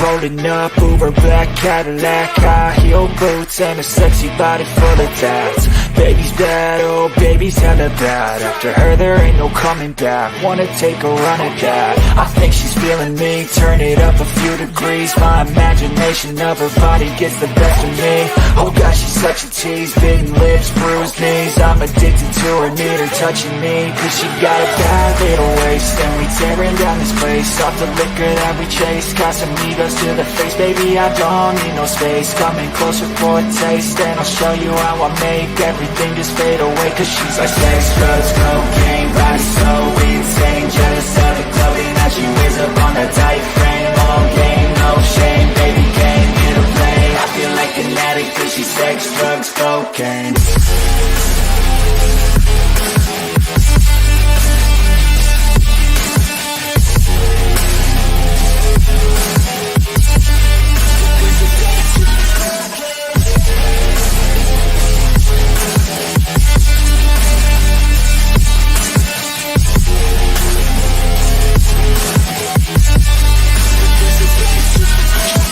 rolling up, Uber black Cadillac, high heel boots and a sexy body full of tats. Baby's bad, oh baby's hella bad. After her there ain't no coming back. Wanna take a run at that. I think she's feeling me, turn it up a few degrees. My imagination of her body gets the best of me. Oh gosh, she's such a tease, bitten lips, bruised knees. I'm addicted to her, need her touching me. Cause she got a bad little waist, and we tearing down this place. Off the liquor that we chase, got some egos to the face. Baby, I don't need no space, coming closer for a taste. And I'll show you how I make everything just fade away. Cause she's like sex, drugs, cocaine, body so insane. Jealous of the clothing that she wears up on that tight frame. All game, no shame, baby came here to play. I feel like an addict cause she's sex, drugs, cocaine.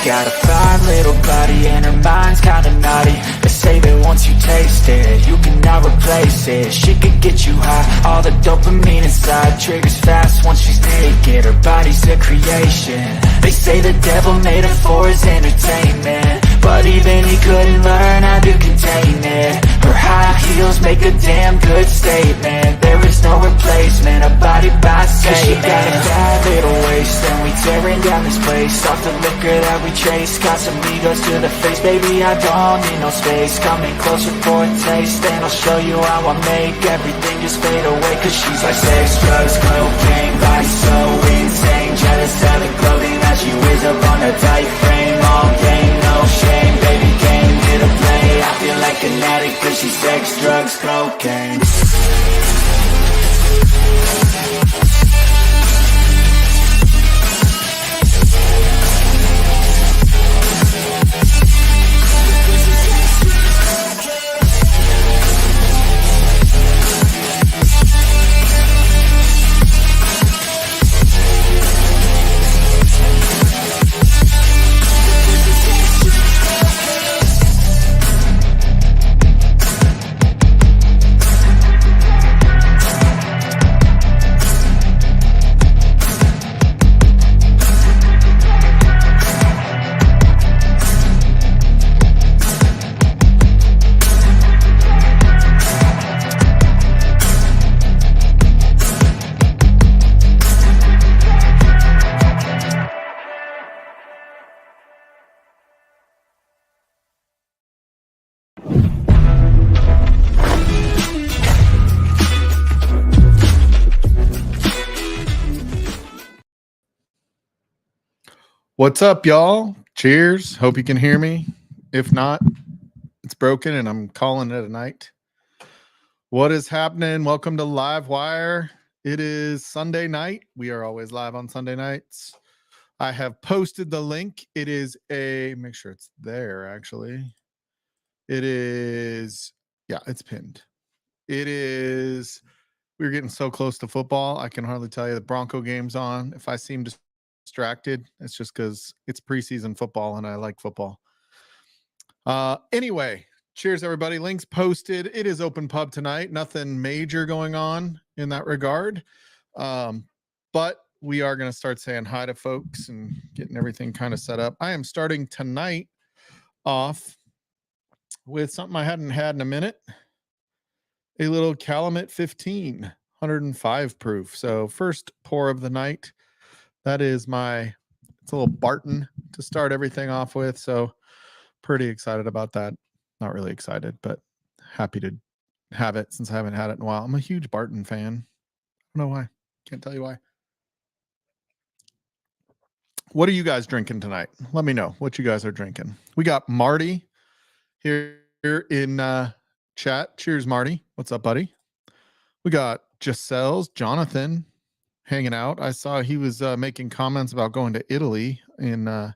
Got a fine little body and her mind's kinda naughty. They say that once you taste it, you cannot replace it. She could get you high, all the dopamine inside triggers fast once she's naked. Her body's a creation. They say the devil made her for his entertainment, but even he couldn't learn how to contain it. Her high heels make a damn good statement. There is no replacement, a body by Satan. She got a bad little waist, and we tearing down this place. Off the liquor that we chase, got some egos to the face. Baby, I don't need no space, coming closer for a taste. And I'll show you how I make everything just fade away. Cause she's like sex, drugs, cocaine, body so insane. Jealous of the clothing that she wears up on a tight frame. All game, no shame, baby came here to play. I feel like an addict cause she's sex, drugs, cocaine. What's up, y'all? Cheers. Hope you can hear me. If not, it's broken and I'm calling it a night. What is happening? Welcome to Live Wire. It is Sunday night. We are always live on Sunday nights. I have posted the link. It is make sure it's there, actually. It is, yeah, it's pinned. We're getting so close to football. I can hardly tell you the Bronco game's on. If I seem distracted, it's just because it's preseason football and I like football. Anyway, cheers everybody. Links posted. It is open pub tonight. Nothing major going on in that regard, but we are going to start saying hi to folks and getting everything kind of set up. I am starting tonight off with something I hadn't had in a minute, a little Calumet 15 105 proof. So first pour of the night. That is it's a little Barton to start everything off with. So pretty excited about that. Not really excited, but happy to have it since I haven't had it in a while. I'm a huge Barton fan. I don't know why. Can't tell you why. What are you guys drinking tonight? Let me know what you guys are drinking. We got Marty here in chat. Cheers, Marty. What's up, buddy? We got Giselle's Jonathan hanging out. I saw he was making comments about going to Italy in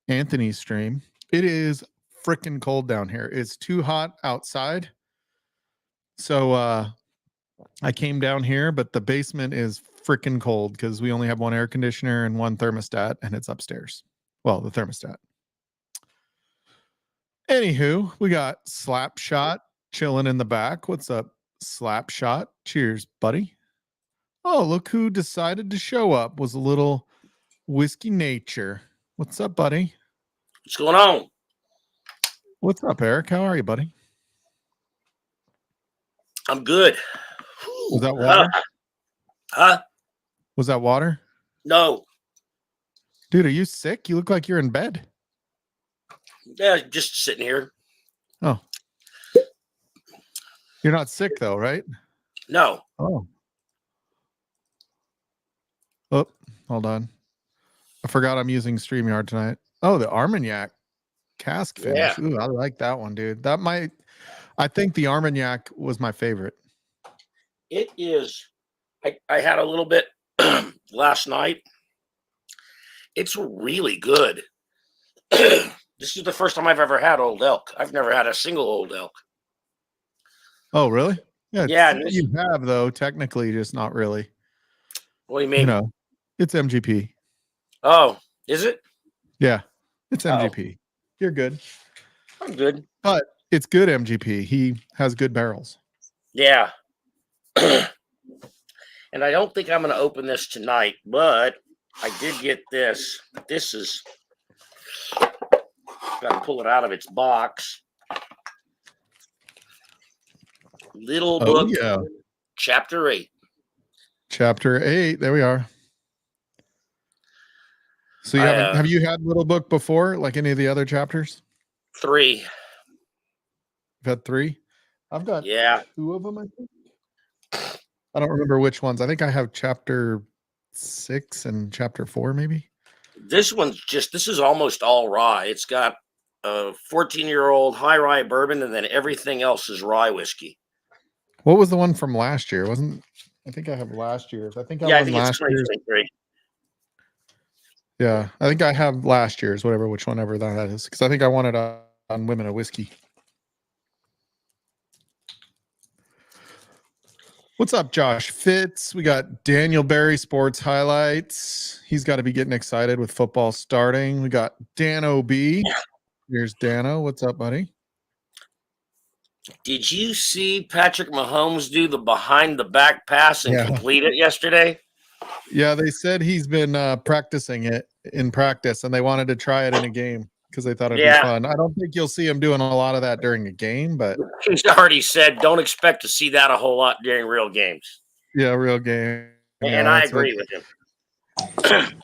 Anthony's stream. It is freaking cold down here. It's too hot outside. So I came down here, but the basement is freaking cold because we only have one air conditioner and one thermostat, and it's upstairs. Well, the thermostat. Anywho, we got Slapshot chilling in the back. What's up, Slapshot? Cheers, buddy. Oh, look who decided to show up. Was a little Whiskey Nature. What's up, buddy? What's going on? What's up, Eric? How are you, buddy? I'm good. Was that water? Huh? Was that water? No. Dude, are you sick? You look like you're in bed. Yeah, just sitting here. Oh. You're not sick though, right? No. Oh. Oh, hold on. I forgot I'm using StreamYard tonight. Oh, the Armagnac cask finish. Yeah. Ooh, I like that one, dude. I think the Armagnac was my favorite. It is. I had a little bit last night. It's really good. This is the first time I've ever had Old Elk. I've never had a single Old Elk. Oh, really? Yeah. Yeah. You have, though, technically, just not really. What do you mean? You know, it's MGP. Oh, is it? Yeah, it's MGP. You're good. I'm good. But it's good MGP. He has good barrels. Yeah. And I don't think I'm going to open this tonight, but I did get this. This is, got to pull it out of its box. Little book, yeah. Chapter 8. Chapter 8. There we are. So you have you had Little Book before, like any of the other chapters? 3. You've had 3? I've got 2 of them, I think. I don't remember which ones. I think I have chapter 6 and chapter 4, maybe. This is almost all rye. It's got a 14-year-old high rye bourbon, and then everything else is rye whiskey. What was the one from last year? I think I have last year's. I think I think last it's 2023. Yeah, I think I have last year's, whichever that is, because I think I won it on Women of Whiskey. What's up, Josh Fitz? We got Daniel Barry Sports Highlights. He's got to be getting excited with football starting. We got Dan O.B. Here's Dano. What's up, buddy? Did you see Patrick Mahomes do the behind the back pass and complete it yesterday? Yeah, they said he's been practicing it in practice, and they wanted to try it in a game because they thought it'd be fun. I don't think you'll see him doing a lot of that during a game, but he's already said don't expect to see that a whole lot during real games. Yeah, real game. And I agree with him.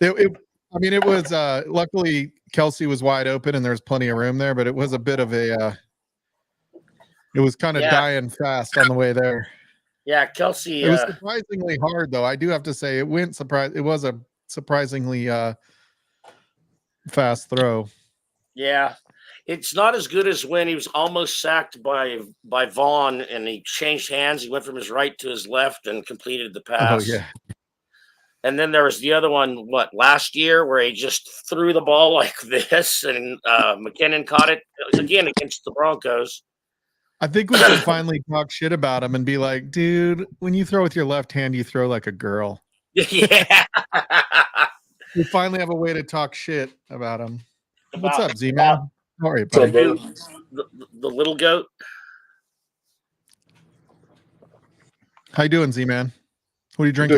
It was luckily Kelsey was wide open and there was plenty of room there, but it was a bit of a it was kind of dying fast on the way there. Yeah, Kelsey. It was surprisingly hard, though. I do have to say, it was a surprisingly fast throw. Yeah, it's not as good as when he was almost sacked by Vaughn and he changed hands. He went from his right to his left and completed the pass. Oh yeah. And then there was the other one, last year, where he just threw the ball like this, and McKinnon caught it. It was again against the Broncos. I think we should finally talk shit about him and be like, dude, when you throw with your left hand, you throw like a girl. Yeah. We finally have a way to talk shit about him. What's up, Z-Man? How are you, buddy? The little goat. How you doing, Z-Man? What are you drinking?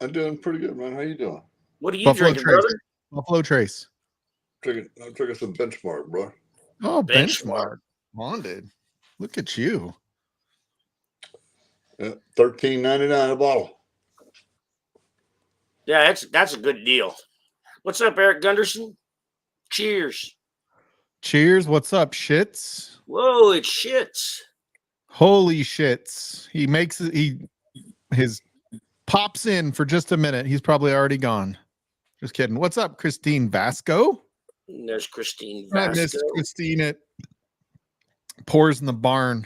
I'm doing pretty good, man. How you doing? What are you drinking, Trace. brother? Buffalo Trace. I'm drinking some Benchmark, bro. Oh, Benchmark. Come on, dude. Look at you. Yeah, $13.99 a bottle. Yeah, that's a good deal. What's up, Eric Gunderson? Cheers. Cheers. What's up, shits? Whoa, it's shits. Holy shits. He makes it, his pops in for just a minute. He's probably already gone. Just kidding. What's up, Christine Vasco? There's Christine Vasco. I missed Christine at Pours in the Barn.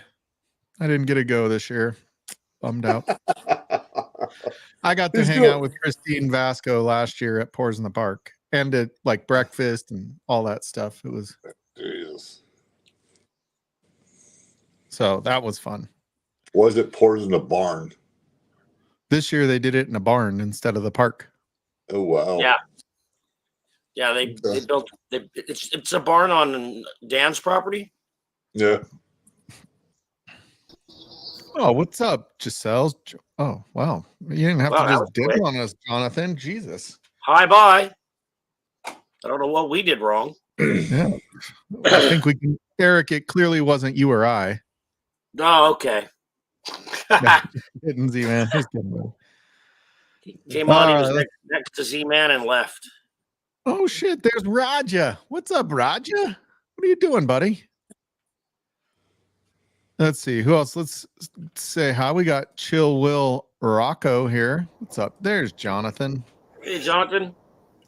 I didn't get to go this year. Bummed out. I got to hang out with Christine Vasco last year at Pours in the Park and at like breakfast and all that stuff. It was Jesus. So that was fun. Was it Pours in the Barn? This year they did it in a barn instead of the park. Oh wow. Yeah. Yeah, they built. It's a barn on Dan's property. Yeah. Oh, what's up, Giselle? Oh, wow. You didn't have Wow, to that just was dig quick. on us, Jonathan. Jesus. Hi, bye. I don't know what we did wrong. Yeah. I think we can, Eric, it clearly wasn't you or I. Oh, okay. Yeah, just kidding, Z-Man. Just kidding, buddy. Came on, he All was right, next to Z-Man and left. Oh, shit. There's Raja. What's up, Raja? What are you doing, buddy? Let's see. Who else? Let's say hi. We got Chill Will Rocco here. What's up? There's Jonathan. Hey, Jonathan.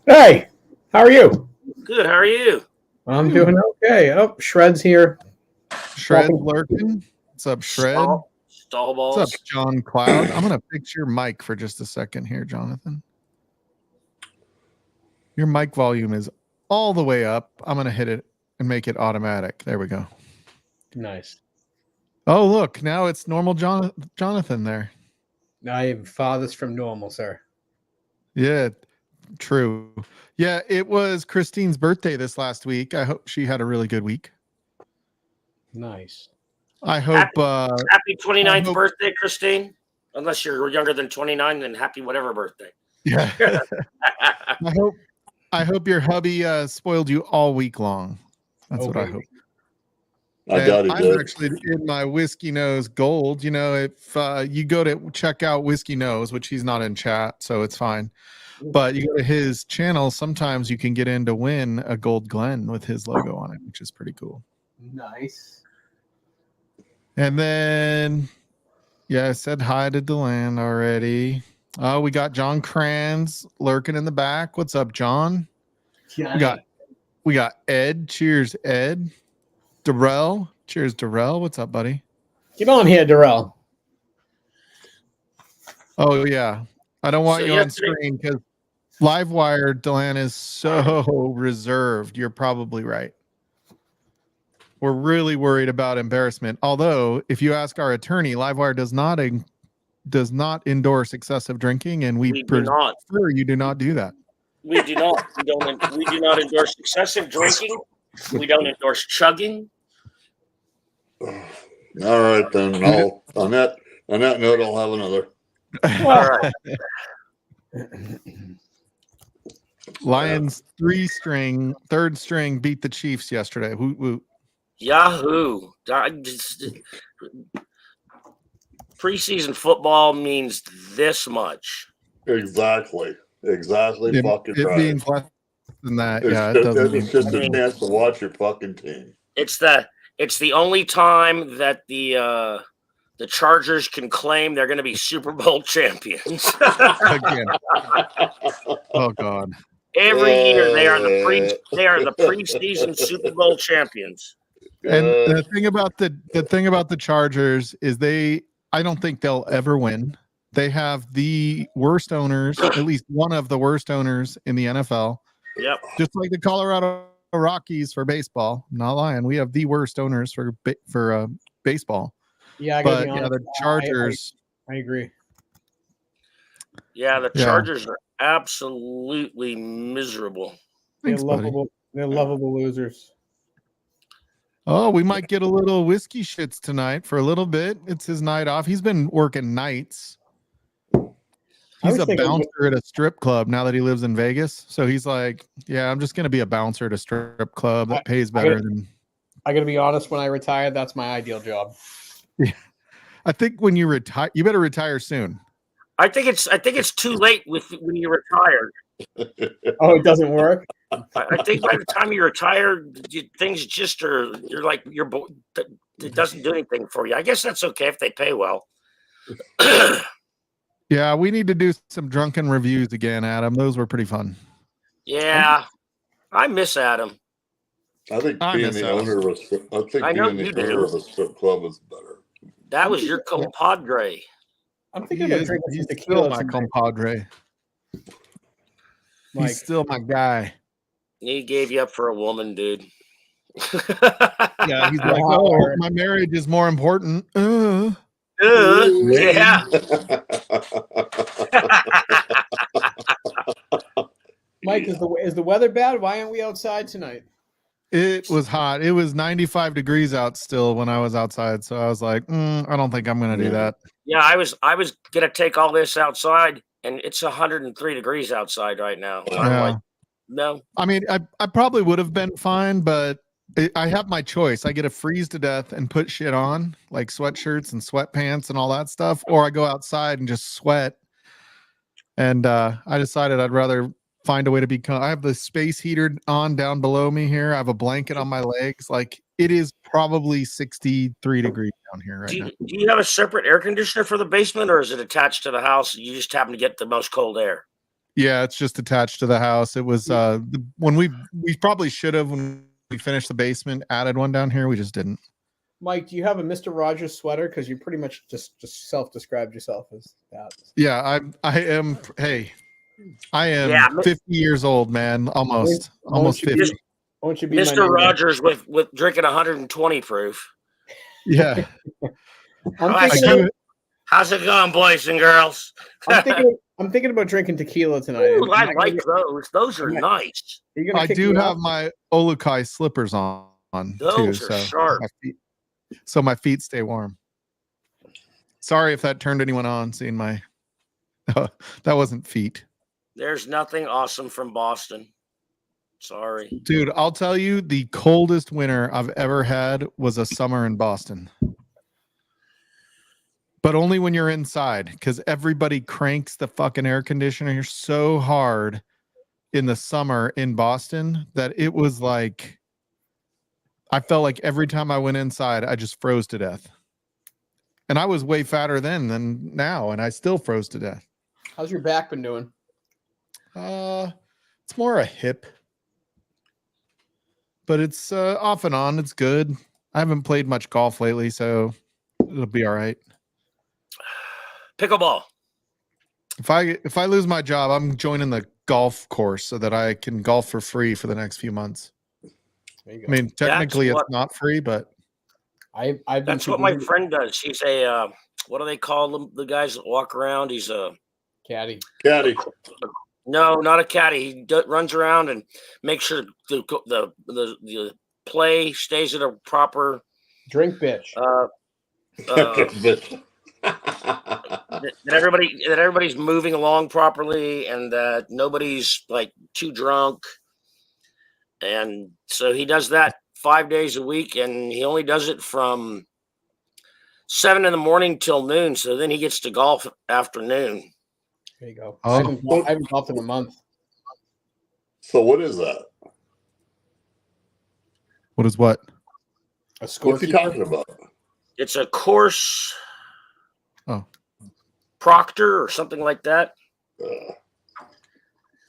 Hey, how are you? Good. How are you? I'm doing okay. Oh, Shred's here. Shred lurking. What's up, Shred? Stall balls. What's up, John Cloud? I'm going to fix your mic for just a second here, Jonathan. Your mic volume is all the way up. I'm going to hit it and make it automatic. There we go. Nice. Oh, look. Now it's normal Jonathan there. I am farthest from normal, sir. Yeah, true. Yeah, it was Christine's birthday this last week. I hope she had a really good week. Nice. I hope happy 29th birthday, Christine. Unless you're younger than 29, then happy whatever birthday. yeah. I hope your hubby spoiled you all week long. That's what I hope. I doubt he I'm did. actually in my Whiskey Nose Gold. You know, if you go to check out Whiskey Nose, which he's not in chat, so it's fine. But you go to his channel, sometimes you can get in to win a Gold Glen with his logo on it, which is pretty cool. Nice. And then, yeah, I said hi to Deland already. Oh, we got John Kranz lurking in the back. What's up, John? Yeah. We got Ed. Cheers, Ed. Darrell. Cheers, Darrell. What's up, buddy? Get on here, Darrell. Oh, yeah. I don't want So you on screen because Livewire, Deland, is so reserved. You're probably right. We're really worried about embarrassment. Although, if you ask our attorney, Livewire does not endorse excessive drinking, and we prefer you do not do that. We do not. We do not endorse excessive drinking. We don't endorse chugging. All right, then. On that note, I'll have another. All right. Lions third string beat the Chiefs yesterday. Woot woot. Yahoo! Preseason football means this much. Exactly. Fucking It right. means less than that. It's just a chance to watch your fucking team. It's the only time that the Chargers can claim they're going to be Super Bowl champions. Again. Oh God. Every year they are the preseason Super Bowl champions. And the thing about the Chargers is I don't think they'll ever win. They have the worst owners, at least one of the worst owners in the NFL. Yep. Just like the Colorado Rockies for baseball. I'm not lying. We have the worst owners for baseball. Yeah, but yeah, the Chargers. I agree. Yeah, the Chargers are absolutely miserable. They're lovable. They're lovable losers. Oh, we might get a little whiskey shits tonight for a little bit. It's his night off. He's been working nights. He's a bouncer at a strip club now that he lives in Vegas. So he's like, yeah, I'm just going to be a bouncer at a strip club that pays better than. I got to be honest. When I retire, that's my ideal job. Yeah. I think when you retire, you better retire soon. I think it's too late when you're retired. Oh, it doesn't work. I think by the time you retire, things just you're like it doesn't do anything for you. I guess that's okay if they pay well. Yeah, we need to do some drunken reviews again, Adam. Those were pretty fun. Yeah, I miss Adam. I think being the owner of a strip club is better. That was your compadre. I'm thinking about drinking he's some tequila. Still my compadre. He's still my guy. He gave you up for a woman, dude. Yeah, he's like, oh, my marriage is more important. Yeah. My Mike, is the weather bad? Why aren't we outside tonight? It was hot. It was 95 degrees out still when I was outside. So I was like, I don't think I'm going to do that. Yeah, I was gonna take all this outside, and it's 103 degrees outside right now. I'm like, no. I mean, I probably would have been fine, but I have my choice. I get to freeze to death and put shit on, like sweatshirts and sweatpants and all that stuff, or I go outside and just sweat. And I decided I'd rather find a way to be. I have the space heater on down below me here. I have a blanket on my legs. Like, it is probably 63 degrees down here right now. Do you have a separate air conditioner for the basement, or is it attached to the house? You just happen to get the most cold air. Yeah, it's just attached to the house. It was when we probably should have, when we finished the basement, added one down here. We just didn't. Mike, do you have a Mr. Rogers sweater? Because you pretty much just self-described yourself as that. Yeah, I am. Hey, I am 50 years old, man. Almost 50. Won't you be Mr. Rogers with drinking 120 proof? Yeah. How's it going, boys and girls? I'm thinking about drinking tequila tonight. Ooh, I like those. Those are nice. I do have my Olukai slippers on those too, are sharp. So my feet stay warm. Sorry if that turned anyone on, seeing my that wasn't feet. There's nothing awesome from Boston. Sorry. Dude, I'll tell you, the coldest winter I've ever had was a summer in Boston. But only when you're inside, because everybody cranks the fucking air conditioner so hard in the summer in Boston that it was like, I felt like every time I went inside, I just froze to death. And I was way fatter then than now, and I still froze to death. How's your back been doing? It's more a hip. But it's off and on. It's good. I haven't played much golf lately, so it'll be all right. Pickleball. If I lose my job, I'm joining the golf course so that I can golf for free for the next few months. I mean, technically it's not free, but that's what my friend does. He's a what do they call them? The guys that walk around. He's a caddy. No, not a caddy. He runs around and makes sure the play stays at a proper drink bitch. That everybody's moving along properly, and that nobody's like too drunk. And so he does that 5 days a week, and he only does it from 7 a.m. till noon. So then he gets to golf afternoon. There you go. I haven't golfed in a month. So what is that? What is what? A score. What's he talking about? It's a course. Oh. Proctor or something like that.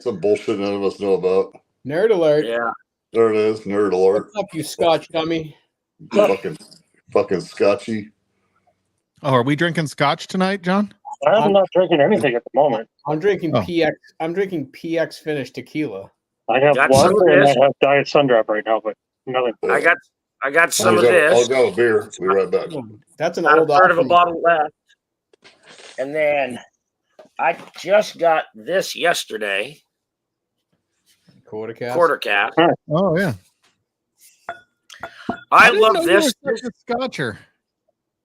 Some bullshit none of us know about. Nerd alert. Yeah. There it is. Nerd alert. What's up, you Scotch dummy? fucking Scotchy. Oh, are we drinking Scotch tonight, John? I'm not drinking anything at the moment. I'm drinking PX. I'm drinking PX Finish tequila. I have one and I have Diet Sundrop right now, but nothing. I got some of this. I'll go a beer. I'll be right back. That's an old. old. Third of a bottle left. And then I just got this yesterday. Quarter cast. Oh yeah. I love this. Scotcher.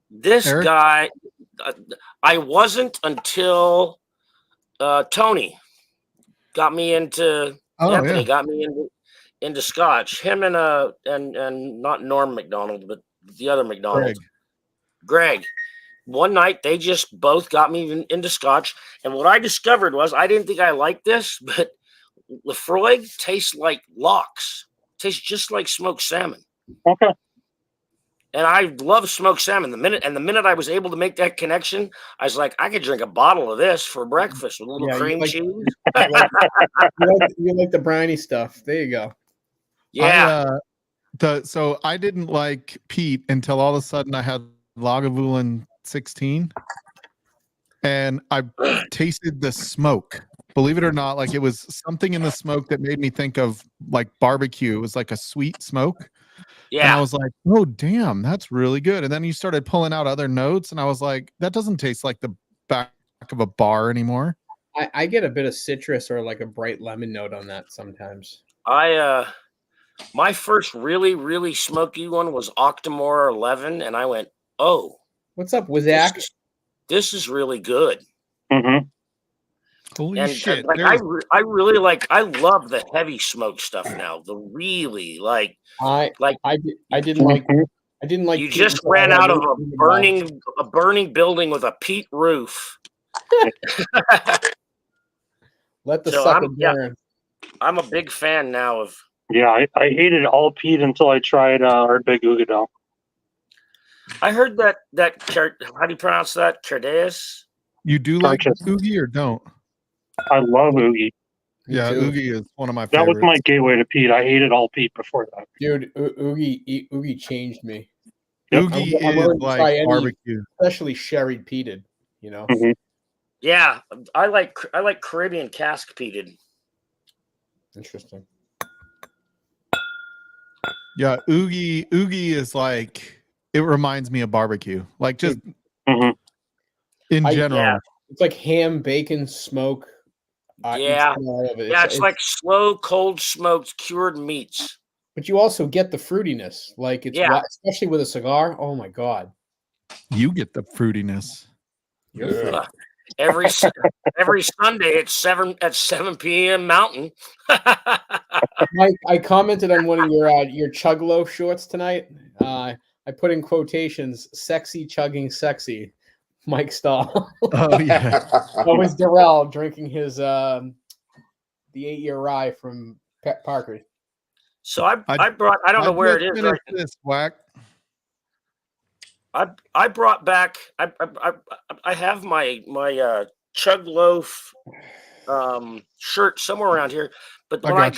This Eric? guy. I wasn't until Tony got me into Anthony got me into Scotch. Him and not Norm McDonald, but the other McDonald, Greg. One night they just both got me into Scotch, and what I discovered was I didn't think I liked this, but Lefroy tastes like lox. Tastes just like smoked salmon. Okay. And I love smoked salmon. The minute I was able to make that connection, I was like, I could drink a bottle of this for breakfast with a little cream cheese. You like the briny stuff. There you go. Yeah. So I didn't like Pete until all of a sudden I had Lagavulin 16, and I tasted the smoke. Believe it or not, like it was something in the smoke that made me think of like barbecue. It was like a sweet smoke. Yeah. And I was like, oh, damn, that's really good. And then you started pulling out other notes, and I was like, that doesn't taste like the back of a bar anymore. I get a bit of citrus or like a bright lemon note on that sometimes. My first really, really smoky one was Octomore 11, and I went, oh, What's up, Wizak? this is really good. Mm-hmm. Holy And shit! like I really like, I love the heavy smoke stuff now. The really like I didn't like you peat just until I ran had out of Wizak. a burning building with a peat roof. Let the So sucker burn. I'm a big fan now of. Yeah, I hated all peat until I tried our big Ugadal. I heard that how do you pronounce that? Cardeas? You do like Purchase. Oogie or don't? I love Oogie. Me Yeah, too. Oogie is one of my That favorites. was my gateway to peat. I hated all peat before that. Dude, Oogie changed me. Yep. Oogie I'm willing is to try like any- barbecue. Especially sherry peated, you know. Mhm. Yeah, I like Caribbean cask peated. Interesting. Yeah, Oogie is like, it reminds me of barbecue. Like just Mhm. in I- general. yeah. It's like ham, bacon, smoke. Yeah. each all of it. Yeah, it's like slow, cold smoked cured meats. but you also get the fruitiness. Like it's Yeah. especially with a cigar. Oh my god. You get the fruitiness. You're Yeah. fruity. Every Sunday at 7 p.m. Mountain. Mike, I commented on one of your chug loaf shorts tonight. I put in quotations, "sexy chugging sexy." Mike Stahl. Oh yeah. That was Darrell drinking his the 8-year rye from Parker. So I brought, I don't know where it is. Finish this whack. I brought back. I have my chug loaf shirt somewhere around here. But when I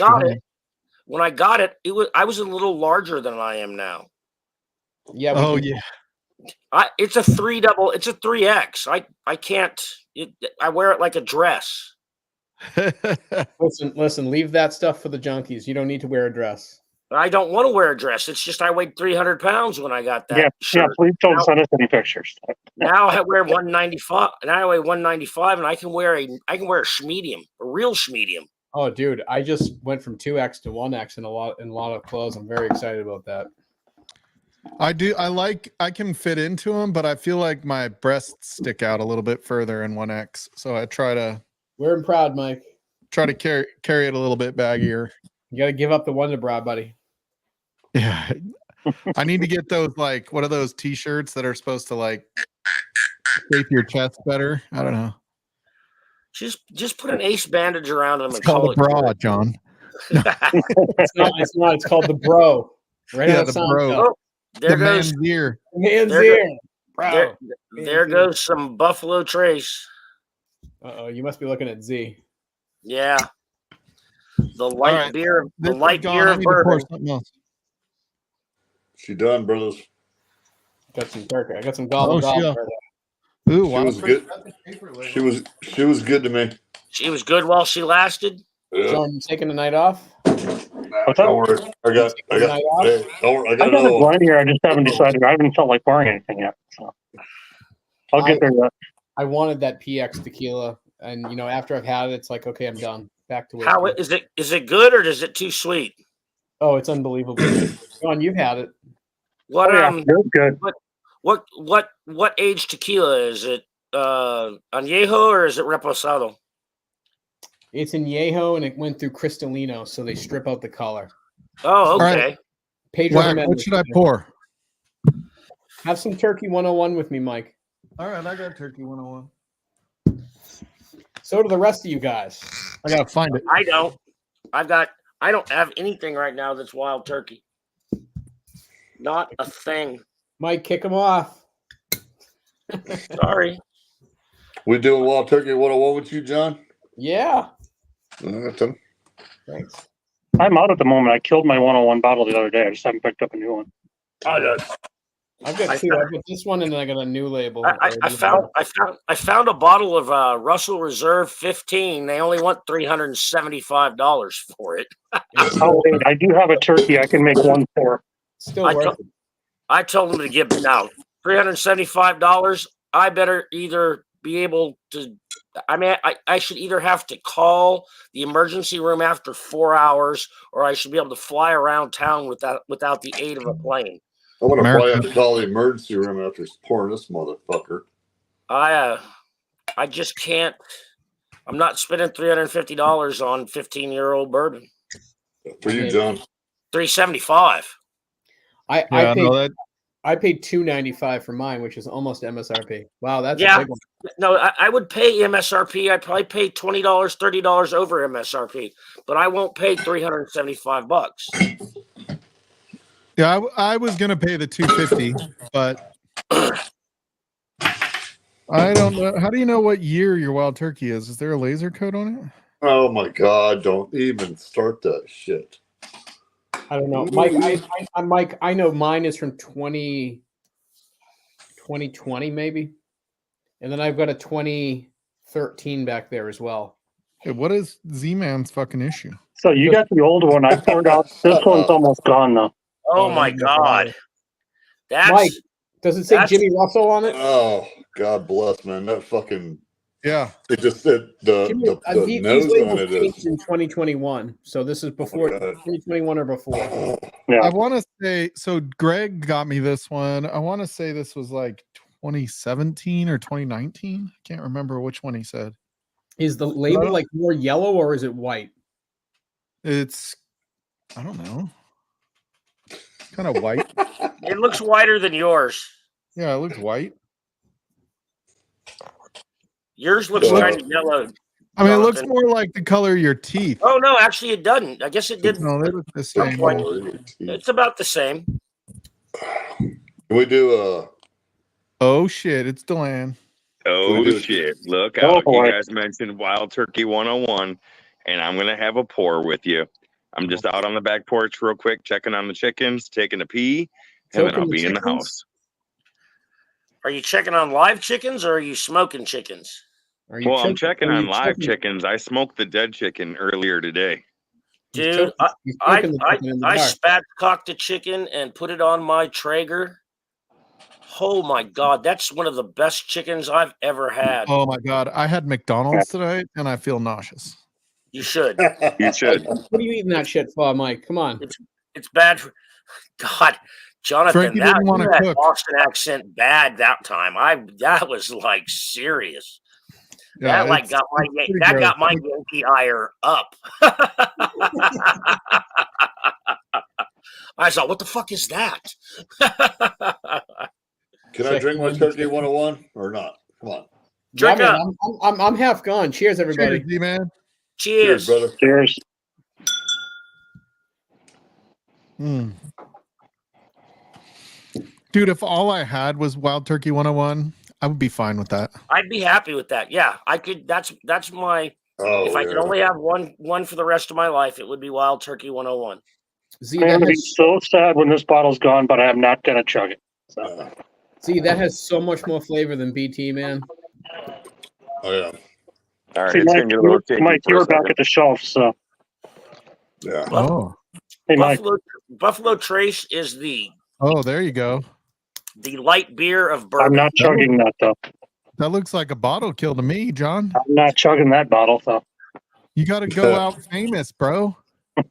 got it, I was a little larger than I am now. Yeah. Oh yeah. It's a 3X. I can't. I wear it like a dress. Listen. Leave that stuff for the junkies. You don't need to wear a dress. I don't want to wear a dress. It's just I weighed 300 pounds when I got that Yeah, shirt. please don't Now- send us any pictures. Now I wear 195, and I weigh 195, and I can wear a schmedium, a real schmedium. Oh, dude, I just went from 2X to 1X in a lot of clothes. I'm very excited about that. I can fit into them, but I feel like my breasts stick out a little bit further in 1X. So I try to We're proud, Mike. carry it a little bit baggier. You got to give up the Wonder Bra, buddy. Yeah. I need to get those, like, what are those t-shirts that are supposed to like shape your chest better? I don't know. Just put an ace bandage around them It's and called call a it bra, good. John. It's not. It's called the Bro. Right Yeah, on the Seinfeld. Bro. Oh, there The goes man's ear. Man's There ear. Bro. there goes some Buffalo Trace. Uh-oh, you must be looking at Z. Yeah, the light right. beer, the This is light gone. beer I of need to pour bourbon. something else. She done, brothers. Got some turkey. I got some Oh, gobble she- gobble. Ooh, She wow. was good. She was good to me. She was good while she lasted. Yeah. John, you taking the night off? What's Don't up? worry. I got hey, don't worry. I I got got a another one. blend here. I just haven't decided. I haven't felt like pouring anything yet. So I'll get there yet. I wanted that PX tequila, and after I've had it, it's like, okay, I'm done. Back to whiskey. How is it? Is it good or is it too sweet? Oh, it's unbelievable. John, you've had it. What Oh, yeah, good. what age tequila is it? Añejo or is it reposado? It's in Yeho, and it went through Cristalino, so they strip out the color. Oh, right. okay. Pedro Whack, Jimenez. what should I pour? Have some Turkey 101 with me, Mike. All right, I got Turkey 101. So do the rest of you guys. I gotta find it. I don't. I don't have anything right now that's wild turkey. Not a thing. Mike, kick them off. Sorry. We doing Wild Turkey 101 with you, John? Yeah. Tim. Thanks. I'm out at the moment. I killed my 101 bottle the other day. I just haven't picked up a new one. Oh, no. I've got two. I've got this one, and then I got a new label. I found a bottle of Russell Reserve 15. They only want $375 for it. Oh, wait, I do have a turkey. I can make one for. Still I worth told- it. I told them to give now $375. I better either be able to I mean, I should either have to call the emergency room after 4 hours, or I should be able to fly around town without the aid of a plane. I'm gonna America. probably have to call the emergency room after pouring this motherfucker. I just can't. I'm not spending $350 on 15-year-old bourbon. For you, John. $375. I paid $295 for mine, which is almost MSRP. Wow, that's a Yeah. big one. No, I would pay MSRP. I'd probably pay $20, $30 over MSRP, but I won't pay $375. Yeah, I was gonna pay the $250, but I don't know. How do you know what year your wild turkey is? Is there a laser code on it? Oh my God! Don't even start that shit. I don't know, Mike. Mike, I know mine is from 2020, maybe, and then I've got a 2013 back there as well. Hey, what is Z-Man's fucking issue? So you got the old one. I poured out. This one's almost gone though. Oh my God. That's Mike, does it say Jimmy Russell on it? Oh, God bless, man. That fucking Yeah. it just said the nose on it is in 2021. So this is before 2021 or before. Yeah. I want to say, so Greg got me this one. I want to say this was like 2017 or 2019. I can't remember which one he said. Is the label like more yellow or is it white? It's, I don't know. Kind of white. it looks whiter than yours. Yeah, it looks white. Yours looks kind of yellow. I mean, it looks more like the color of your teeth. Oh no, actually it doesn't. I guess it did. No, they look the same. It's about the same. Can we do Oh shit, it's Deland. Oh shit! Look out! You guys mentioned Wild Turkey 101, and I'm gonna have a pour with you. I'm just out on the back porch real quick, checking on the chickens, taking a pee, and then I'll be in the house. Are you checking on live chickens or are you smoking chickens? Well, I'm checking on live chickens. I smoked the dead chicken earlier today. Dude, I spatcocked a chicken and put it on my Traeger. Oh my God, that's one of the best chickens I've ever had. Oh my God, I had McDonald's today and I feel nauseous. You should. You should. What are you eating that shit for, Mike? Come on. It's bad for God, Jonathan. Frankie didn't want to cook. Boston accent bad that time. That was like serious. Yeah, that like got my Yankee ire up. I thought, what the fuck is that? Can I drink my turkey 101 or not? Come on. Drink up. I'm half gone. Cheers, everybody. Cheers, man. Cheers, brother. Cheers. Dude, if all I had was Wild Turkey 101, I would be fine with that. I'd be happy with that. Yeah, I could. That's my. If I could only have one for the rest of my life, it would be Wild Turkey 101. I'm gonna be so sad when this bottle's gone, but I'm not gonna chug it. So. See, that has so much more flavor than BT, man. Oh yeah. All right, See, Mike, you were back at the shelf, so. Yeah. Oh. Hey, Mike. Buffalo Trace is the. Oh, there you go. The light beer of bourbon. I'm not chugging that though. That looks like a bottle kill to me, John. I'm not chugging that bottle though. You got to go out famous, bro. I'm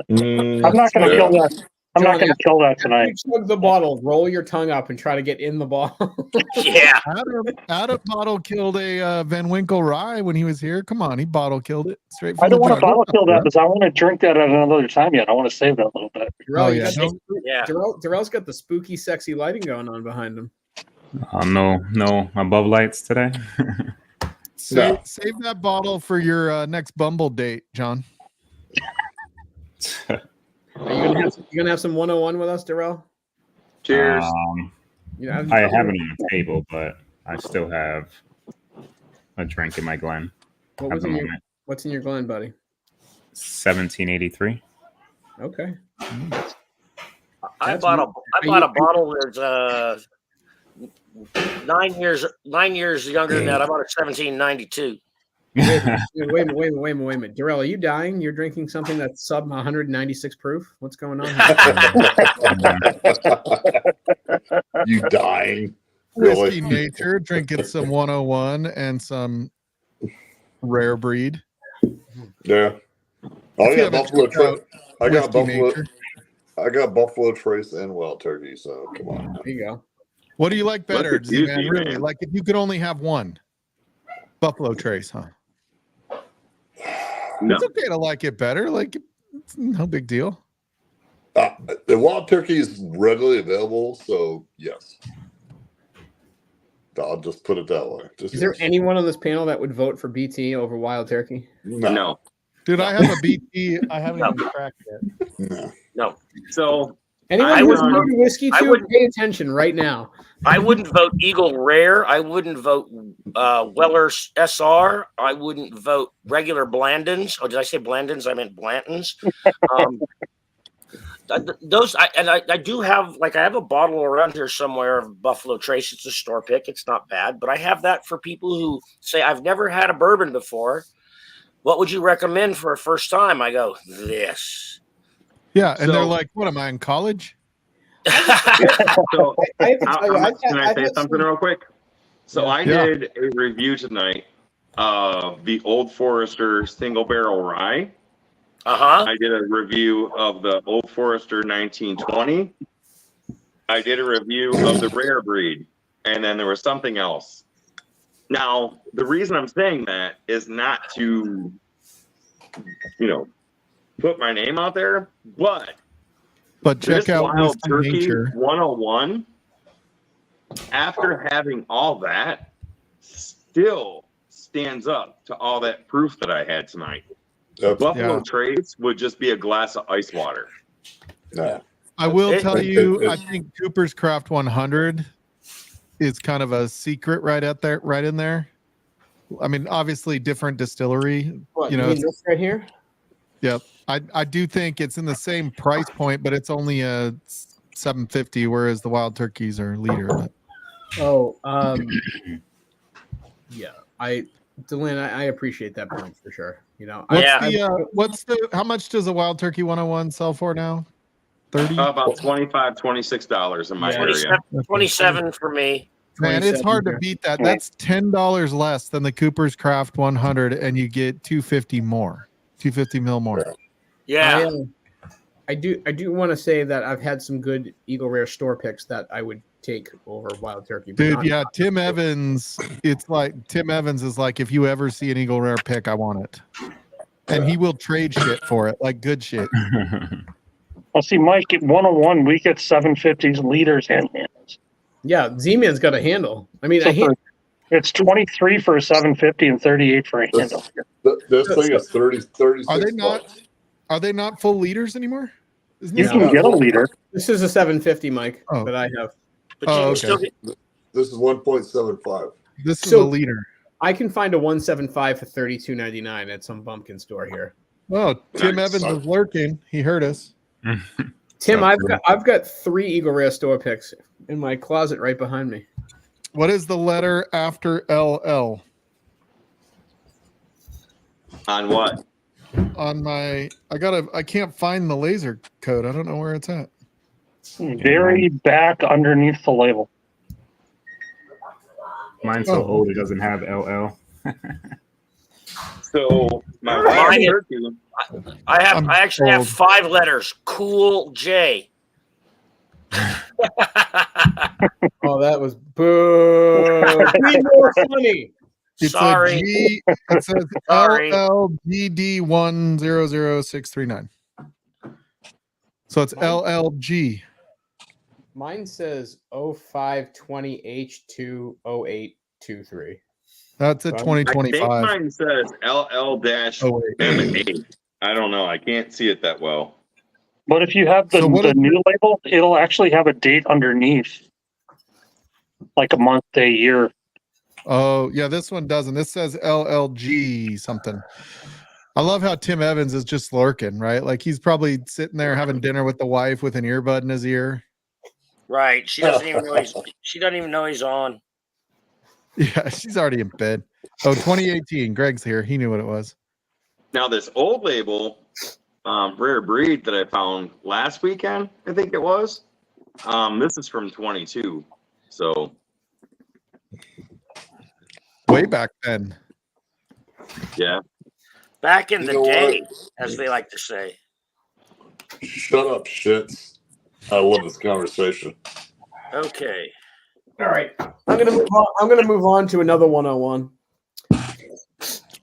not going to kill that. I'm not going to kill that tonight. Chug the bottle, roll your tongue up, and try to get in the bottle. Yeah. Adam bottle killed a Van Winkle rye when he was here. Come on, he bottle killed it straight from I don't the want to jug. bottle kill that because I want to drink that at another time yet. I want to save that a little bit. Darrell's got the spooky, sexy lighting going on behind him. No above lights today. Save that bottle for your next Bumble date, John. Are you gonna have some 101 with us, Darrell? Cheers. I haven't on the table, but I still have a drink in my Glen. What's in your Glen, buddy? 1783. Okay. I bought a bottle that's 9 years younger than that. I bought it 1792. Wait a minute. Darrell, are you dying? You're drinking something that's sub 196 proof? What's going on here? You dying. Whiskey Nature, drinking some 101 and some rare breed. Yeah. If I you got haven't Buffalo checked Trace. out I got Whiskey Buffalo. Nature. I got Buffalo Trace and Wild Turkey. So come on. There you go. What do you like better, Look at you, Z-Man? Really? Z-Man. Like if you could only have one. Buffalo Trace, huh? No. It's okay to like it better. Like, it's no big deal. The Wild Turkey is readily available, so yes. I'll just put it that way. Just Is there yes. anyone on this panel that would vote for BT over Wild Turkey? No. Dude, I have a BT. I haven't even cracked it. No. No, So Anyone I who's would- drinking whiskey I too, wouldn't- pay attention right now. I wouldn't vote Eagle Rare. I wouldn't vote Weller SR. I wouldn't vote regular Blandons. Oh, did I say Blandons? I meant Blantons. Those I do have, like, I have a bottle around here somewhere of Buffalo Trace. It's a store pick. It's not bad, but I have that for people who say, I've never had a bourbon before. What would you recommend for a first time? I go, this. Yeah, and they're So- like, "What am I in college?" So I have to tell you, can I I've say had something some- real quick? So I Yeah. did a review tonight of the Old Forester Single Barrel Rye. I did a review of the Old Forester 1920. I did a review of the Rare Breed, and then there was something else. Now, the reason I'm saying that is not to, put my name out there, but But check this out Wild Whiskey Turkey Nature. 101, after having all that, still stands up to all that proof that I had tonight. Buffalo Yeah. Trace would just be a glass of ice water. No. I will It- tell it- you, it- I think Cooper's Craft 100 is kind of a secret right in there. I mean, obviously different distillery. What, You you know, mean this right here? Yep. I do think it's in the same price point, but it's only a $7.50, whereas the Wild Turkeys are liter. But Oh, yeah. Delann, I appreciate that point for sure. You know, how much does a Wild Turkey 101 sell for now? 30? About $25, $26 in my Yeah. area. 27 for me. Man, it's hard to 27 beat that. That's $10 less than the Cooper's Craft 100, and you get 250 more, 250 mil more. Yeah. I do want to say that I've had some good Eagle Rare store picks that I would take over Wild Turkey. but Dude, not- yeah, Tim Evans. It's like Tim Evans is like, if you ever see an Eagle Rare pick, I want it, and he will trade shit for it, like good shit. Well, see, Mike, at 101, we get 750s liters and handles. Yeah, Z-Man's got a handle. I mean, So it's 23 for a 750 and 38 for a handle. This thing is 36 bucks. Are they not full liters anymore? Isn't You this can get a liter. this is a 750, Mike, Oh. that I have. But Oh, you can okay. still get, This is 1.75. This is So- a liter. I can find a 175 for $32.99 at some bumpkin store here. Oh, Tim Nice. Evans is lurking. He heard us. Tim, I've got 3 Eagle Rare store picks in my closet right behind me. What is the letter after LL On what? on my? I can't find the laser code. I don't know where it's at. Very back underneath the label. Mine's so old it doesn't have LL. So my Mine Wild is- Turkey. I'm I actually have old. 5 letters. Cool J. Oh, that was boo. Be more funny. It's Sorry. a G. It says Sorry. LLGD100639. So it's LLG. Mine says 0520H20823. That's a I think I think 2025. mine says LL-M8. Oh, wait. I don't know. I can't see it that well. But if you have the, So what the is- new label, it'll actually have a date underneath. Like a month, day, year. Oh, yeah, this one doesn't. This says LLG something. I love how Tim Evans is just lurking, right? Like he's probably sitting there having dinner with the wife with an earbud in his ear. Right. She doesn't even know he's on. Yeah, she's already in bed. Oh, 2018. Greg's here. He knew what it was. Now this old label, Rare Breed that I found last weekend, I think it was. This is from 22. So Way back then. Yeah. Back in You the know day, what? as they like to say. Shut up, shits. I love this conversation. Okay. All right. I'm gonna move on to another 101.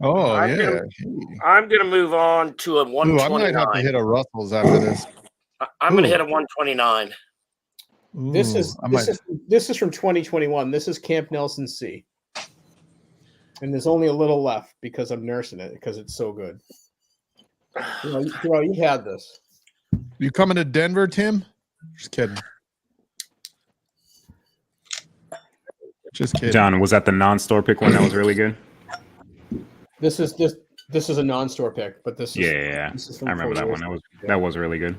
Oh I'm yeah. gonna- I'm going to move on to a Ooh, I might have to 129. hit a Russell's after this. I'm going to Ooh. hit a 129. This is from 2021. This is Camp Nelson C. And there's only a little left because I'm nursing it because it's so good. You had this. You coming to Denver, Tim? Just kidding. Just kidding. John, was that the non-store pick one that was really good? This is a non-store pick, but this is Yeah. This is from I remember 4 that years one. ago. That was really good.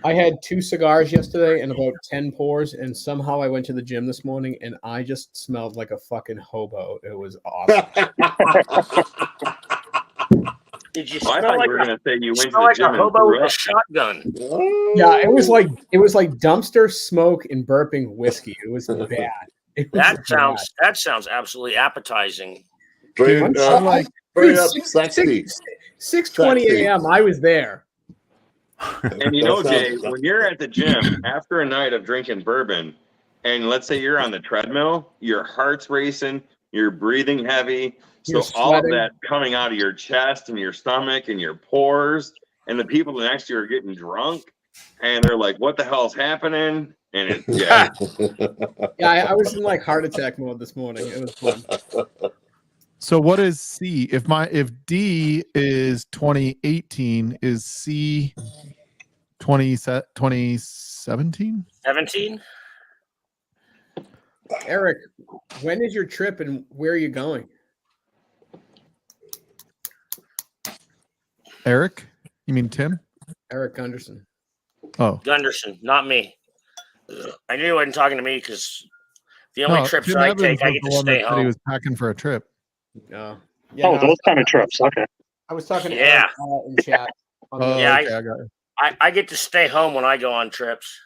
I had 2 cigars yesterday and about 10 pours, and somehow I went to the gym this morning and I just smelled like a fucking hobo. It was awesome. Did you Oh, I smell thought like you were going to say you went to smell the like gym a and hobo threw with a up. shotgun? Yeah, it was like dumpster smoke and burping whiskey. It was bad. It was That sounds absolutely appetizing. Straight Dude, up, I'm like, straight up sexy. 6:20 Sexy. a.m. I was there. And you know, That Jay, sounds- when you're at the gym after a night of drinking bourbon, and let's say you're on the treadmill, your heart's racing, you're breathing heavy. You're So all of sweating. that coming out of your chest and your stomach and your pores, and the people next to you are getting drunk, and they're like, "What the hell's happening?" And it, yeah, Yeah, I was in like heart attack mode this morning. It was fun. so what is C? If D is 2018, is C 2017? 17? Eric, when is your trip and where are you going? Eric? You mean Tim? Eric Gunderson. Oh. Gunderson, not me. I knew he wasn't talking to me because the only trips Tim I Evans take, I was get the to one stay that said he home. was packing for a trip. Yeah, Those kind of trips. Okay. I was talking to Yeah. Eric in chat. on the- Oh, Yeah, okay, I got it. I get to stay home when I go on trips.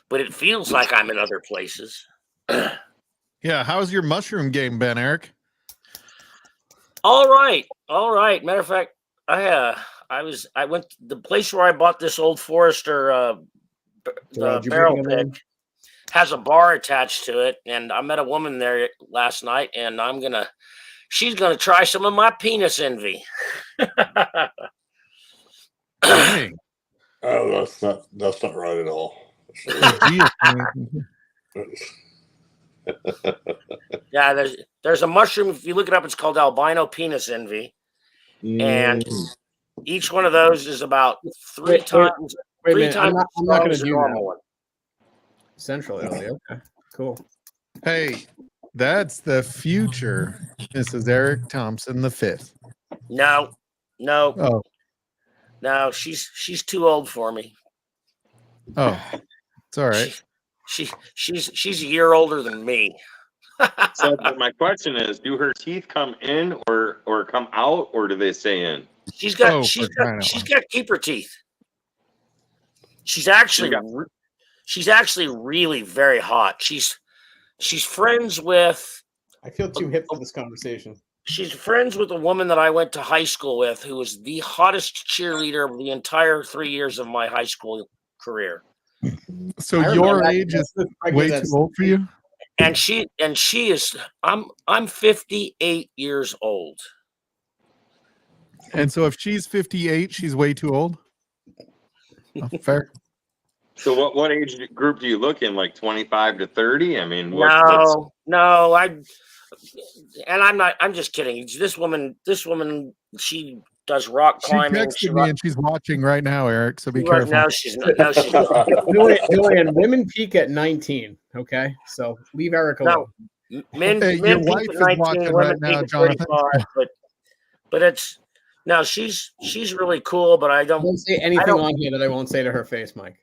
But it feels like I'm in other places. Yeah, how's your mushroom game been, Eric? All right. Matter of fact, I went the place where I bought this Old Forester Did you barrel pick it up? pick has a bar attached to it, and I met a woman there last night, and she's gonna try some of my penis envy. Dang. Oh, that's not right at all. Yeah, there's a mushroom. If you look it up, it's called albino penis envy, and each one of those is about three Wait a times minute, I'm not as gonna strong as a do normal that. one. Central Italy. Okay, cool. Hey, that's the future. This is Eric Thompson the fifth. No, Oh, she's too old for me. oh, it's all right. She's a year older than me. So but my question is, do her teeth come in or come out, or do they stay in? She's got for keeper teeth. She's actually really very hot. She's friends with. I feel too hip for this conversation. She's friends with a woman that I went to high school with, who was the hottest cheerleader of the entire 3 years of my high school career. So I your remember age is that- way that's- too old for you? And she is. I'm 58 years old. And so if she's 58, she's way too old? Oh, fair. So what age group do you look in? Like 25 to 30? I mean, No, I'm just kidding. This woman, she does rock She climbing. texted me and she's watching right now, Eric. So be careful. No, she's not. No, she's not. Julian, women peak at 19. Okay, so leave Eric alone. No, men Hey, your peak wife at is 19, watching women right peak now, at Jonathan. 35, but it's no. She's really cool, but I don't. Don't say anything on here that I won't say to her face, Mike.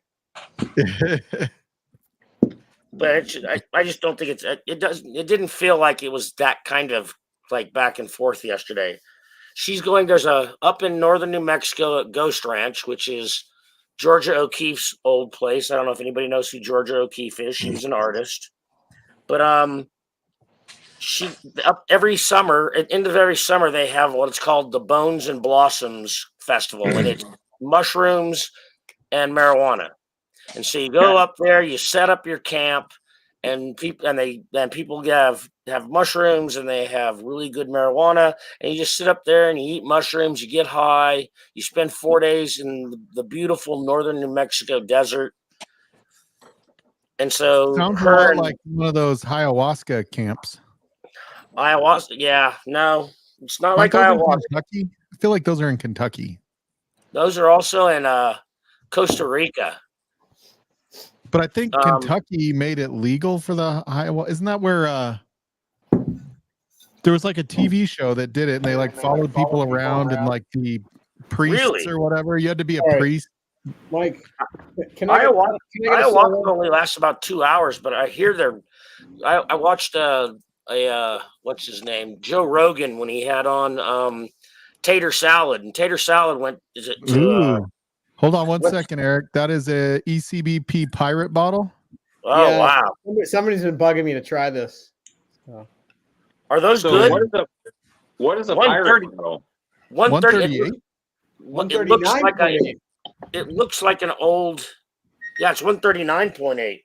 But I just don't think it didn't feel like it was that kind of like back and forth yesterday. She's going. There's up in northern New Mexico at Ghost Ranch, which is Georgia O'Keeffe's old place. I don't know if anybody knows who Georgia O'Keeffe is. She was an artist, but up every summer, at end of every summer, they have what's called the Bones and Blossoms Festival, and it's mushrooms and marijuana. And so you go up there, you set up your camp, and people have mushrooms and they have really good marijuana, and you just sit up there and you eat mushrooms, you get high, you spend 4 days in the beautiful northern New Mexico desert. And so sounds a lot like one of those ayahuasca camps. Ayahuasca, yeah, no, it's not Aren't like those in ayahuasca. Kentucky? I feel like those are in Kentucky. Those are also in Costa Rica. But I think Kentucky made it legal for the ayahuasca. Isn't that where there was like a TV show that did it, and they like followed people around and like the priests or whatever. You had to be a priest. Mike, ayahuasca only lasts about 2 hours, but I hear I watched what's his name, Joe Rogan, when he had on Tater Salad, and Tater Salad went to hold on one second, Eric. That is a ECBP pirate bottle. Oh yeah, wow! Somebody's been bugging me to try this. Are those good? What is a pirate bottle? 138. It looks like an old. Yeah, it's 139.8.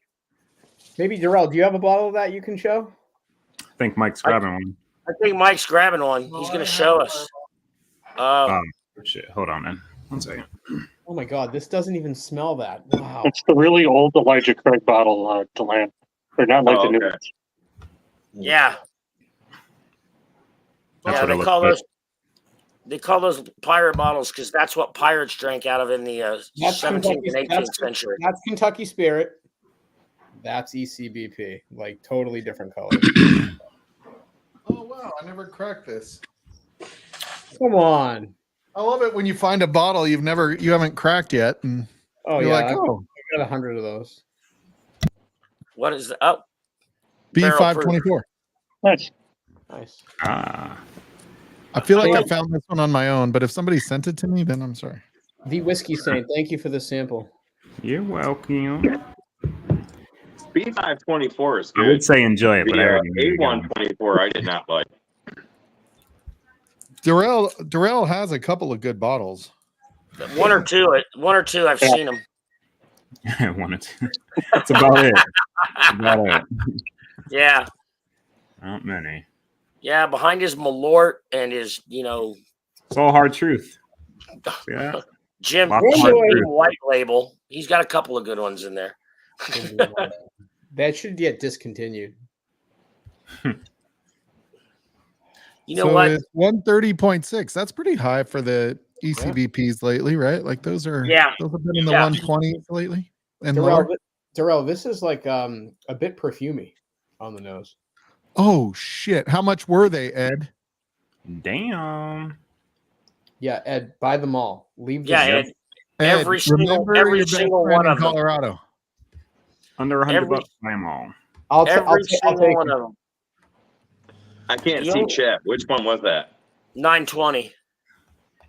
Maybe Darrell, do you have a bottle of that you can show? I think Mike's grabbing one. I think Mike's grabbing one. He's going to show us. Shit. Hold on, man. 1 second. Oh my God, this doesn't even smell that. Wow. It's the really old Elijah Craig bottle, Deland. They're not like the new ones. Yeah. That's what they call those pirate bottles because that's what pirates drank out of in the 17th and 18th century. That's Kentucky Spirit. That's ECBP, like totally different color. Oh wow, I never cracked this. Come on. I love it when you find a bottle you haven't cracked yet, and you're like, I got 100 of those. What is the B524? Nice. I feel like I found this one on my own, but if somebody sent it to me, then I'm sorry. The Whiskey Saint, thank you for the sample. You're welcome. B524 is good. I would say enjoy it, but A124 I did not like. Darrell has a couple of good bottles. One or two I've seen them. One or two. That's about it. Yeah. Not many. Yeah, behind his Malort and his, it's all hard truth. Yeah. Jim White Label. He's got a couple of good ones in there. That should get discontinued. You know what? 130.6. That's pretty high for the ECBPs lately, right? Like those have been in the 120s lately. And Darrell, this is like a bit perfumey on the nose. Oh shit! How much were they, Ed? Damn. Yeah, Ed, buy them all. Leave. Ed. Every single one of Colorado. Under $100, buy them all. I'll take one of them. I can't see chat. Which one was that? 920.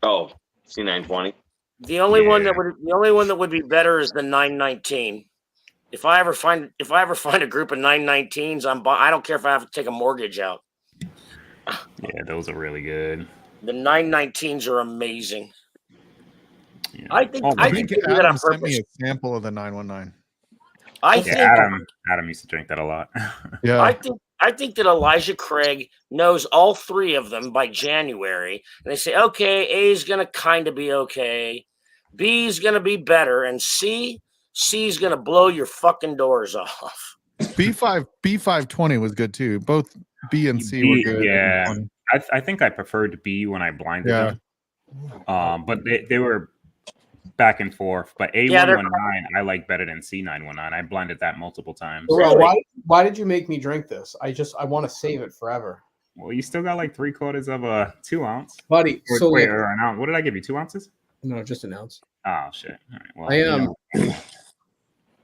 Oh, C920. The only one that would be better is the 919. If I ever find a group of 919s, I don't care if I have to take a mortgage out. Yeah, those are really good. The 919s are amazing. Yeah. I think Adam sent me a sample of the 919. Adam used to drink that a lot. Yeah. I think that Elijah Craig knows all three of them by January, and they say, okay, A is going to kind of be okay, B is going to be better, and C is going to blow your fucking doors off. B520 was good too. Both B and C were good. Yeah, I think I preferred B when I blinded them. But they were back and forth. But A119 I like better than C919. I blinded that multiple times. Really? Why did you make me drink this? I want to save it forever. Well, you still got like 3/4 of a 2 ounce, buddy. Or an ounce. What did I give you? 2 ounces? No, just an ounce. Oh shit! All right. Well, I am.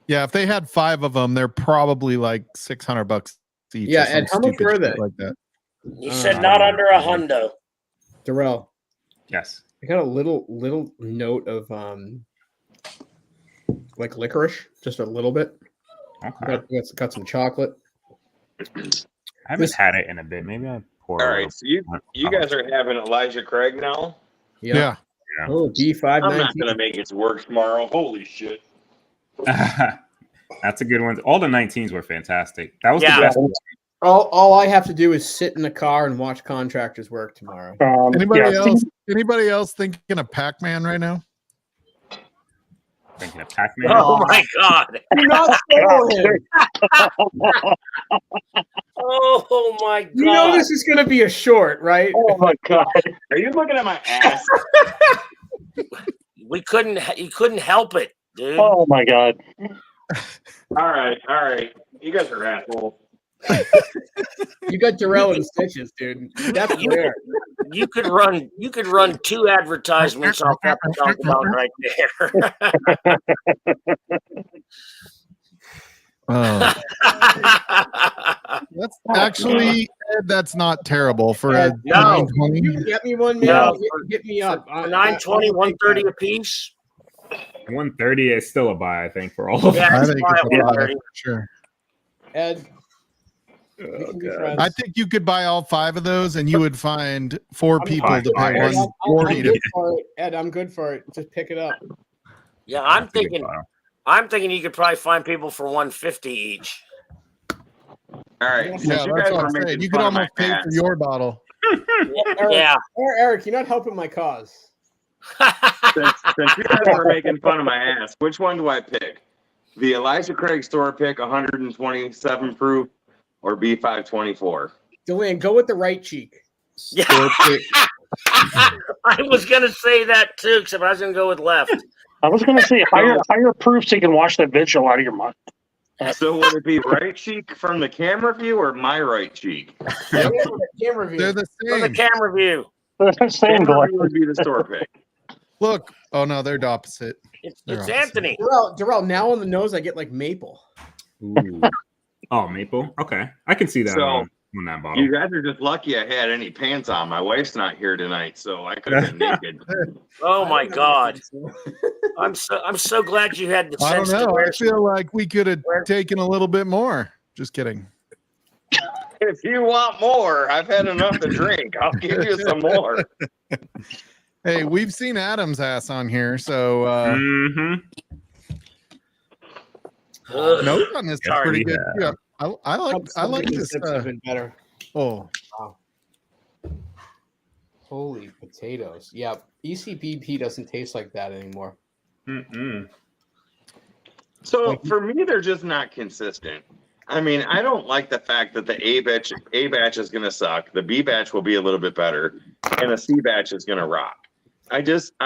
Yeah, if they had 5 of them, they're probably like $600 each. Yeah, and how much were they? Like that. You said not under $100. Darrell. Yes. I got a little note of like licorice, just a little bit. Okay. Got some chocolate. haven't had it in a bit. Maybe I pour. All right, so you guys are having Elijah Craig now. Yeah. Oh, B5. I'm not gonna make it work tomorrow. Holy shit! That's a good one. All the 19s were fantastic. That was the Yeah. best. All I have to do is sit in the car and watch contractors work tomorrow. Anybody else thinking of Pac-Man right now? Thinking of Pac-Man. Oh my God! Do not spoil him. Oh my God! You know this is going to be a short, right? Oh my God. Are you looking at my ass? You couldn't help it, dude. Oh my God. All right. You guys are assholes. You got Darrell in stitches, dude. That's rare. You could run 2 advertisements off that dog right there. That's actually that's not terrible for a No. 920. You get me one, man. No. Get me up. 920, 130 a piece. 130 is still a buy, I think, for all of Yeah, them. I it's think fine, it's a buy 130. for sure. Ed. We can be friends. I think you could buy all 5 of those, and you would find 4 people fine. to pay Ed, 140 I'm to. good for it. Ed, I'm good for it. Just pick it up. Yeah, I'm That's a good thinking buy. you could probably find people for 150 each. All right. Since Yeah, you that's guys what are I'm saying. making You could fun of my almost pay ass, for your bottle. Yeah. Eric, you're not helping my cause. since you guys are making fun of my ass, which one do I pick? The Elijah Craig store pick 127 proof or B524? Deland, go with the right cheek. Yeah. I was gonna say that too, except I was gonna go with left. I was going to say higher proof so you can watch that vigil out of your mind. So would it be right cheek from the camera view or my right cheek? Camera view. They're the From the same. camera view. Same Camera Glenn. view would be the store pick. Look. Oh no, they're opposite. It's They're opposite. Anthony. Darrell, now on the nose, I get like maple. Ooh. Oh, maple. Okay, I can see that So, on that bottle. You guys are just lucky I had any pants on. My wife's not here tonight, so I could have been naked. Oh my God! I'm so glad you had the I don't sense to know. wear. I feel like we could have taken a little bit more. Just kidding. If you want more, I've had enough to drink. I'll give you some more. Hey, we've seen Adam's ass on here, so note on this is Sorry. pretty good. Yeah, I like this. Have been better. Oh, Wow. Holy potatoes. Yeah, ECBP doesn't taste like that anymore. So for me, they're just not consistent. I mean, I don't like the fact that the A batch is going to suck. The B batch will be a little bit better, and the C batch is going to rock. I'm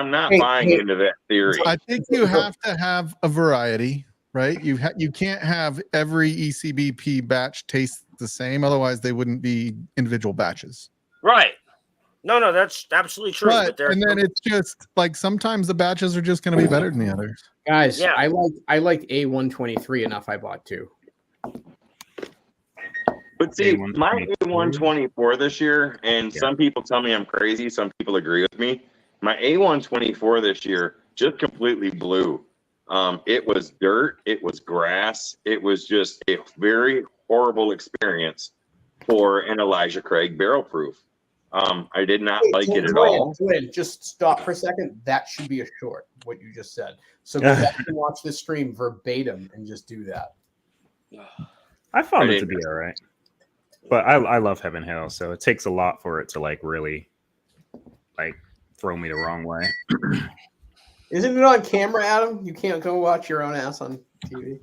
not buying into that theory. I think you have to have a variety, right? You can't have every ECBP batch taste the same, otherwise they wouldn't be individual batches. Right. No, that's absolutely true. And then it's just like sometimes the batches are just going to be better than the others. Guys, Yeah. I like A123 enough. I bought 2. But see, A124. my A124 this year, and some people tell me I'm crazy, some people agree with me. My A124 this year just completely blew. It was dirt, it was grass, it was just a very horrible experience for an Elijah Craig barrel proof. I did not like it at all. Glenn, just stop for a second. That should be a short, what you just said. So go back and watch the stream verbatim and just do that. I found it to be all right, but I love Heaven Hill, so it takes a lot for it to like really like throw me the wrong way. Isn't it on camera, Adam? You can't go watch your own ass on TV.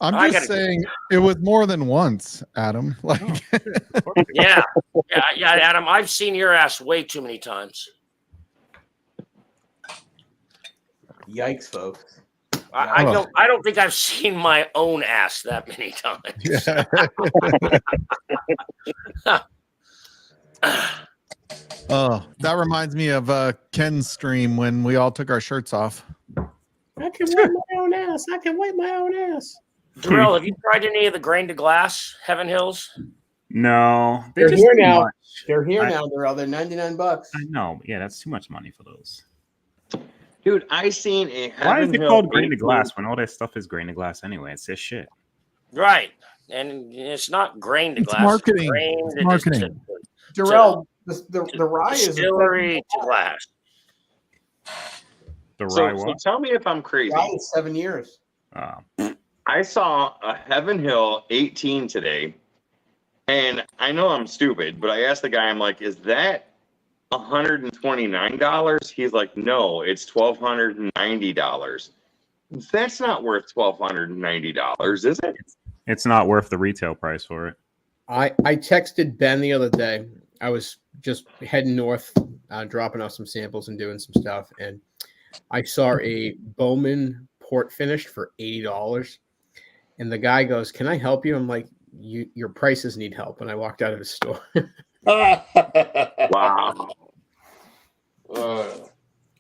I'm just saying it was more than once, Adam. Like, yeah, Adam. I've seen your ass way too many times. Yikes, folks. I don't think I've seen my own ass that many times. Oh, that reminds me of Ken's stream when we all took our shirts off. I can wipe my own ass. I can wipe my own ass. Darrell, have you tried any of the grain to glass Heaven Hills? No, They're just here too now. much. They're here now. They're $99. I know. Yeah, that's too much money for those. Dude, I seen a Why is Heaven it Hill called grain to 18 glass when all that stuff is grain to glass anyway? It's this shit. Right. and it's not grain to It's glass. marketing. Grain It's to marketing. Darrell, the rye is distillery to glass. The So, rye so what? tell me if I'm crazy. rye is 7 years. I saw a Heaven Hill 18 today, and I know I'm stupid, but I asked the guy, I'm like, is that $129? He's like, no, it's $1,290. That's not worth $1,290, is it? It's not worth the retail price for it. I texted Ben the other day. I was just heading north, dropping off some samples and doing some stuff, and I saw a Bowman port finished for $80. And the guy goes, "Can I help you?" I'm like, "Your prices need help." And I walked out of the store. Wow.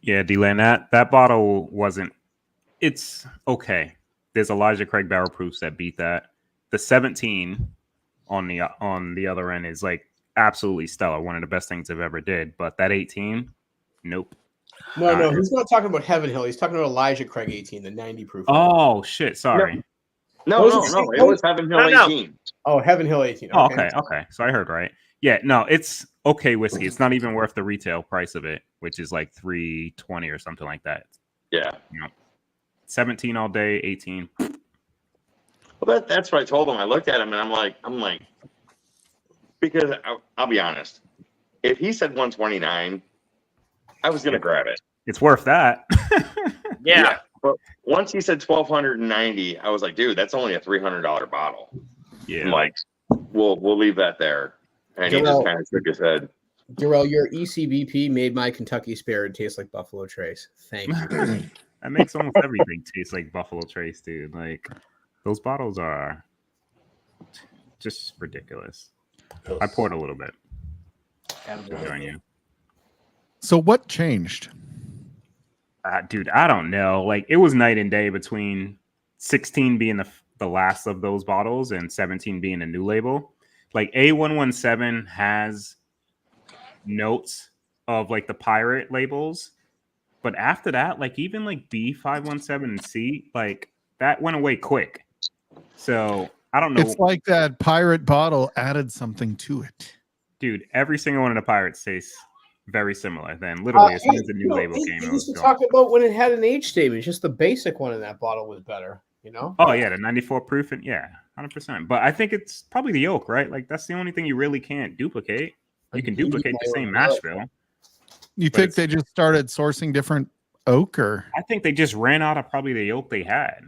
Yeah, D-Lane, that bottle wasn't. It's okay. There's Elijah Craig barrel proofs that beat that. The 17 on the other end is like absolutely stellar. One of the best things I've ever did. But that 18, nope. No, he's not talking about Heaven Hill. He's talking about Elijah Craig 18, the 90 proof. Oh shit! Sorry. No. It was Heaven Hill 18. Oh, Heaven Hill 18. Okay. Okay. So I heard right. Yeah. No, it's okay whiskey. It's not even worth the retail price of it, which is like $320 or something like that. Yeah. 17 all day, 18. Well, that's what I told him. I looked at him and I'm like, because I'll be honest, if he said 129, I was gonna grab it. It's worth that. Yeah. But once he said 1,290, I was like, dude, that's only a $300 bottle. Yeah. I'm like, we'll leave that there. And he just kind of shook his head. Darrell, your ECBP made my Kentucky Spare taste like Buffalo Trace. Thank you. That makes almost everything taste like Buffalo Trace, dude. Like those bottles are just ridiculous. I poured a little bit. Enjoying you. So what changed? Dude, I don't know. Like it was night and day between 16 being the last of those bottles and 17 being a new label. Like A117 has notes of like the pirate labels, but after that, like even like B517 and C, like that went away quick. So I don't know. It's like that pirate bottle added something to it. Dude, every single one of the pirates tastes very similar. Then literally as soon as the new label came, He it used was to gone. talk about when it had an age statement. Just the basic one in that bottle was better, you know? Oh yeah, the 94 proof and yeah, 100%. But I think it's probably the oak, right? Like that's the only thing you really can't duplicate. You can duplicate the same mash bill. You think they just started sourcing different oak, or I think they just ran out of probably the oak they had.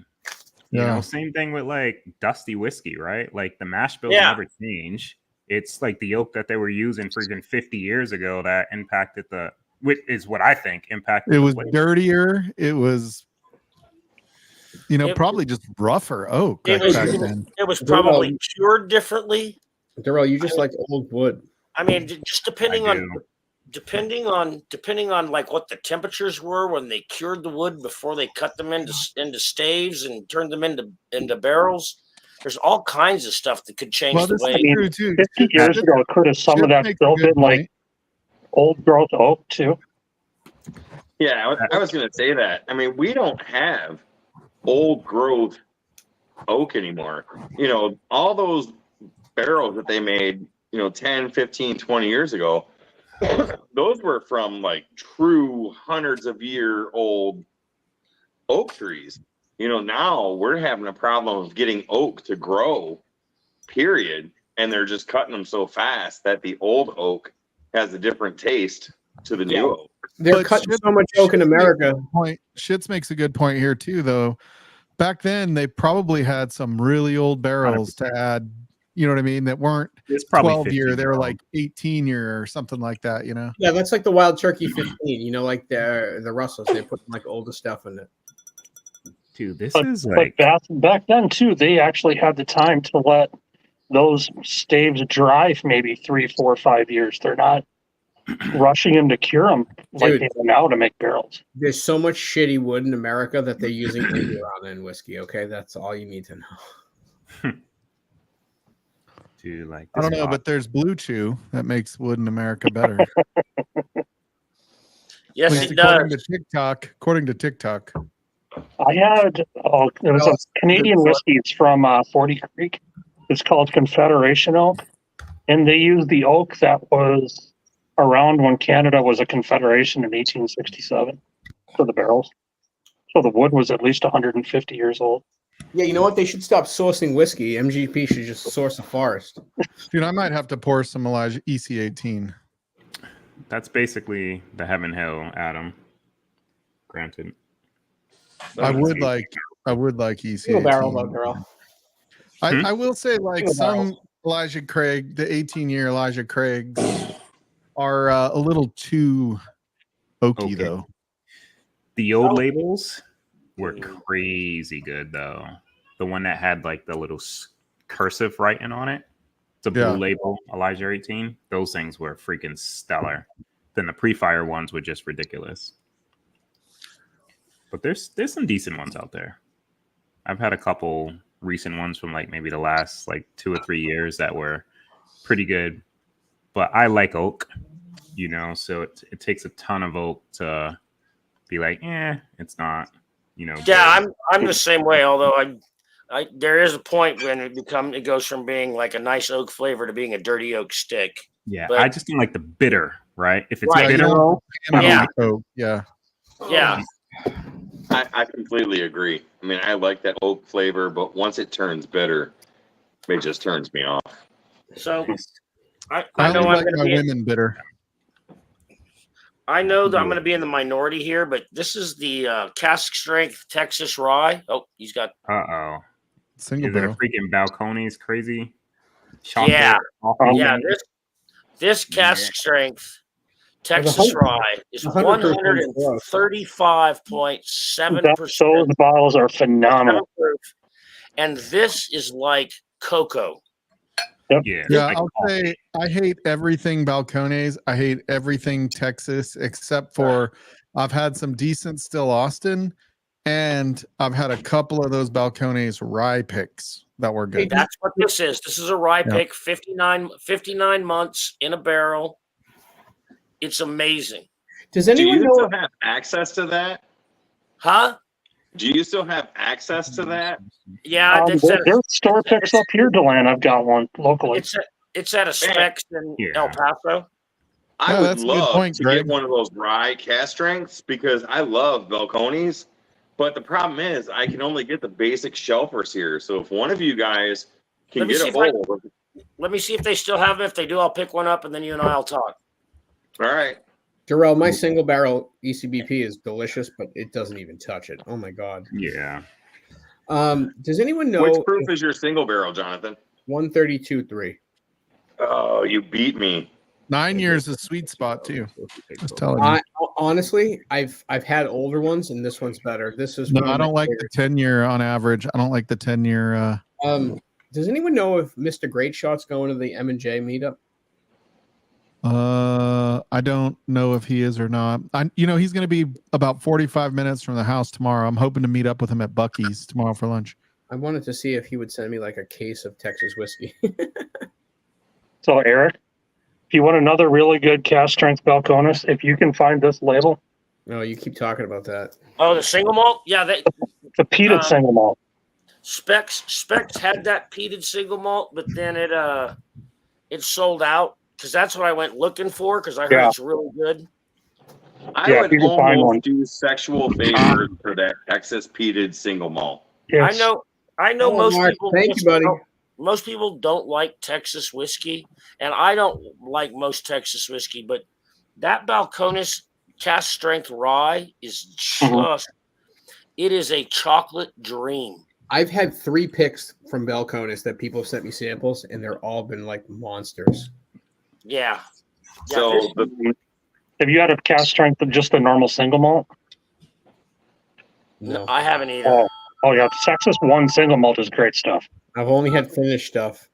You Yeah. know, same thing with like dusty whiskey, right? Like the mash bills Yeah. never change. It's like the oak that they were using freaking 50 years ago that impacted which is what I think impacted. it the was flavor. dirtier. It was, probably just rougher oak back then. It was probably cured differently. Darrell, you just like old wood. I mean, just depending on like what the temperatures were when they cured the wood before they cut them into staves and turned them into barrels. There's all kinds of stuff that could change the way. I mean, 50 years ago, could have some of that still been like old growth oak too? Yeah, I was going to say that. I mean, we don't have old growth oak anymore. All those barrels that they made, 10, 15, 20 years ago, those were from like true hundreds of year old oak trees. Now we're having a problem of getting oak to grow, period. And they're just cutting them so fast that the old oak has a different taste to the new oak. They're cutting so much oak in America. Shits makes a good point here too, though. Back then, they probably had some really old barrels 100%. To add. You know what I mean? That weren't 12 year. They were like 18 year or something like that. Yeah, that's like the Wild Turkey 15. Like the Russells, they put like older stuff in it. Dude, this but, is like back then too. They actually had the time to let those staves dry for maybe 3, 4, 5 years. They're not rushing them to cure them like they are now to make barrels. There's so much shitty wood in America that they're using Indiana in whiskey. Okay, that's all you need to know. Dude, like I don't know, but there's Blue Chew that makes wood in America better. Yes, it according does. According to TikTok. I had it was a Canadian whiskey. It's from 40 Creek. It's called Confederation oak, and they use the oak that was around when Canada was a confederation in 1867 for the barrels. So the wood was at least 150 years old. Yeah, you know what? They should stop sourcing whiskey. MGP should just source a forest. Dude, I might have to pour some Elijah EC18. That's basically the Heaven Hill, Adam. Granted. I would like EC18. Single barrel, though, girl. I will say, like, Single some barrels. Elijah Craig, the 18-year Elijah Craigs are a little too oaky, Okay. though. The old labels were crazy good, though. The one that had like the little cursive writing on it, the blue Yeah. label, Elijah 18. Those things were freaking stellar. Then the pre-fire ones were just ridiculous. But there's some decent ones out there. I've had a couple recent ones from like maybe the last like 2 or 3 years that were pretty good. But I like oak, you know, so it takes a ton of oak to be like, it's not, you know. Yeah, good. I'm the same way. Although I there is a point when it goes from being like a nice oak flavor to being a dirty oak stick. Yeah, but- I just don't like the bitter, right? If it's Right, bitter, you know, Yeah. Oak, yeah. Yeah, I completely agree. I mean, I like that oak flavor, but once it turns bitter, it just turns me off. so I I know only I'm like going to my be. women bitter. I know that I'm going to be in the minority here, but this is the cask strength Texas rye. Oh, he's got. Single is it a barrel. freaking Balcones crazy? Yeah. Chocolate? Yeah, this cask strength Texas There's rye is 135.7%. Those bottles are phenomenal. And this is like cocoa. Yeah, Yeah, like I'll coffee. say I hate everything Balcones. I hate everything Texas except for I've had some decent Still Austin, and I've had a couple of those Balcones rye picks that were good. That's what this is. This is a rye Yeah. pick, 59 months in a barrel. It's amazing. Does Do anyone you know? still have access to that? Huh? Do you still have access to that? Yeah, There's store picks up here, Deland. I've got one locally. it's at a Specs in Yeah. El Paso. I Yeah, would that's a good love point, to Greg. get one of those rye cast strengths because I love Balcones. But the problem is I can only get the basic shelfers here. So if one of you guys can Let me get see a if I- hold of Let me see if they still have them. If they do, I'll pick one up and then you and I'll talk. all right. Jarrell, my single barrel ECBP is delicious, but it doesn't even touch it. Oh my god. Yeah. Does anyone know Which proof is your single barrel, Jonathan? 132.3? Oh, you beat me. 9 years is sweet spot too. Just telling you. Honestly, I've had older ones, and this one's better. This is No, one of I my don't like the favorites. 10-year on average. I don't like the 10-year. Does anyone know if Mr. Great Shot's going to the M&J meetup? I don't know if he is or not. He's going to be about 45 minutes from the house tomorrow. I'm hoping to meet up with him at Bucky's tomorrow for lunch. I wanted to see if he would send me like a case of Texas whiskey. So, Eric, if you want another really good cast strength Balcones, if you can find this label, No, you keep talking about that. Oh, the single malt? Yeah, the peated single malt. Specs had that peated single malt, but then it sold out because that's what I went looking for because I heard Yeah. it's really good. I Yeah, would you can find one. almost do sexual favors for that Texas peated single malt. It's- I know Oh, most Mark, people. thank you, buddy. Most people don't like Texas whiskey, and I don't like most Texas whiskey, but that Balcones cast strength rye is just it is a chocolate dream. I've had 3 picks from Balcones that people sent me samples, and they're all been like monsters. Yeah. So have you had a cast strength of just the normal single malt? No, I haven't either. Oh yeah, Texas one single malt is great stuff. I've only had finished stuff.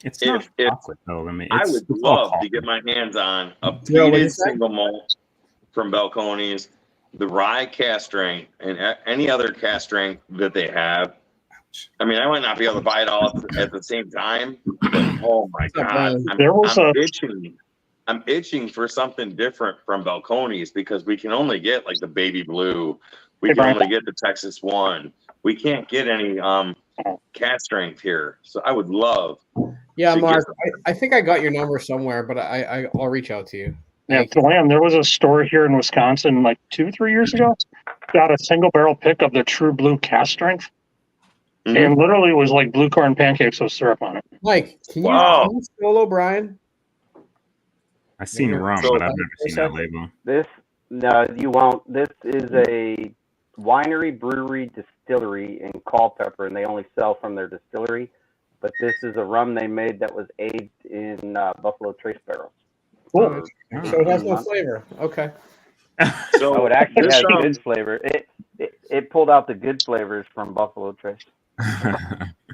It's If- not if- chocolate though. I mean, I it's, would it's all love to coffee. get my hands on a Yeah, what'd you peated say? single malt from Balcones, the rye cast strength, and any other cast strength that they have. I mean, I might not be able to buy it all at the same time, but oh my not god, bad. There was I'm a- itching. I'm itching for something different from Balcones because we can only get like the baby blue. We Hey, can Brian. only get the Texas one. We can't get any cast strength here. So I would love. Yeah, to get Mark, some- I think I got your number somewhere, but I'll reach out to you. Yeah, Thank you. Delam, there was a store here in Wisconsin like 2-3 years ago. Got a single barrel pick of the True Blue cast strength, Mhm. and literally it was like blue corn pancakes with syrup on it. Mike, can Wow. you solo Brian? I've seen Yeah. rum, So- but I've never seen that label. No, you won't. This is a winery, brewery, distillery in Culpeper, and they only sell from their distillery. But this is a rum they made that was aged in Buffalo Trace barrels. Cool. So it has no months. flavor. Okay. So Oh, it actually this has sounds- good flavor. It pulled out the good flavors from Buffalo Trace.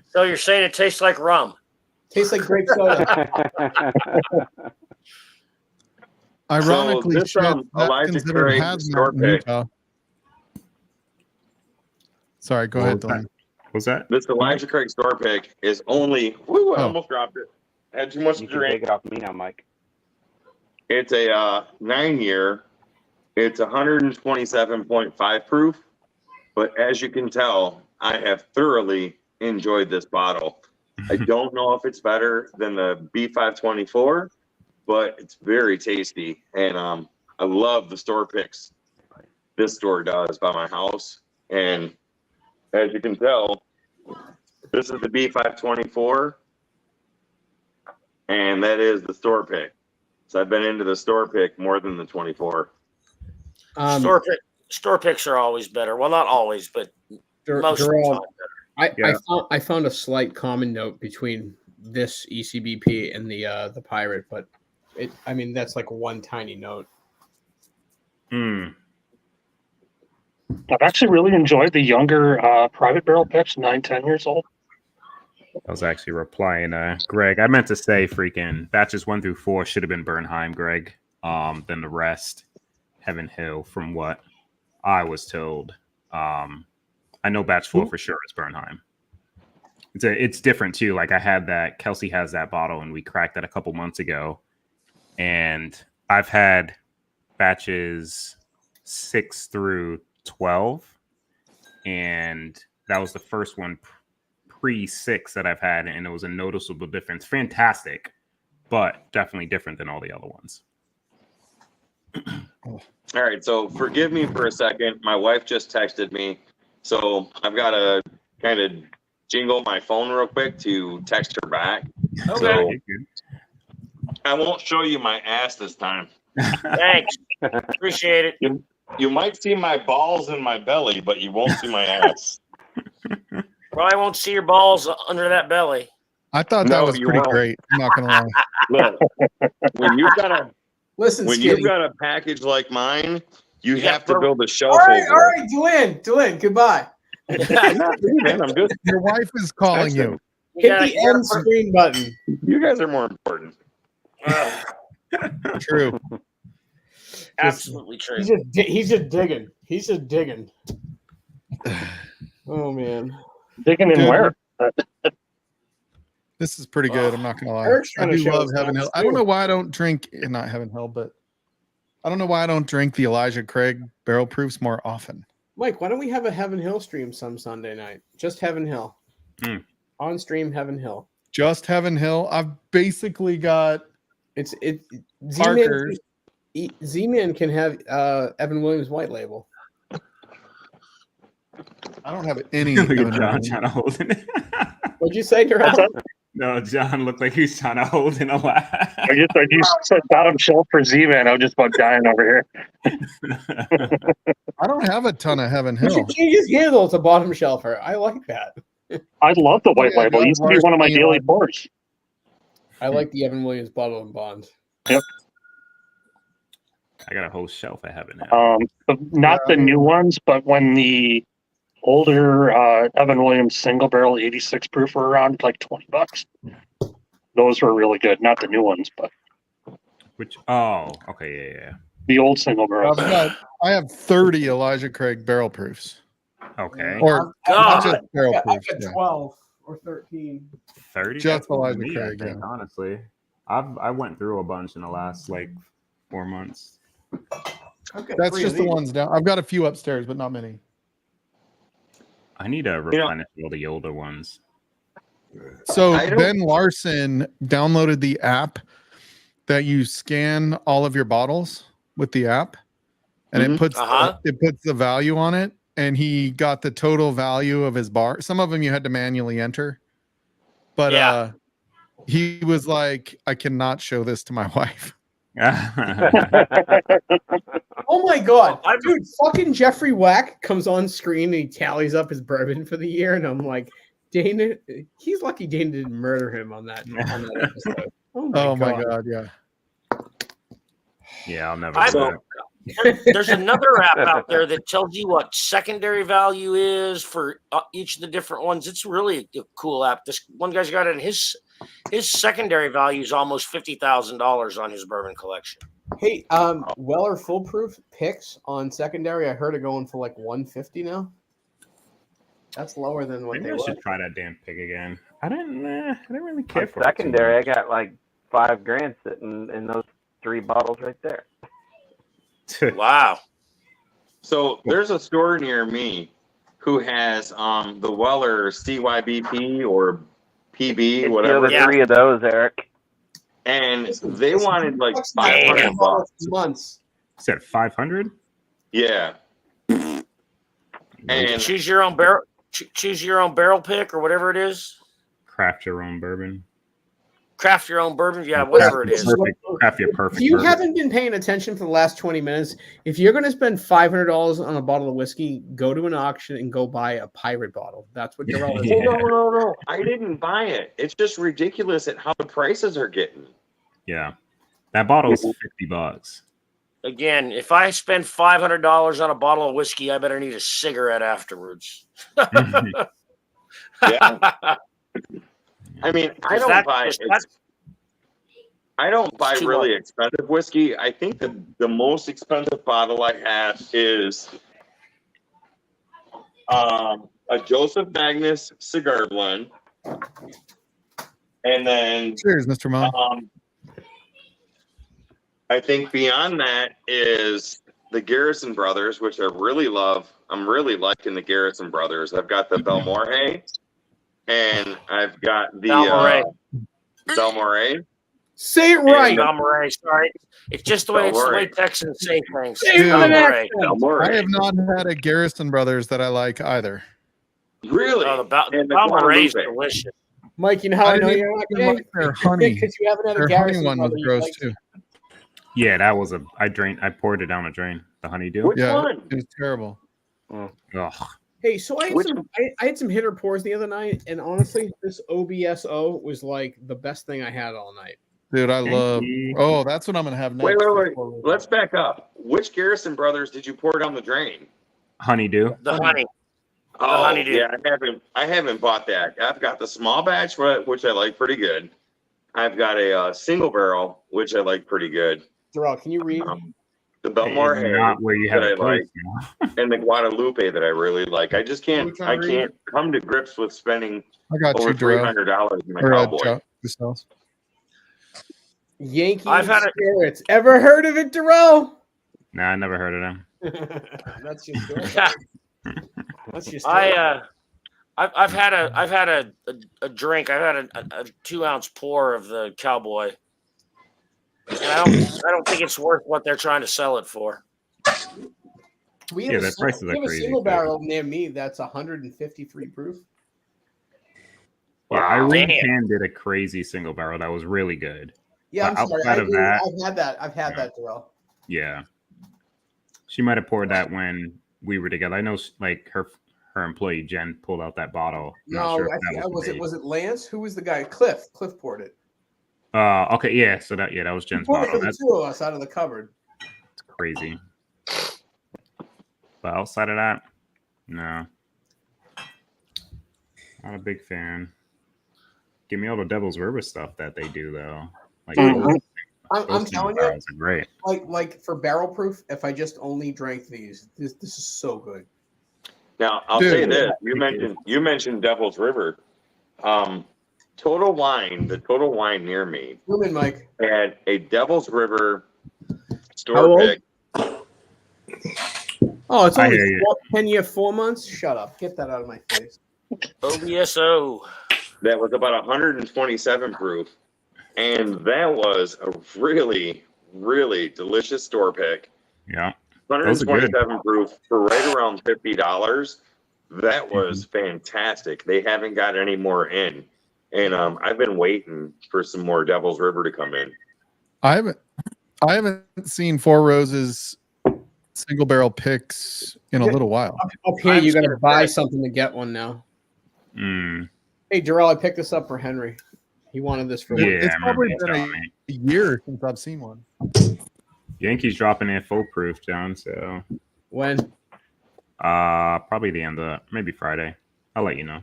So you're saying it tastes like rum? Tastes like grape soda. Ironically, this, shit, that's Elijah considered Craig hazmat store in pick. Utah. Sorry, go What ahead, was that? Dylan. What was that? This Elijah Craig store pick is only. Woo! I Oh. almost dropped it. I had too much to You can drink. take it off me now, Mike. It's a 9-year. It's 127.5 proof. But as you can tell, I have thoroughly enjoyed this bottle. I don't know if it's better than the B524, but it's very tasty. And I love the store picks this store does by my house. And as you can tell, this is the B524. And that is the store pick. So I've been into the store pick more than the 24. Store picks are always better. Well, not always, but most of the Jerome, time. I found a slight common note between this ECBP and the Pirate, but that's like one tiny note. Mm. I've actually really enjoyed the younger private barrel picks, 9-10 years old. I was actually replying, Greg. I meant to say freaking batches 1 through 4 should have been Bernheim, Greg. Then the rest, Heaven Hill, from what I was told. I know batch 4 for sure is Bernheim. It's different too. Like I had that, Kelsey has that bottle, and we cracked that a couple months ago. And I've had batches 6 through 12, and that was the first one pre-6 that I've had, and it was a noticeable difference. Fantastic, but definitely different than all the other ones. All right, so forgive me for a second. My wife just texted me, so I've got to kind of jingle my phone real quick to text her back. Okay. So I won't show you my ass this time. Thanks. Appreciate it. You might see my balls in my belly, but you won't see my ass. Probably won't see your balls under that belly. I thought that No, was you pretty won't. great. I'm not gonna lie. Look, when you've got a Listen, when Skinny. you've got a package like mine, you Yeah, have to build a shelf All right, over it. Dylan, goodbye. I'm not doing that. I'm just Your wife is calling you. Hit the end screen button. you guys are more important. True. Absolutely true. He's just digging. He's just digging. Oh man. Digging in Dude, where? This is pretty good. I'm not gonna lie. Eric's I trying to do show love us Heaven that Hill. I don't too. know why I don't drink, not Heaven Hill, but I don't know why I don't drink the Elijah Craig barrel proofs more often. Mike, why don't we have a Heaven Hill stream some Sunday night? Just Heaven Hill. On stream Heaven Hill. Just Heaven Hill. I've basically got Z-Man, Z-Man can have Evan Williams white label. I don't have any. Look Heaven at John Hill. trying to hold it. What'd you say, Durrell? No, John looked like he was trying to hold in a laugh. I just said bottom shelf for Z-Man. I'm just about dying over here. I don't have a ton of Heaven You Hill. should change his handle to bottom shelfer. I like that. I love the white Yeah, label. It used to be Lars one of my Payne daily on- pours. I like the Evan Williams bottle and bond. Yep. I got a whole shelf I haven't had. But not the new ones, but when the older Evan Williams single barrel 86 proof were around, like $20. Those were really good. Not the new ones, but Which? Oh, okay, yeah. the old single barrels. I have 30 Elijah Craig barrel proofs. Okay. Or God. not just barrel I've proofs. got yeah. 12 or 13. 30. Just That's more than Elijah me, I Craig, think, yeah. honestly. I went through a bunch in the last 4 months. Okay, That's just the ones down. I've got a few upstairs, but not many. I need to replenish all the older ones. So Ben Larson downloaded the app that you scan all of your bottles with the app, and it puts the value on it, and he got the total value of his bar. Some of them you had to manually enter, but he was like, I cannot show this to my wife. Oh my god, dude! Fucking Jeffrey Wack comes on screen and he tallies up his bourbon for the year, and I'm like, Dana, he's lucky Dana didn't murder him on that episode. Oh my god, yeah. Yeah, I'll never do There's another app out there that tells you what secondary value is for each of the different ones. It's really a cool app. This one guy's got it in his secondary value is almost $50,000 on his bourbon collection. Hey, Weller Foolproof picks on secondary. I heard it going for like $150 now. That's lower than what Maybe they I should were. try that damn pick again. I didn't really care for secondary. I got like $5,000 sitting in those 3 bottles right there. Wow. So there's a store near me who has the Weller CYBP or PB, whatever. The 3 of those, Eric. And they wanted like $500. Months. Said 500. Yeah. And choose your own barrel. Choose your own barrel pick or whatever it is. Craft your own bourbon. Craft your own bourbon. Yeah, whatever it is. Craft your perfect. If you bourbon. haven't been paying attention for the last 20 minutes, if you're going to spend $500 on a bottle of whiskey, go to an auction and go buy a pirate bottle. That's what you're all No, no. I didn't buy it. It's just ridiculous at how the prices are getting. Yeah. That bottle is $50. Again, if I spend $500 on a bottle of whiskey, I better need a cigarette afterwards. Yeah. I mean, I don't buy really expensive whiskey. I think the most expensive bottle I have is a Joseph Magnus cigar blend, and then cheers, Mr. Mom. I think beyond that is the Garrison Brothers, which I really love. I'm really liking the Garrison Brothers. I've got the Belmore, and I've got the Belmore. Say it right. Belmore, sorry. It's just the way Texans say things. Belmore. I have not had a Garrison Brothers that I like either. Really? Oh, the Belmore is delicious. Mike, you know how I know you're not gay? Like their honey. Because you haven't had a Their Garrison honey one was gross like too. Yeah, that was I poured it down a drain. The honeydew. Which one? It was terrible. Ugh. Hey, so I had some hitter pours the other night, and honestly, this OBSO was like the best thing I had all night. Dude, I love. Oh, that's what I'm gonna have next. Wait. Let's back up. Which Garrison Brothers did you pour down the drain? Honeydew. The honey. Oh, honeydew. Yeah, I haven't bought that. I've got the small batch, which I like pretty good. I've got a single barrel, which I like pretty good. Darrell, can you read? The Belmore not where you have that I like, and the Guadalupe that I really like. I just can't. I can't come to grips with spending over $300 in a cowboy. Yankee Spirits. Ever heard of it, Darrell? Nah, I never heard of them. That's just That's just I've had a drink. I've had a 2-ounce pour of the Cowboy, and I don't think it's worth what they're trying to sell it for. We have a single barrel near me that's 153 proof. Yeah, Irene Can did a crazy single barrel that was really good. Yeah, I'm sorry. I've had that, Darrell. Yeah, she might have poured that when we were together. I know, like her employee Jen pulled out that bottle. Was it Lance? Who was the guy? Cliff poured it. Okay, yeah. So that was Jen's bottle. That's 2 of us out of the cupboard. It's crazy. But outside of that, no, not a big fan. Give me all the Devil's River stuff that they do though. Like I'm telling you, great. Like for barrel proof, if I just only drank these, this is so good. Now I'll say this: you mentioned Devil's River. Total Wine, the Total Wine near me, Mike, had a Devil's River store pick. Oh, it's I only hear you. 10 year, 4 months. Shut up. Get that out of my face. OBSO. That was about 127 proof, and that was a really, really delicious store pick. Yeah. Those are good. 127 proof for right around $50. That was fantastic. They haven't got any more in, and I've been waiting for some more Devil's River to come in. I haven't seen Four Roses single barrel picks in a little while. Up here, you got to buy something to get one now. Mm. Hey, Jarrell, I picked this up for Henry. He wanted this for Yeah, It's I remember probably you been telling me. a year since I've seen one. Yankees dropping in full proof, John. So when? probably the end of maybe Friday. I'll let you know.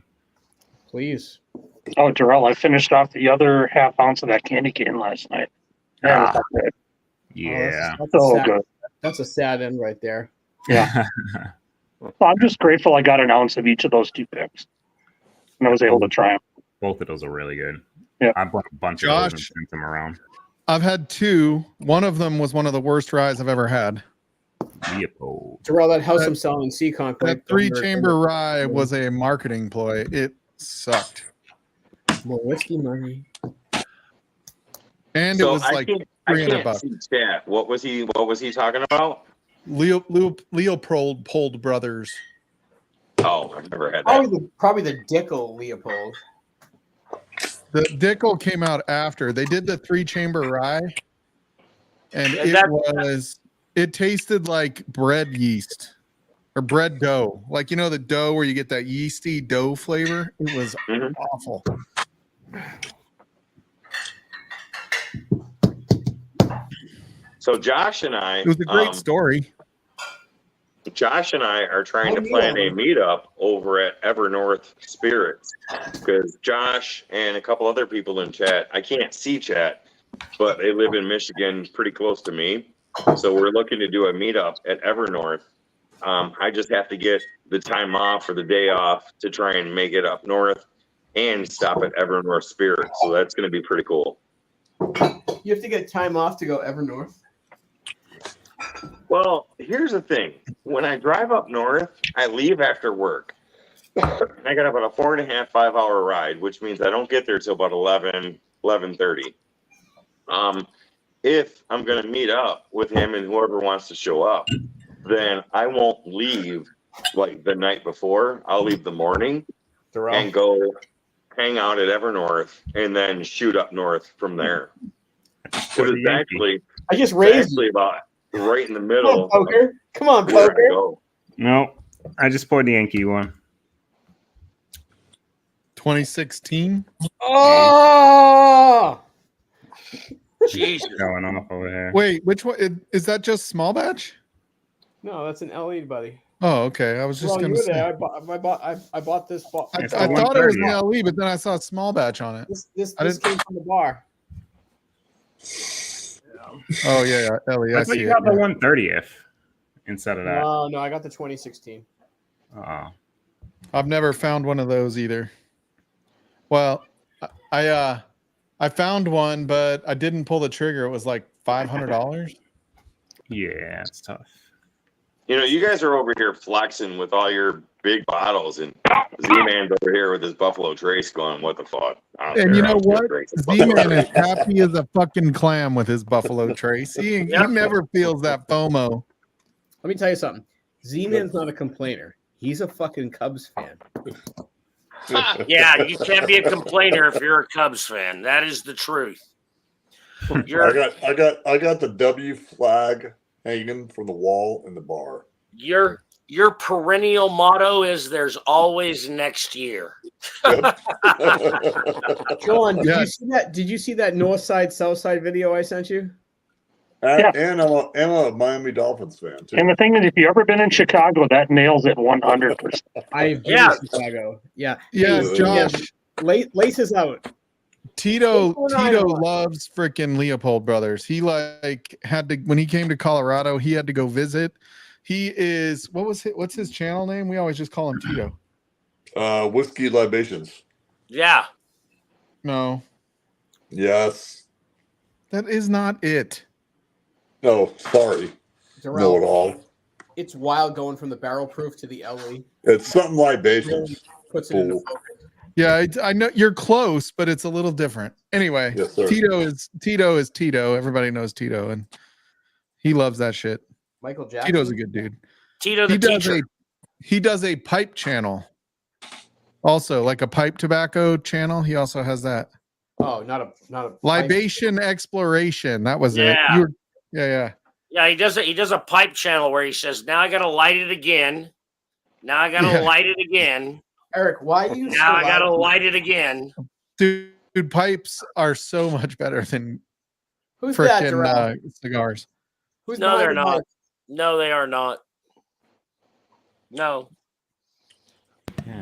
Please. Oh, Darrell, I finished off the other half ounce of that candy cane last night. Man, Ah. that's good. Yeah. That's So sad. good. That's a sad end right there. Yeah. Well, I'm just grateful I got an ounce of each of those two picks. And I was able to try them. Both of those are really good. Yeah. I bought a bunch of those and Josh. sent them around. I've had two. One of them was one of the worst ryes I've ever had. Leopold. Jarrell, that house I'm selling in Seacon. That 3-chamber rye was a marketing ploy. It sucked. More whiskey money. And So it was I like can't $300. see chat. What was he talking about? Leopold Brothers. Oh, I've never had that. Probably the Dickel Leopold. The Dickel came out after. They did the 3-chamber rye. And it tasted like bread yeast or bread dough. Like, you know, the dough where you get that yeasty dough flavor? It was awful. So Josh and I, It was a great story. Josh and I are trying to plan a meetup over at Evernorth Spirits because Josh and a couple other people in chat, I can't see chat, but they live in Michigan pretty close to me. So we're looking to do a meetup at Evernorth. I just have to get the time off or the day off to try and make it up north and stop at Evernorth Spirits. So that's going to be pretty cool. You have to get time off to go Evernorth. Well, here's the thing. When I drive up north, I leave after work. I got about a 4.5, 5 hour ride, which means I don't get there till about 11:30. If I'm going to meet up with him and whoever wants to show up, then I won't leave like the night before. I'll leave the morning and go hang out at Evernorth and then shoot up north from there. So it's actually, I just raised you. about right in the middle. Come on, Poker. Come on, where I Poker. go. No, I just poured the Yankee one. 2016. Oh! Jesus. Going off over here. Wait, which one? Is that just small batch? No, that's an LE, buddy. Oh, okay. I was just Well, going you to were there. say. I bought this. I It's thought the it was 130. an LE, but then I saw a small batch on it. This I didn't- came from the bar. Oh, yeah, LE. I I thought see you it. got the 130th instead of that. No, I got the 2016. Oh. I've never found one of those either. Well, I found one, but I didn't pull the trigger. It was like $500. Yeah, it's tough. You know, you guys are over here flexing with all your big bottles, and Z-Man's over here with his Buffalo Trace going, what the fuck? I don't And care. you know I'm what? just drinking Z-Man Buffalo is Trace. happy as a fucking clam with his Buffalo Trace. He never feels that FOMO. Let me tell you something. Z-Man's not a complainer. He's a fucking Cubs fan. Yeah, you can't be a complainer if you're a Cubs fan. That is the truth. I got the W flag hanging from the wall in the bar. Your perennial motto is "There's always next year." John, did Yeah. you see that? Did you see that North Side South Side video I sent you? And I'm a Miami Dolphins fan too. And the thing is, if you've ever been in Chicago, that nails it 100%. I've been Yeah. to Chicago. Yeah. Yeah, Hey, Josh. Laces out. Tito What's going on? loves freaking Leopold Brothers. He had to when he came to Colorado, he had to go visit. He is what's his channel name? We always just call him Tito. Whiskey libations. Yeah, No, Yes. that is not it. No, sorry. Know it all. It's wild going from the barrel proof to the LE. It's something libations. Puts it into Cool. focus. Yeah, I know you're close, but it's a little different. Anyway, Yes, sir. Tito is Tito. Everybody knows Tito, and he loves that shit. Michael Jackson. Tito's a good dude. Tito the teacher. He does a pipe channel, also like a pipe tobacco channel. He also has that. Oh, not a Libation exploration. That was Yeah. it. You were, yeah. Yeah, he does a pipe channel where he says, "Now I gotta light it again. Now I gotta light it again. Eric, why do you? Now I gotta light it again." Dude, pipes are so much better than Who's that, Darrell? freaking cigars. Who's No, they're behind the not. mic? No, they are not. No.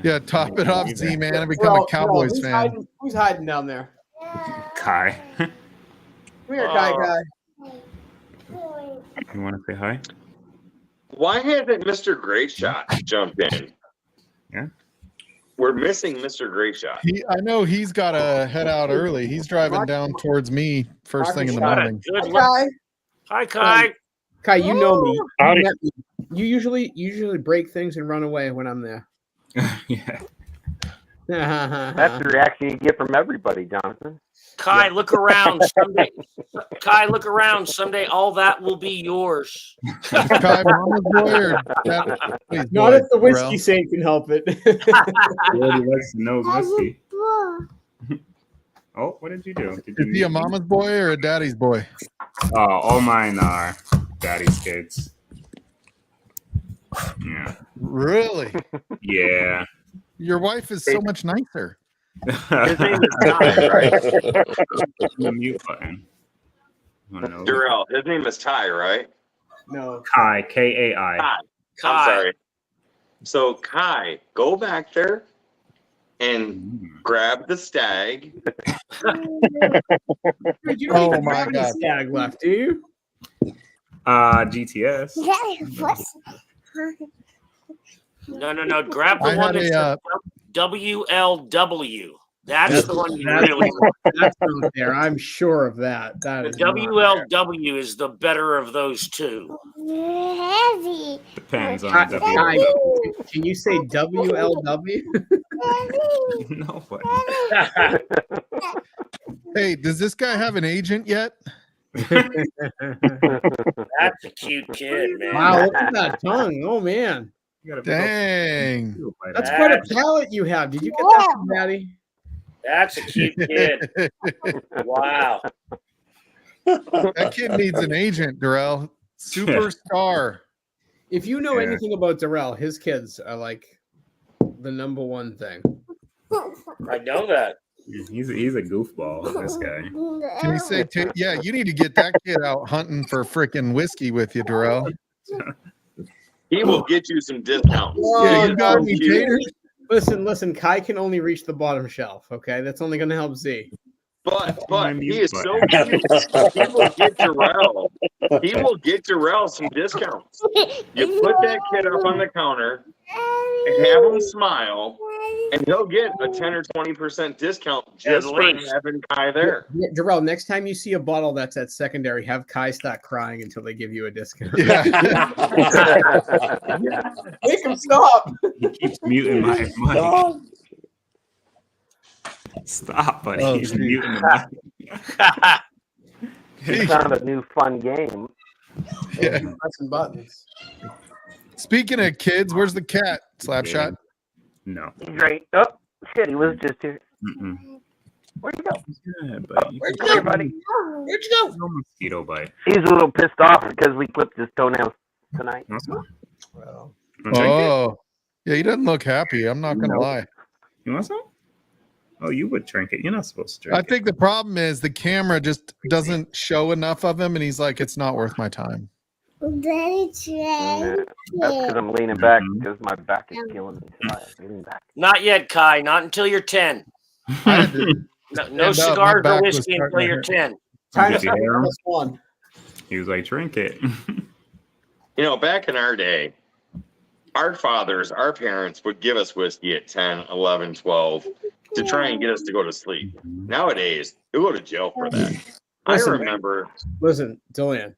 Yeah, top it off, Z man, and become Darrell, a Cowboys who's fan. Who's hiding down there? Kai. Come here, guy. You want to say hi? Why hasn't Mr. Great Shot jumped in? Yeah. We're missing Mr. Great Shot. I know he's got to head out early. He's driving down towards me first thing in the Got a morning. good Hi, look. Kai. Hi, Kai. Kai, you know me. Howdy. You usually break things and run away when I'm there. Yeah. That's the reaction you get from everybody, Jonathan. Kai, look around someday. Kai, look around someday. All that will be yours. Kai, mama's boy or daddy's Not boy, if the whiskey Darrell? saint can help it. Everybody likes to know whiskey. Oh, what did you do? Did you Is he a mama's boy or a daddy's boy? all mine are daddy's kids. Yeah. Really? Yeah. Your wife is so much nicer. His name is Kai, right? The mute button. You wanna know? Darrell, his name is Ty, right? No. Kai, Kai. Kai. Kai. I'm sorry. So, Kai, go back there and grab the stag. Dude, you don't Oh even my have any God. stag left, do you? GTS. No. Grab the I one had that a, says WLW. That's the one you really want. That's not there. I'm sure of that. That The is not there. WLW is the better of those two. Depends on Kai, the Kai, can you say WLW? No, but hey, does this guy have an agent yet? That's a cute kid, man. Wow, look at that tongue. Oh man, you gotta Dang. that's quite a palate you have. Did you get that from Daddy? That's a cute kid. Wow. That kid needs an agent, Darrell. Superstar. If you know Yeah. anything about Darrell, his kids are like the number one thing. I know that. He's a goofball, this guy. Can you say, yeah, you need to get that kid out hunting for freaking whiskey with you, Darrell. He will get you some discounts. Yeah, He you is got so me, cute. taters. Listen. Kai can only reach the bottom shelf. Okay, that's only going to help Z. But My he mute is so cute. He will get Darrell. He will get Darrell some discounts. You put that kid up on the counter and have him smile, and he'll get a 10 or 20% discount just for least. having Kai there. Darrell, next time you see a bottle that's at secondary, have Kai start crying until they give you a discount. Yeah. Make him stop. He keeps muting my mic. Stop, buddy. Oh, He's geez. muting the mic. We found a new fun game. Yeah. Pressing buttons. Speaking of kids, where's the cat? Slapshot. No. Great. Oh, shit, he was just here. Mm-mm. Where'd you go? Yeah, buddy. Where'd you go, buddy? Where'd you go? No mosquito bite. He's a little pissed off because we clipped his toenails tonight. Awesome. Well, Wanna drink it? Oh, yeah, he doesn't look happy. I'm not going to Nope. lie. You want some? Oh, you would drink it. You're not supposed to I drink think the problem is the camera just doesn't show enough of him, and he's like, it's not worth my time. Yeah, that's because I'm leaning back Mhm. because my back is killing me. So I lean back. Not yet, Kai. Not until you're 10. I had to No stand up, my cigars or back was whiskey starting until to you're hurt. 10. time Did to you hear him? plus one. He was like, drink it. You know, back in our day, our fathers, our parents would give us whiskey at 10, 11, 12 to try and get us to go to sleep. Nowadays, you'll go to jail for that. I Listen, remember, Listen, Deland,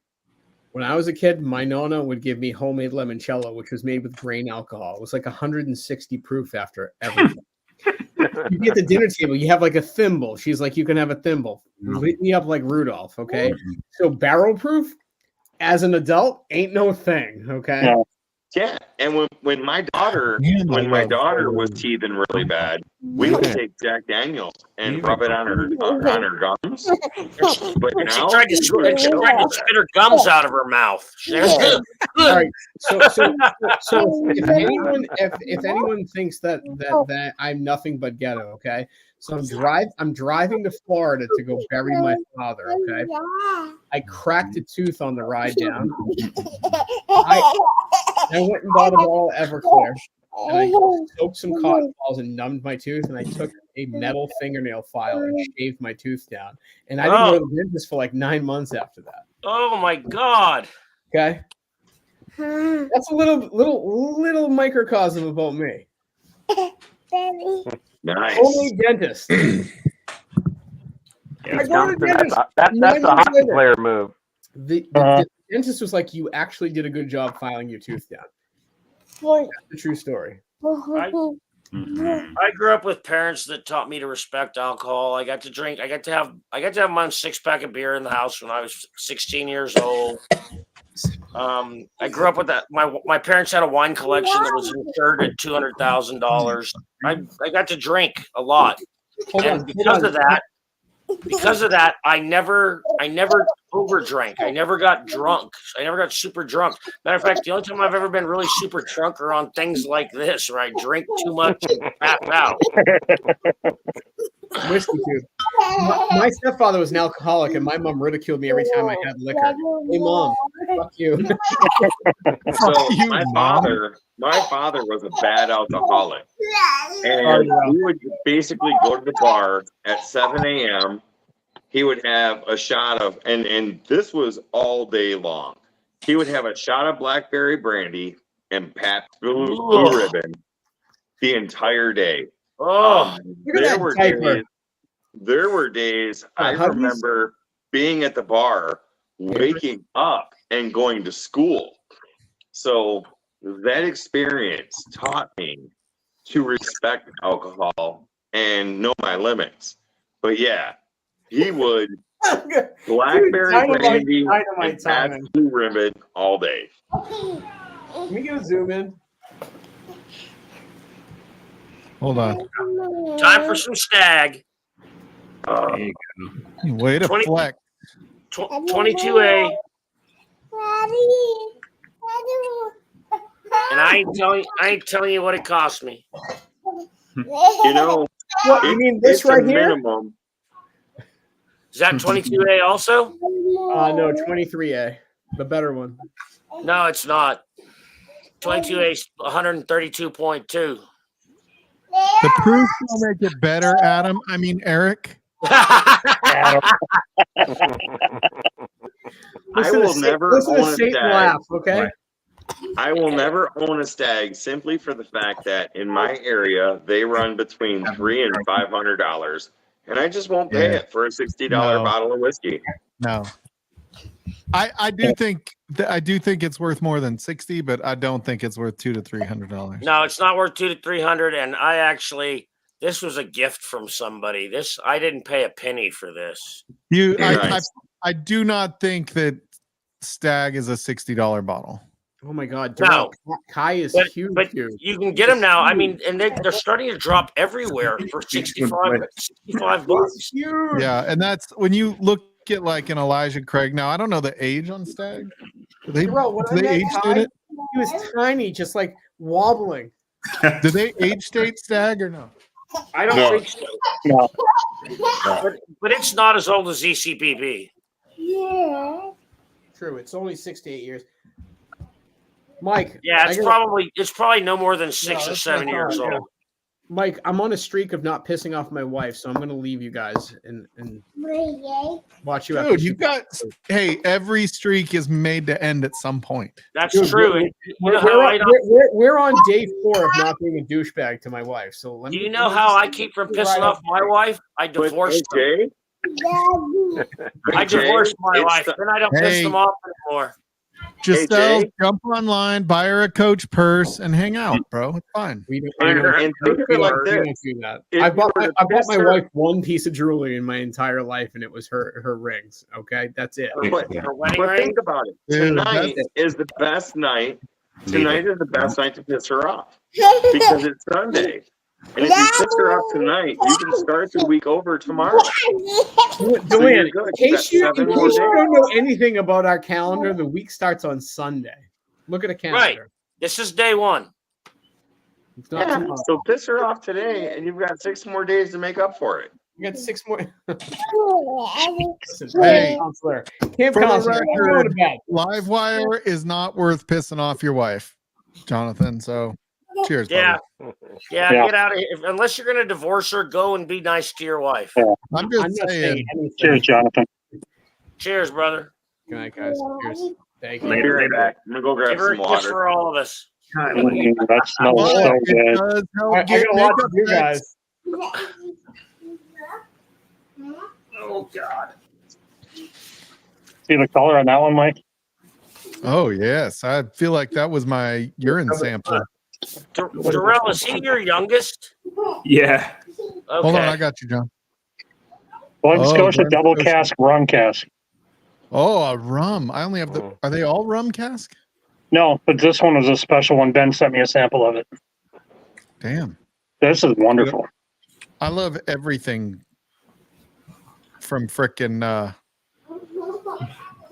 When I was a kid, my nonna would give me homemade limoncello, which was made with grain alcohol. It was like 160 proof after everything. You get the dinner table, you have like a thimble. She's like, you can have a thimble. Lit me up like Rudolph, okay? So barrel proof, as an adult, ain't no thing, okay? Yeah. Yeah, and when my daughter was teething really bad, we would take Jack Daniels and rub it on her gums. But And she now tried to spit her gums out of her mouth. All right. So if anyone thinks that I'm nothing but ghetto, okay? So I'm driving to Florida to go bury my father, okay? I cracked a tooth on the ride down. I went and bought a bottle of Everclear, and I soaked some cotton balls and numbed my tooth, and I took a metal fingernail file and shaved my tooth down. And I didn't go to the dentist for like 9 months after that. Oh my God. Okay. That's a little microcosm about me. nice. Only dentist. That's a hockey player move. The dentist was like, you actually did a good job filing your tooth down. That's the true story. I grew up with parents that taught me to respect alcohol. I got to drink. I got to have my own 6-pack of beer in the house when I was 16 years old. I grew up with that. My parents had a wine collection that was insured at $200,000. I got to drink a lot, because of that, I never overdrank. I never got drunk. I never got super drunk. Matter of fact, the only time I've ever been really super drunk are on things like this, where I drink too much and pass out. Whiskey too. My stepfather was an alcoholic, and my mom ridiculed me every time I had liquor. Hey, Mom, fuck you. So my father was a bad alcoholic, and he would basically go to the bar at 7 a.m. He would have a shot of, and this was all day long. He would have a shot of blackberry brandy and Pabst Blue Ribbon the entire day. There were days I remember being at the bar, waking up and going to school. So that experience taught me to respect alcohol and know my limits. But yeah, he would blackberry brandy and Pabst Blue Ribbon all day. Can we go zoom in? Hold on. Time for some stag. There you go. Way to flex. 22A. And I ain't telling you what it cost me. You know, what, you mean this right here? Minimum. Is that 22A also? No, 23A, the better one. No, it's not. 22A is 132.2. The proof will make it better, Adam. I mean, Eric. I will never own a stag. Laugh, okay? I will never own a stag simply for the fact that in my area they run between $300 and $500, and I just won't pay it for a $60 bottle of whiskey. No, I do think it's worth more than 60, but I don't think it's worth $200 to $300. No, it's not worth $200 to $300, and this was a gift from somebody. I didn't pay a penny for this. I do not think that Stag is a $60 bottle. Oh my God! No, Kai is huge. But you can get them now. I mean, and they're starting to drop everywhere for $65. Yeah, and that's when you look at like an Elijah Craig. Now I don't know the age on Stag. Do they age state it? He was tiny, just like wobbling. Do they age state Stag or no? I don't think so. No. But it's not as old as ECBB. Yeah. True. It's only 6 to 8 years. Mike. Yeah, it's probably no more than 6 or 7 years old. Mike, I'm on a streak of not pissing off my wife, so I'm going to leave you guys and watch you. Dude, every streak is made to end at some point. That's true. We're on day 4 of not being a douchebag to my wife. So do you know how I keep from pissing off my wife? I divorced her. I divorced my wife, then I don't piss them off anymore. Giselle, Jay? jump online, buy her a Coach purse, and hang out, bro. It's fine. We don't, And think of it like we this. don't do that. If I you bought were to I bought piss my her- wife one piece of jewelry in my entire life, and it was her rings. Okay, that's it. But, Her wedding but ring? think about it. Dude, Tonight that's- is the best night. Leave Tonight it. is the best night to piss her off because it's Sunday. And if you piss her off tonight, you can start the week over tomorrow. Joanne, you're good. in You got case you 7 more don't days. know anything about our calendar, the week starts on Sunday. Look at a calendar. This is day one. It's not Yeah, tomorrow. so piss her off today, and you've got 6 more days to make up for it. You got 6 more. Hey, counselor. Camp for the counselor. I'm going to record, bed. Livewire is not worth pissing off your wife, Jonathan. So, cheers, Yeah. buddy. Yeah, Yeah. get out of here. Unless you're going to divorce her, go and be nice to your wife. Yeah. I'm just I'm not saying saying. anything. Cheers, Jonathan. Cheers, brother. Good night, guys. Cheers. Thank you. I'll be right back. I'm gonna go grab Give her a some kiss water. for all of us. That smells But so it good. does help I get got a lot to makeup do, sex. guys. Oh, God. See the color on that one, Mike? Oh yes, I feel like that was my urine sample. Darrell, is he your youngest? Yeah. Okay. Hold on, I got you, John. Glen Scotia Glen double Scotia. cask rum cask. Oh, a rum. I only have the. Are they all rum cask? No, but this one was a special one. Ben sent me a sample of it. Damn, This is wonderful. I love everything from frickin'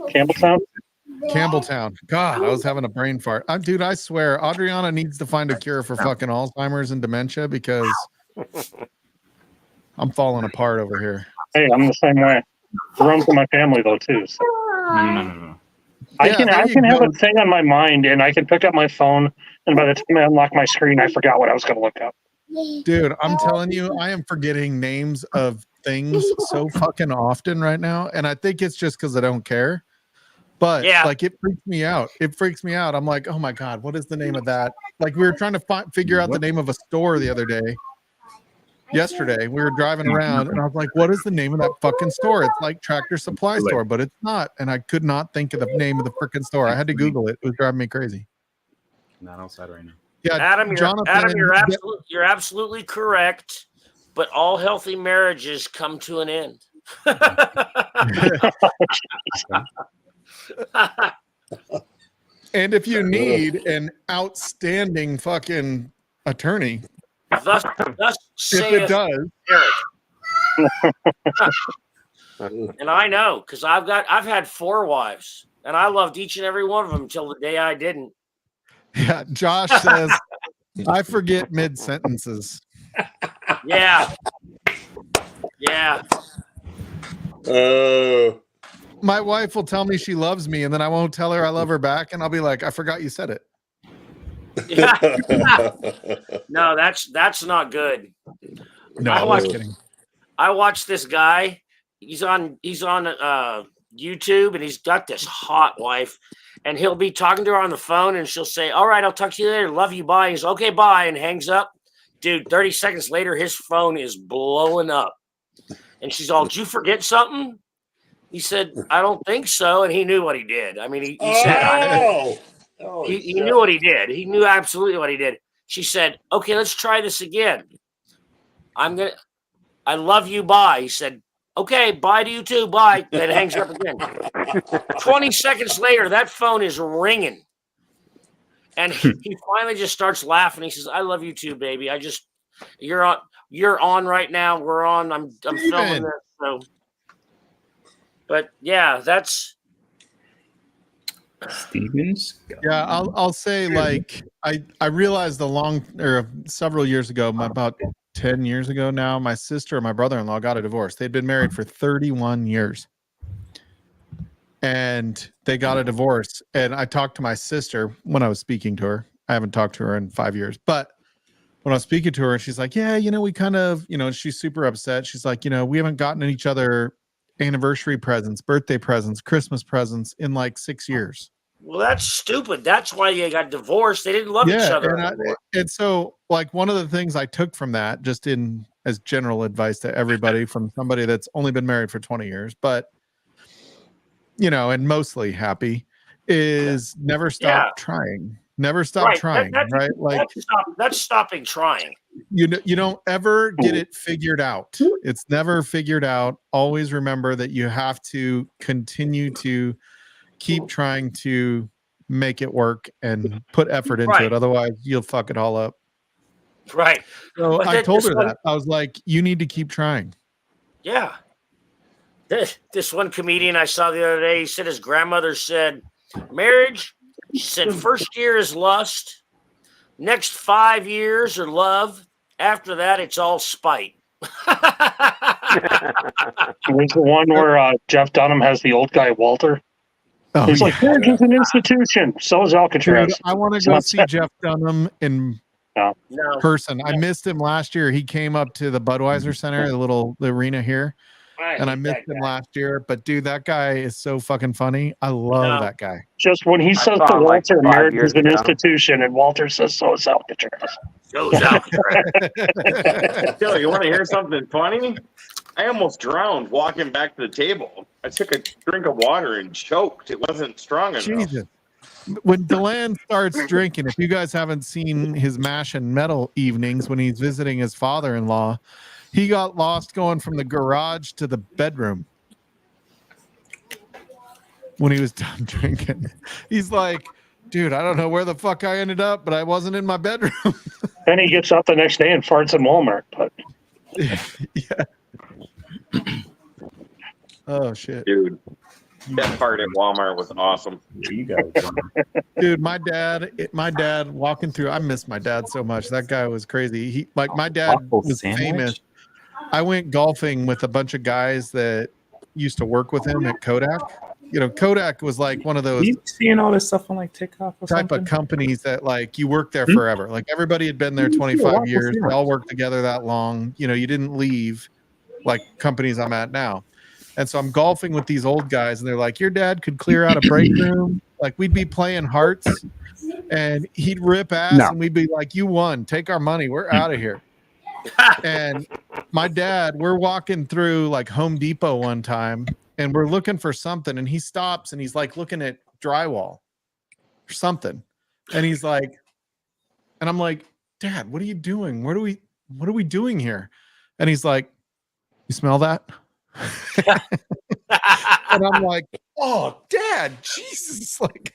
Campbelltown? Campbelltown. God, I was having a brain fart. Dude, I swear, Adriana needs to find a cure for fucking Alzheimer's and dementia because I'm falling apart over here. Hey, I'm the same way. It runs in my family though too. So. No. I Yeah, can there you have go. a thing on my mind, and I can pick up my phone, and by the time I unlock my screen, I forgot what I was going to look up. Dude, I'm telling you, I am forgetting names of things so fucking often right now. And I think it's just because I don't care. But Yeah. like it freaks me out. It freaks me out. I'm like, oh my God, what is the name of that? Like we were trying to figure out the name of a store the other day. Yesterday, we were driving around and I was like, what is the name of that fucking store? It's like Tractor Supply Store, but it's not. And I could not think of the name of the freaking store. I had to Google it. It was driving me crazy. Not outside right now. Yeah, Adam, Jonathan, you're absolutely correct. But all healthy marriages come to an end. and if you need an outstanding fucking attorney, thus if saith it does, Eric. And I know because I've had 4 wives, and I loved each and every one of them until the day I didn't. yeah, Josh says, I forget mid sentences. Yeah. Yeah. My wife will tell me she loves me, and then I won't tell her I love her back, and I'll be like, I forgot you said it. Yeah. No, that's not good. No, I I was watched- kidding. I watched this guy. He's on YouTube, and he's got this hot wife, and he'll be talking to her on the phone, and she'll say, "All right, I'll talk to you later. Love you. Bye." He's okay, bye, and hangs up. Dude, 30 seconds later, his phone is blowing up, and she's all, "Did you forget something?" He said, "I don't think so," and he knew what he did. I mean, he said, he knew what he did. He knew absolutely what he did. She said, "Okay, let's try this again. I love you. Bye." He said, "Okay, bye to you too. Bye." Then hangs up again. 20 seconds later, that phone is ringing. And he finally just starts laughing. He says, "I love you too, baby. You're on right now. We're on. I'm filming this." So, but yeah, that's Stevens. Yeah, I'll say like I realized several years ago, about 10 years ago now, my sister and my brother-in-law got a divorce. They'd been married for 31 years. And they got a divorce. And I talked to my sister when I was speaking to her. I haven't talked to her in 5 years. But when I was speaking to her, she's like, yeah, we kind of, she's super upset. She's like, we haven't gotten each other anniversary presents, birthday presents, Christmas presents in like 6 years. Well, that's stupid. That's why they got divorced. They didn't love each other. And so, like, one of the things I took from that, just as general advice to everybody from somebody that's only been married for 20 years, but, and mostly happy, is never stop trying. Never stop trying, right? Like that's stopping trying. You don't ever get it figured out. It's never figured out. Always remember that you have to continue to keep trying to make it work and put effort into it. Otherwise, you'll fuck it all up. Right. So I told her that. I was like, you need to keep trying. Yeah. This one comedian I saw the other day, he said his grandmother said, marriage, she said, first year is lust. Next 5 years are love. After that, it's all spite. There's the one where Jeff Dunham has the old guy, Walter. Oh, He's like, marriage is an institution. So is Alcatraz. Dude, I want to go see Jeff Dunham in person. I missed him last year. He came up to the Budweiser Center, the arena here. And I missed him last year. But dude, that guy is so fucking funny. I love that guy. Just when he says to Walter, marriage is an institution, and Walter says, so is Alcatraz. So is Alcatraz. Phil, you want to hear something funny? I almost drowned walking back to the table. I took a drink of water and choked. It wasn't strong enough. Jesus. When Deland starts drinking, if you guys haven't seen his Mash and Metal evenings when he's visiting his father-in-law, he got lost going from the garage to the bedroom when he was done drinking. He's like, dude, I don't know where the fuck I ended up, but I wasn't in my bedroom. Then he gets up the next day and farts in Walmart. But yeah. Oh shit, dude. That part at Walmart was awesome. You guys, dude. My dad walking through. I miss my dad so much. That guy was crazy. My dad was famous. I went golfing with a bunch of guys that used to work with him at Kodak. You know, Kodak was like one of those. You seeing all this stuff on like TikTok or type something? of companies that like you work there forever. Like everybody had been there 25 years. They all worked together that long. You know, you didn't leave like companies I'm at now. And so I'm golfing with these old guys, and they're like, your dad could clear out a break room. Like we'd be playing hearts, and he'd rip ass, and we'd be like, you won. Take our money. We're out of here. And my dad, we're walking through like Home Depot one time, and we're looking for something, and he stops, and he's like looking at drywall or something. And he's like, and I'm like, Dad, what are you doing? What are we doing here? And he's like, you smell that? And I'm like, oh, Dad, Jesus. Like,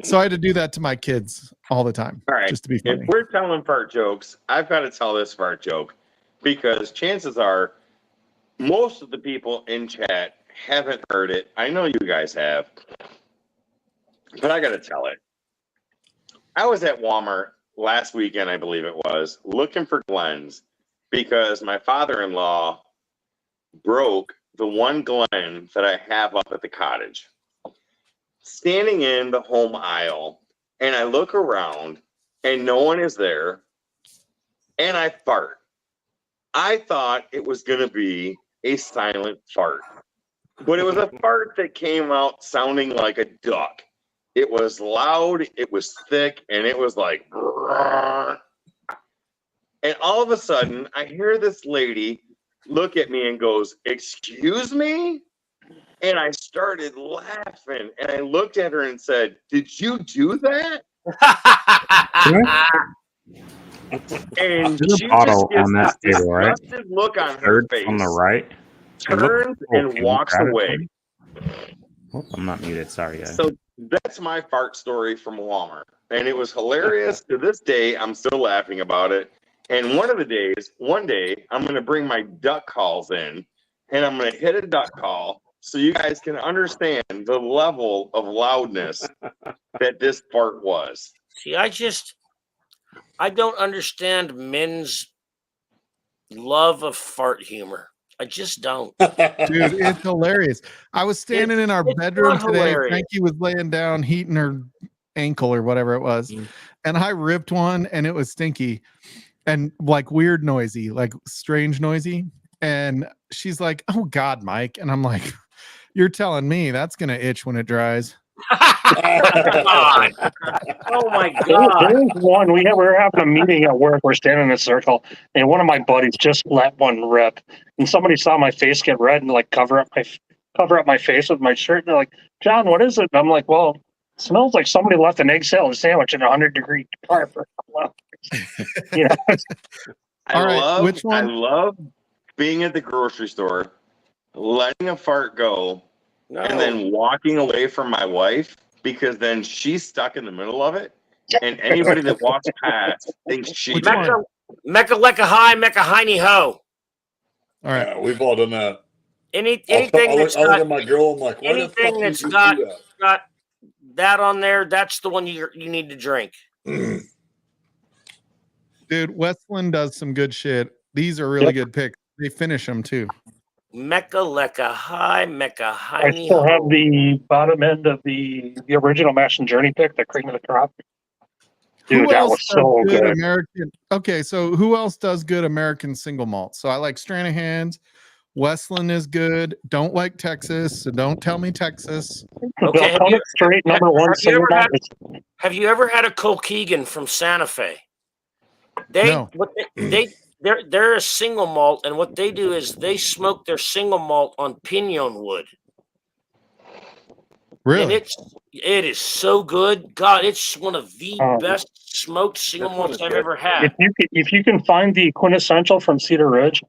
so I had to do that to my kids all the time. All right. Just to be funny. If we're telling fart jokes, I've got to tell this fart joke because chances are most of the people in chat haven't heard it. I know you guys have, but I got to tell it. I was at Walmart last weekend, I believe it was, looking for Glens because my father-in-law broke the one Glen that I have up at the cottage. Standing in the home aisle, and I look around, and no one is there, and I fart. I thought it was going to be a silent fart, but it was a fart that came out sounding like a duck. It was loud, it was thick, and it was like, brrr. And all of a sudden, I hear this lady look at me and goes, excuse me? And I started laughing, and I looked at her and said, did you do that? And she just gets this disgusted look on her face. On the right. Turns and walks away. Oh, I'm not muted. Sorry, guys. So that's my fart story from Walmart. And it was hilarious. To this day, I'm still laughing about it. And one day, I'm going to bring my duck calls in, and I'm going to hit a duck call so you guys can understand the level of loudness that this fart was. See, I don't understand men's love of fart humor. I just don't. Dude, it's hilarious. I was standing in our bedroom today. Hilarious. Frankie was laying down, heating her ankle or whatever it was. And I ripped one, and it was stinky and like weird noisy, like strange noisy. And she's like, oh God, Mike. And I'm like, you're telling me that's going to itch when it dries. Oh my God. There was one. We were having a meeting at work. We're standing in a circle, and one of my buddies just let one rip. And somebody saw my face get red and like cover up cover up my face with my shirt. And they're like, John, what is it? And I'm like, well, it smells like somebody left an egg salad sandwich in a 100-degree car for a couple hours. You know? I love being at the grocery store, letting a fart go, and then walking away from my wife because then she's stuck in the middle of it, and anybody that walks past thinks she's Mecca lecca hi, Mecca hiney ho. All right, yeah, we've all done that. Anything I that's look got at my girl. I'm like, why the fuck anything did that's you got do that? got that on there, that's the one you need to drink. dude. Westland does some good shit. These are really good picks. They finish them too. Mecca lecca hi, Mecca I hiney still have ho. the bottom end of the original Mash and Journey pick, the cream of the crop. Dude, that was so good. American. Okay, so who else does good American single malt? So I like Stranahan's. Westland is good. Don't like Texas, so don't tell me Texas. Okay, straight number one single malt. Have you ever had a Colkegan from Santa Fe? No. They're a single malt, and what they do is they smoke their single malt on pinon wood. Really? And it is so good. God, it's one of the best smoked single malts I've ever had. If you can find the quintessential from Cedar Ridge.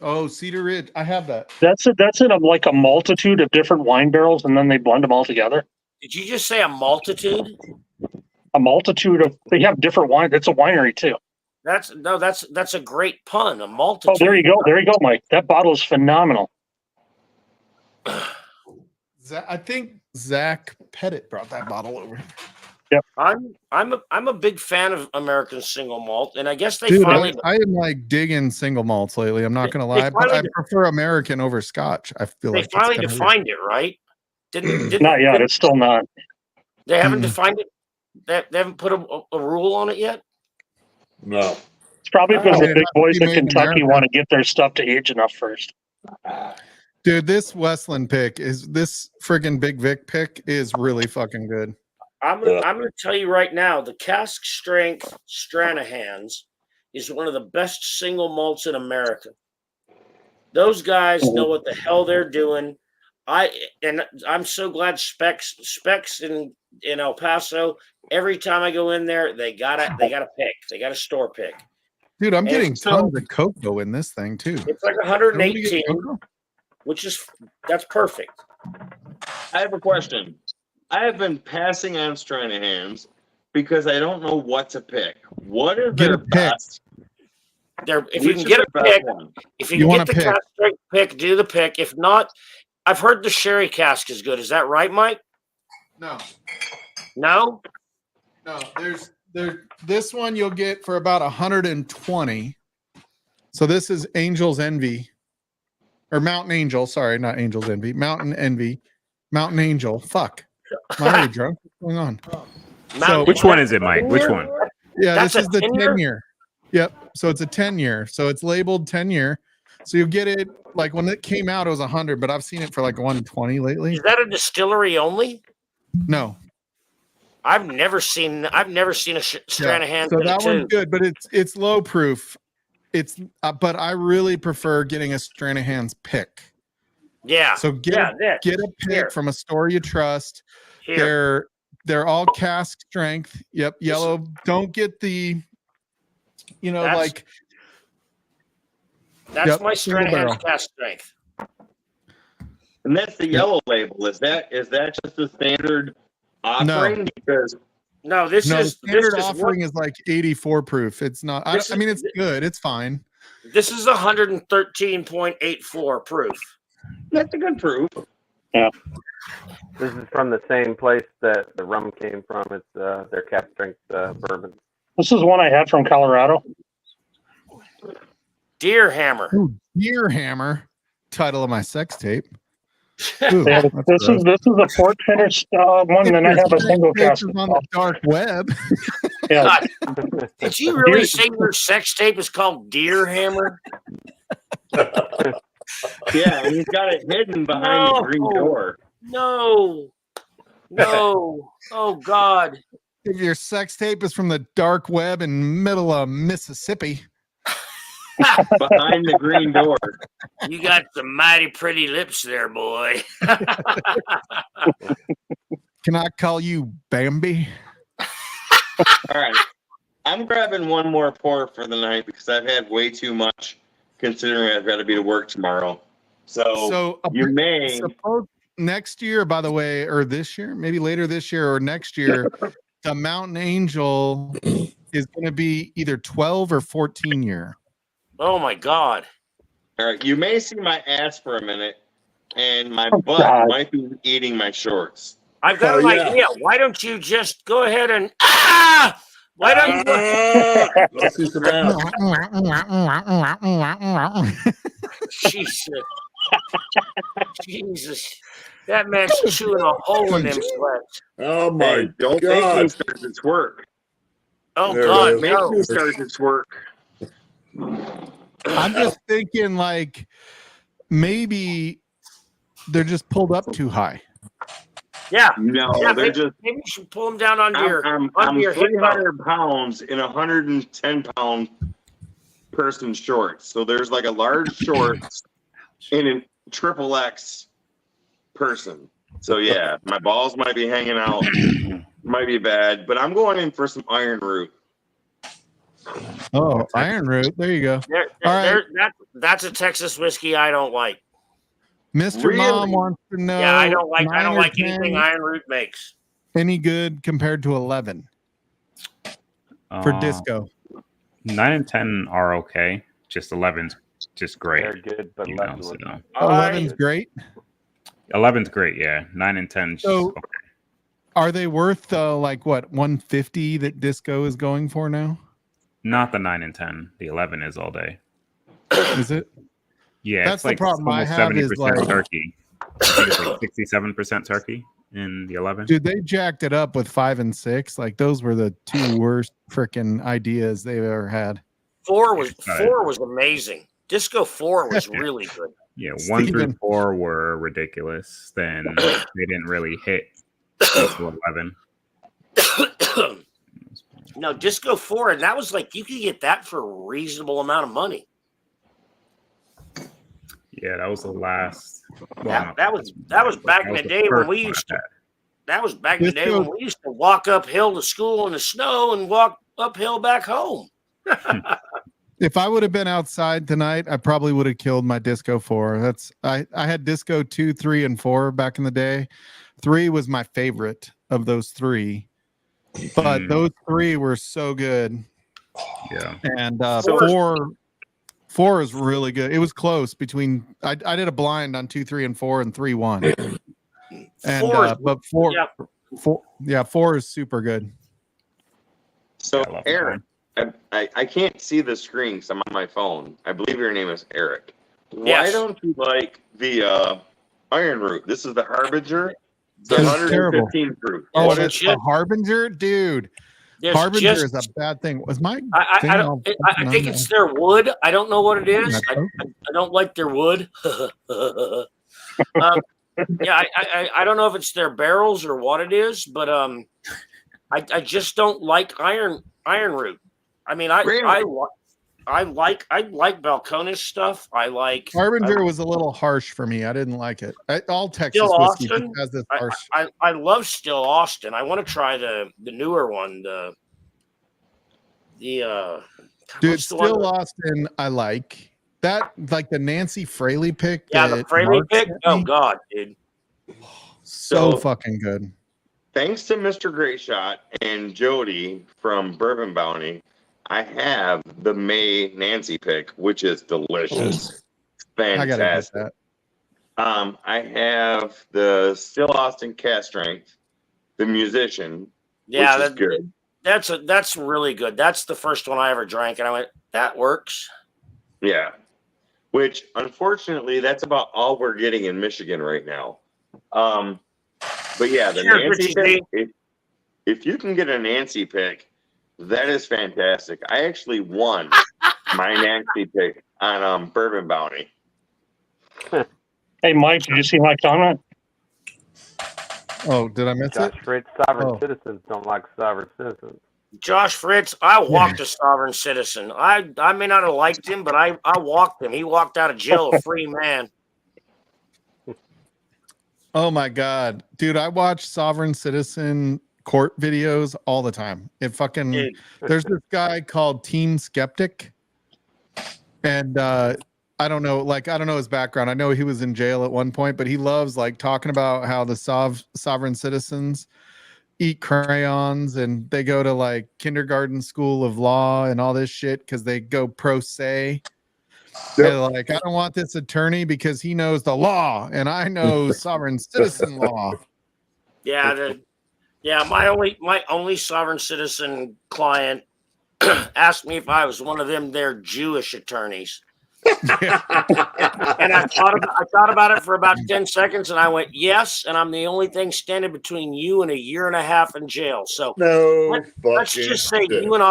Oh, Cedar Ridge. I have that. That's in like a multitude of different wine barrels, and then they blend them all together. Did you just say a multitude? A multitude of they have different wine. It's a winery too. That's a great pun. A multitude. Oh, there you go, Mike. That bottle is phenomenal. I think Zach Pettit brought that bottle over. Yep. I'm a big fan of American single malt, and I guess they Dude, finally. I am like digging single malts lately. I'm not gonna lie, but I prefer American over Scotch. I feel they like finally defined it, right? Didn't not yet. It's still not. They haven't defined it. They haven't put a rule on it yet. No. It's probably because the big boys in made in Kentucky America. want to get their stuff to age enough first. Dude, this Westland pick is this friggin' Big Vic pick is really fucking good. I'm gonna tell you right now, the cask strength Stranahan's is one of the best single malts in America. Those guys know what the hell they're doing. I'm so glad Specs in El Paso. Every time I go in there, they got a pick. They got a store pick. Dude, I'm getting tons of cocoa in this thing too. It's like 118, that's perfect. I have a question. I have been passing on Stranahan's because I don't know what to pick. What is their best? If you can get a pick, if you can get the cask strength pick, do the pick. If not, I've heard the sherry cask is good. Is that right, Mike? No. No? No, there's this one you'll get for about 120. So this is Angel's Envy. Or Mountain Angel, sorry, not Angel's Envy. Mountain Envy. Mountain Angel. Fuck. Am I already drunk? What's going on? So which one is it, Mike? Which one? Yeah, this is the 10-year. Yep. So it's a 10-year. So it's labeled 10-year. So you get it like when it came out, it was 100, but I've seen it for like 120 lately. Is that a distillery only? No. I've never seen a Stranahan. So that one's good, but it's low proof. It's but I really prefer getting a Stranahan's pick. Yeah. So get a pick from a store you trust. Here. They're all cask strength. Yep, yellow. Don't get the like that's my Stranahan's cask strength. And that's the yellow label. Is that just the standard offering? No, this is standard offering is like 84 proof. It's not. I mean, it's good. It's fine. This is 113.84 proof. That's a good proof. Yeah. This is from the same place that the rum came from. It's their cap strength bourbon. This is one I had from Colorado. Deer Hammer. Ooh, Deer Hammer. Title of my sex tape. Ooh, this is a port finish one, and then I have a single cask on the dark web. Yeah. Did you really say your sex tape is called Deer Hammer? Yeah, and he's got it hidden behind the green door. No. Oh God. If your sex tape is from the dark web in middle of Mississippi. behind the green door. You got some mighty pretty lips there, boy. Can I call you Bambi? All right. I'm grabbing one more pour for the night because I've had way too much considering I've got to be to work tomorrow. So you may. Suppose next year, by the way, or this year, maybe later this year or next year, the Mountain Angel is going to be either 12 or 14 year. Oh my God. All right. You may see my ass for a minute and my butt might be eating my shorts. I've got an idea. Why don't you just go ahead and why don't you Let's see some ass. Jesus. Jesus. That man's chewing a hole in them sweats. Oh my don't God. make me start this work. Oh There it God, is. Make no. me start this work. I'm just thinking like maybe they're just pulled up too high. Yeah. No, Yeah, they're just. maybe you should pull them down onto your I'm hip bone. 300 pounds in a 110-pound person shorts. So there's like a large shorts in a triple X person. So yeah, my balls might be hanging out, might be bad, but I'm going in for some iron root. Oh, Iron Root. There you go. All right. That's a Texas whiskey I don't like. Mr. Really? Mom wants to know. Yeah, I don't like 9 or anything 10 Iron Root makes. any good compared to 11 for disco. 9 and 10 are okay. Just 11's just great. They're good, but You less know, so liquid. 11's great. 11's great, yeah. 9 and 10 's just So okay. are they worth like what 150 that disco is going for now? Not the 9 and 10. The 11 is all day. Is it? Yeah, That's it's the like problem I almost have 70% is like, turkey. I think it's like 67% turkey in the 11. dude, they jacked it up with 5 and 6. Like those were the two worst freaking ideas they've ever had. 4 was amazing. Disco 4 was really good. Yeah, 1 through Steven. 4 were ridiculous. Then they didn't really hit until 11. No, Disco 4, and that was like you could get that for a reasonable amount of money. Yeah, that was the last. Well, That was back in the day when we used to. That was back in the day when we used to walk uphill to school in the snow and walk uphill back home. If I would have been outside tonight, I probably would have killed my Disco 4. I had Disco 2, 3, and 4 back in the day. 3 was my favorite of those 3. But those 3 were so good. Yeah. And 4 is really good. It was close between I did a blind on 2, 3, and 4 and 3, 1. And but 4 is super good. So Eric, I can't see the screen because I'm on my phone. I believe your name is Eric. Why don't you like the Iron Root? This is the Harbinger. It's 115 proof. Oh, What it's is a Harbinger, dude. Harbinger is a bad thing. Was my I think it's their wood. I don't know what it is. I don't like their wood. Yeah, I don't know if it's their barrels or what it is, but I just don't like iron root. I mean, I like Balcones stuff. I like Harbinger was a little harsh for me. I didn't like it. All Texas Still whiskey Austin. has this harsh. I love Still Austin. I want to try the newer one. Dude, Still Austin. I like that. Like the Nancy Fraley pick. Yeah, the Fraley pick. Oh God, dude. So fucking good. Thanks to Mr. Great Shot and Jody from Bourbon Bounty, I have the May Nancy pick, which is delicious. Fantastic. I gotta get that. I have the Still Austin Cast Strength, the Musician. Yeah, which is good. That's really good. That's the first one I ever drank, and I went, that works. Yeah. Which unfortunately, that's about all we're getting in Michigan right now. But yeah, the Nancy pick, if you can get a Nancy pick, that is fantastic. I actually won my Nancy pick on Bourbon Bounty. Hey, Mike, did you see my comment? Oh, did I miss it? Josh, great sovereign citizens don't like sovereign citizens. Josh Fritz, I walked a sovereign citizen. I may not have liked him, but I walked him. He walked out of jail a free man. Oh my God, dude. I watch sovereign citizen court videos all the time. It fucking, Dude. there's this guy called Team Skeptic. And I don't know, like, I don't know his background. I know he was in jail at one point, but he loves like talking about how the sovereign citizens eat crayons and they go to like kindergarten school of law and all this shit because they go pro se. They're like, I don't want this attorney because he knows the law and I know sovereign citizen law. Yeah, my only sovereign citizen client asked me if I was one of them their Jewish attorneys. And I thought about it for about 10 seconds and I went, yes, and I'm the only thing standing between you and a year and a half in jail. So let's just say you and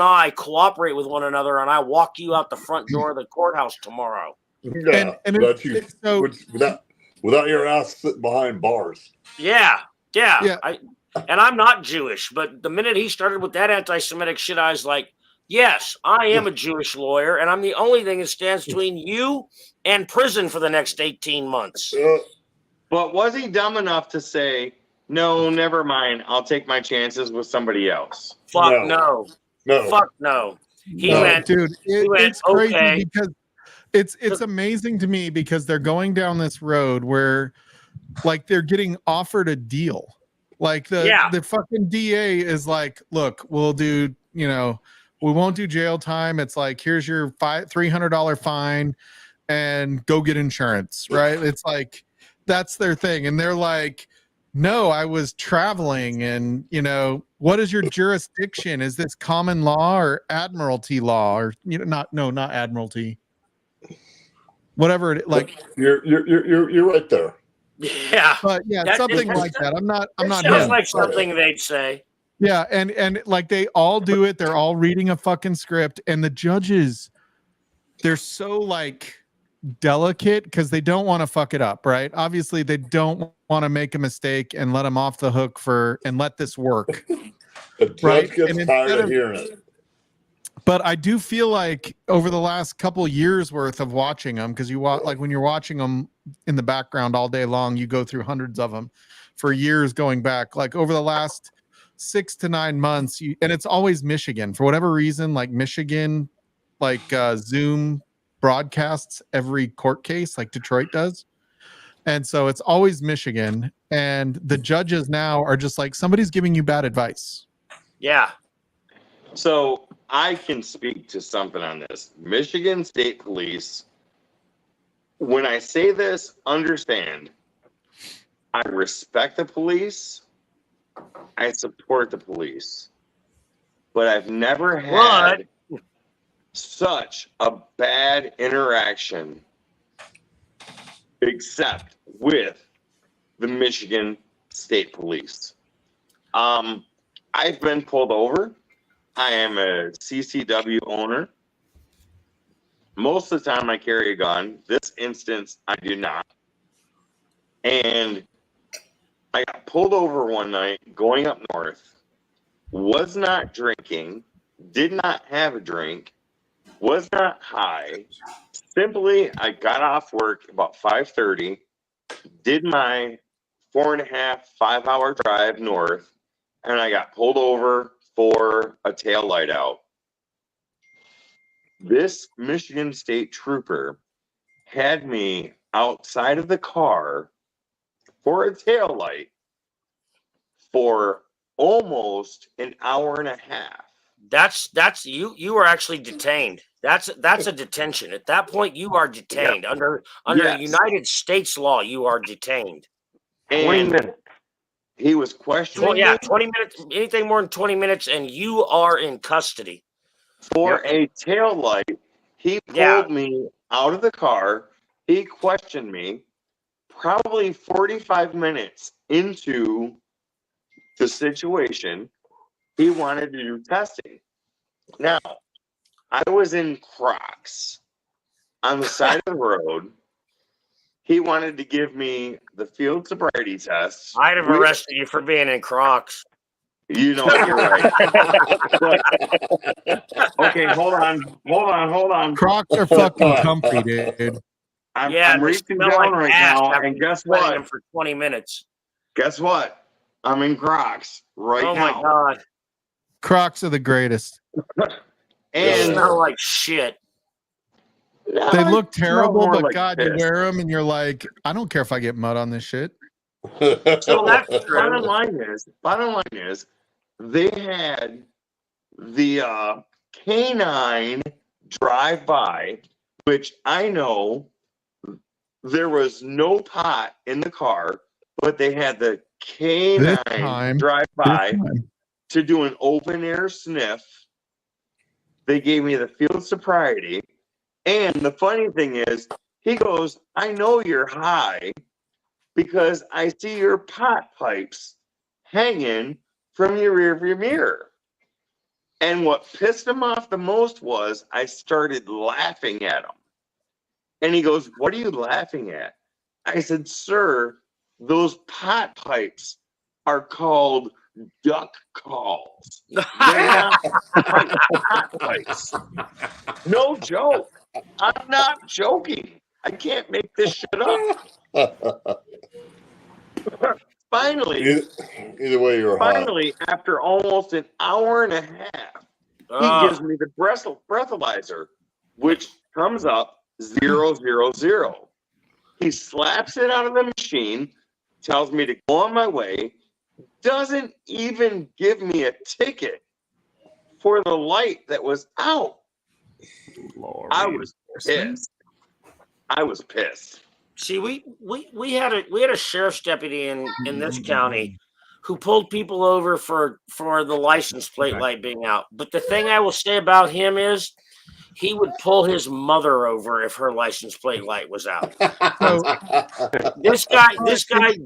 I cooperate with one another and I walk you out the front door of the courthouse tomorrow. Yeah, without your ass sitting behind bars. Yeah. And I'm not Jewish, but the minute he started with that anti-Semitic shit, I was like, yes, I am a Jewish lawyer, and I'm the only thing that stands between you and prison for the next 18 months. But was he dumb enough to say, no, never mind, I'll take my chances with somebody else? Fuck no. Fuck no. He went, dude, it's crazy okay. because it's amazing to me because they're going down this road where like they're getting offered a deal. Like the fucking DA is like, look, we'll do, you know, we won't do jail time. It's like, here's your $300 fine and go get insurance, right? It's like, that's their thing. And they're like, no, I was traveling and, you know, what is your jurisdiction? Is this common law or admiralty law or, you know, not admiralty, whatever it like. You're right there. Yeah. But yeah, something like that. I'm not sounds like something they'd say. Yeah, and like they all do it. They're all reading a fucking script, and the judges, they're so like delicate because they don't want to fuck it up, right? Obviously, they don't want to make a mistake and let them off the hook and let this work. The judge right? gets tired of hearing it. But I do feel like over the last couple years worth of watching them, because you watch like when you're watching them in the background all day long, you go through hundreds of them for years going back. Like over the last 6 to 9 months, and it's always Michigan for whatever reason. Like Michigan, like Zoom broadcasts every court case, like Detroit does, and so it's always Michigan. And the judges now are just like somebody's giving you bad advice. Yeah. So I can speak to something on this. Michigan State Police, when I say this, understand, I respect the police, I support the police, but I've never had such a bad interaction except with the Michigan State Police. I've been pulled over. I am a CCW owner. Most of the time I carry a gun. This instance, I do not. And I got pulled over one night going up north, was not drinking, did not have a drink, was not high. Simply, I got off work about 5:30, did my 4.5, 5-hour drive north, and I got pulled over for a tail light out. This Michigan State trooper had me outside of the car for a tail light for almost an hour and a half. That's you were actually detained. That's a detention. At that point, you are detained. Under United States law, you are detained. And 20 minutes. He was questioning me 20 minutes, anything more than 20 minutes, and you are in custody. for a tail light. He pulled me out of the car. He questioned me probably 45 minutes into the situation. He wanted to do testing. Now, I was in Crocs on the side of the road. He wanted to give me the field sobriety test. I'd have arrested you for being in Crocs. You know what? You're right. But, okay, hold on. Crocs are fucking comfy, dude. I'm they reaching smell down like right ass now, after and you guess sweating what? them for 20 minutes. Guess what? I'm in Crocs right Oh now. my god. Crocs are the greatest. They And smell like shit. They look terrible, more but like God, you piss. wear them and you're like, I don't care if I get mud on this shit. So that's bottom true. line is, they had the canine drive by, which I know there was no pot in the car, but they had the canine drive by to do an open air sniff. They gave me the field of sobriety. And the funny thing is, he goes, I know you're high because I see your pot pipes hanging from your rearview mirror. And what pissed him off the most was I started laughing at him. And he goes, what are you laughing at? I said, sir, those pot pipes are called duck calls. They're not pot pipes. No joke. I'm not joking. I can't make this shit up. Finally, either way, you're finally, after almost an hour and a half, he gives me the breathalyzer, which comes up 000. He slaps it out of the machine, tells me to go on my way, doesn't even give me a ticket for the light that was out. Lord, I was pissed. See, we had a sheriff's deputy in this county who pulled people over for the license plate light being out. But the thing I will say about him is he would pull his mother over if her license plate light was out. So this guy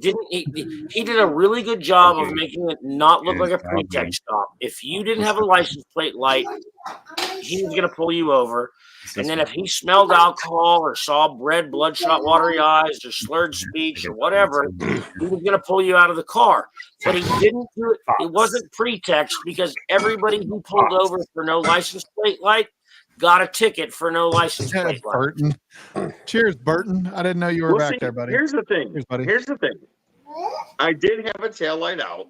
didn't. He did a really good job of making it not look like a pretext stop. If you didn't have a license plate light, he was going to pull you over. And then if he smelled alcohol or saw red, bloodshot, watery eyes, or slurred speech or whatever, he was going to pull you out of the car. But he didn't do it. It wasn't pretext because everybody who pulled over for no license plate light got a ticket for no license plate light. Burton. Cheers, Burton. I didn't know you were back there, buddy. Here's the thing. Cheers, buddy. Here's the thing. I did have a tail light out.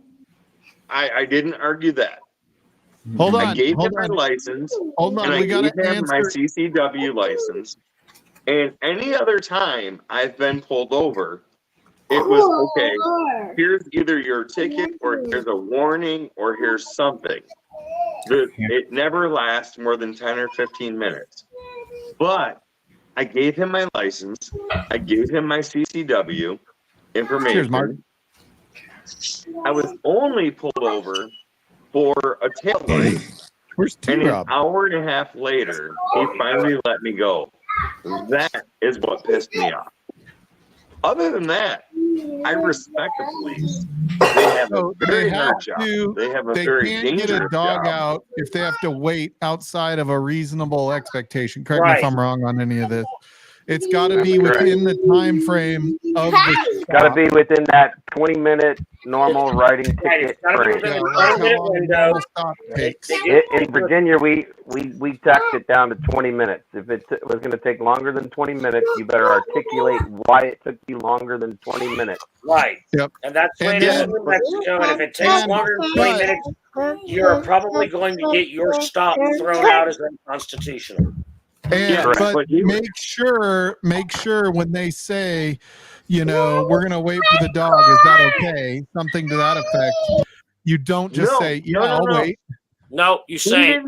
I didn't argue that. Hold on. I gave him my license. Hold on. And We got I to gave him my answer. CCW license. And any other time I've been pulled over, it was okay. Here's either your ticket, or here's a warning, or here's something. It never lasts more than 10 or 15 minutes. But I gave him my license. I gave him my CCW information. Cheers, Mark. I was only pulled over for a tail light. Where's And an T-Rob? hour and a half later, he finally let me go. That is what pissed me off. Other than that, I respect the police. They have a very hard job. They have a very can't dangerous get a dog job. out if they have to wait outside of a reasonable expectation. Correct me if I'm wrong on any of this. It's got to be within the time frame of the Got to be within that 20-minute normal writing ticket frame. In Virginia, we tacked it down to 20 minutes. If it was going to take longer than 20 minutes, you better articulate why it took you longer than 20 minutes. Right. Yep. And that's the way it is in New Mexico. And if it takes longer than 20 minutes, you're probably going to get your stop thrown out as unconstitutional. And but make sure when they say, we're gonna wait for the dog, is that okay? Something to that effect. You don't just say, I'll wait. No, you say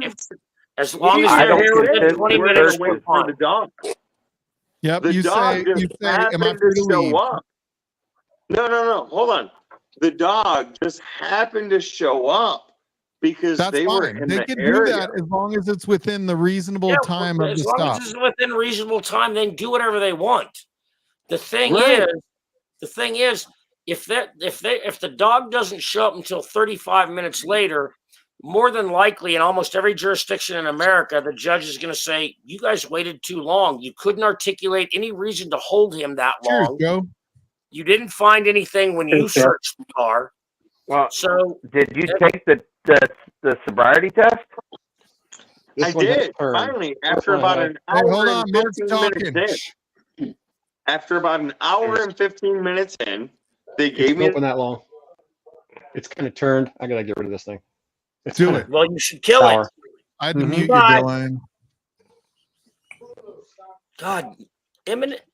as long as they're here within 20 minutes, we're for the dog. Yep. The you dog say, am I happened free to to show leave? up. No. Hold on. The dog just happened to show up because That's they were fine. in They the can area. do that as long as it's within the reasonable time of the as long stop. as it's within reasonable time, then do whatever they want. The thing is, if the dog doesn't show up until 35 minutes later, more than likely in almost every jurisdiction in America, the judge is going to say, you guys waited too long. You couldn't articulate any reason to hold him that long. Cheers, Joe. You didn't find anything when you searched the car. Well, So did you take the sobriety test? I did. Finally, after about an Hey, hour hold on, and Mark's 15 talking. minutes in. After about an hour and 15 minutes in, they gave me open that long. It's kind of turned. I gotta get rid of this thing. It's Do kinda it. well, you should kill sour. it. I had to Mhm. mute you, God. Dylan. God,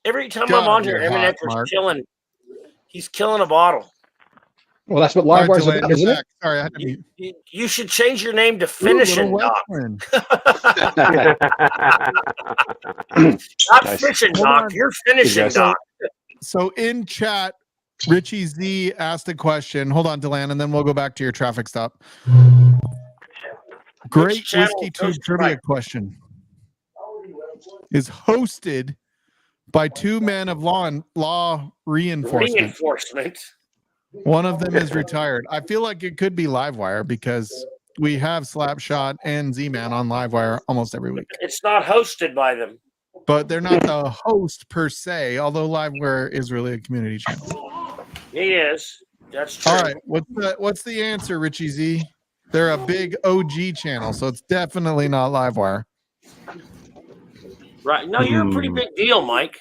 every time God, I'm on here, you're hot, Eminenter's Mark. killing. He's killing a bottle. Well, that's what All right, Livewire's Dylan, about, you're isn't it? back. Sorry, I had to mute. You should change your name to Ooh, Finishing little Doc. Western. Not Nice. Fishing Hold Doc. on. You're Finishing guys. Doc. So in chat, Richie Z asked a question. Hold on, Delan, and then we'll go back to your traffic stop. Great channel Whiskey is Tube hosted trivia by- question. Is hosted by two men of law reinforcement. Reinforcement. One of them is retired. I feel like it could be Livewire because we have Slapshot and Z-Man on Livewire almost every week. It's not hosted by them. But they're not the host per se, although Livewire is really a community channel. He is. That's true. All right, what's the answer, Richie Z? They're a big OG channel, so it's definitely not Livewire. Right. No, you're a pretty big deal, Mike.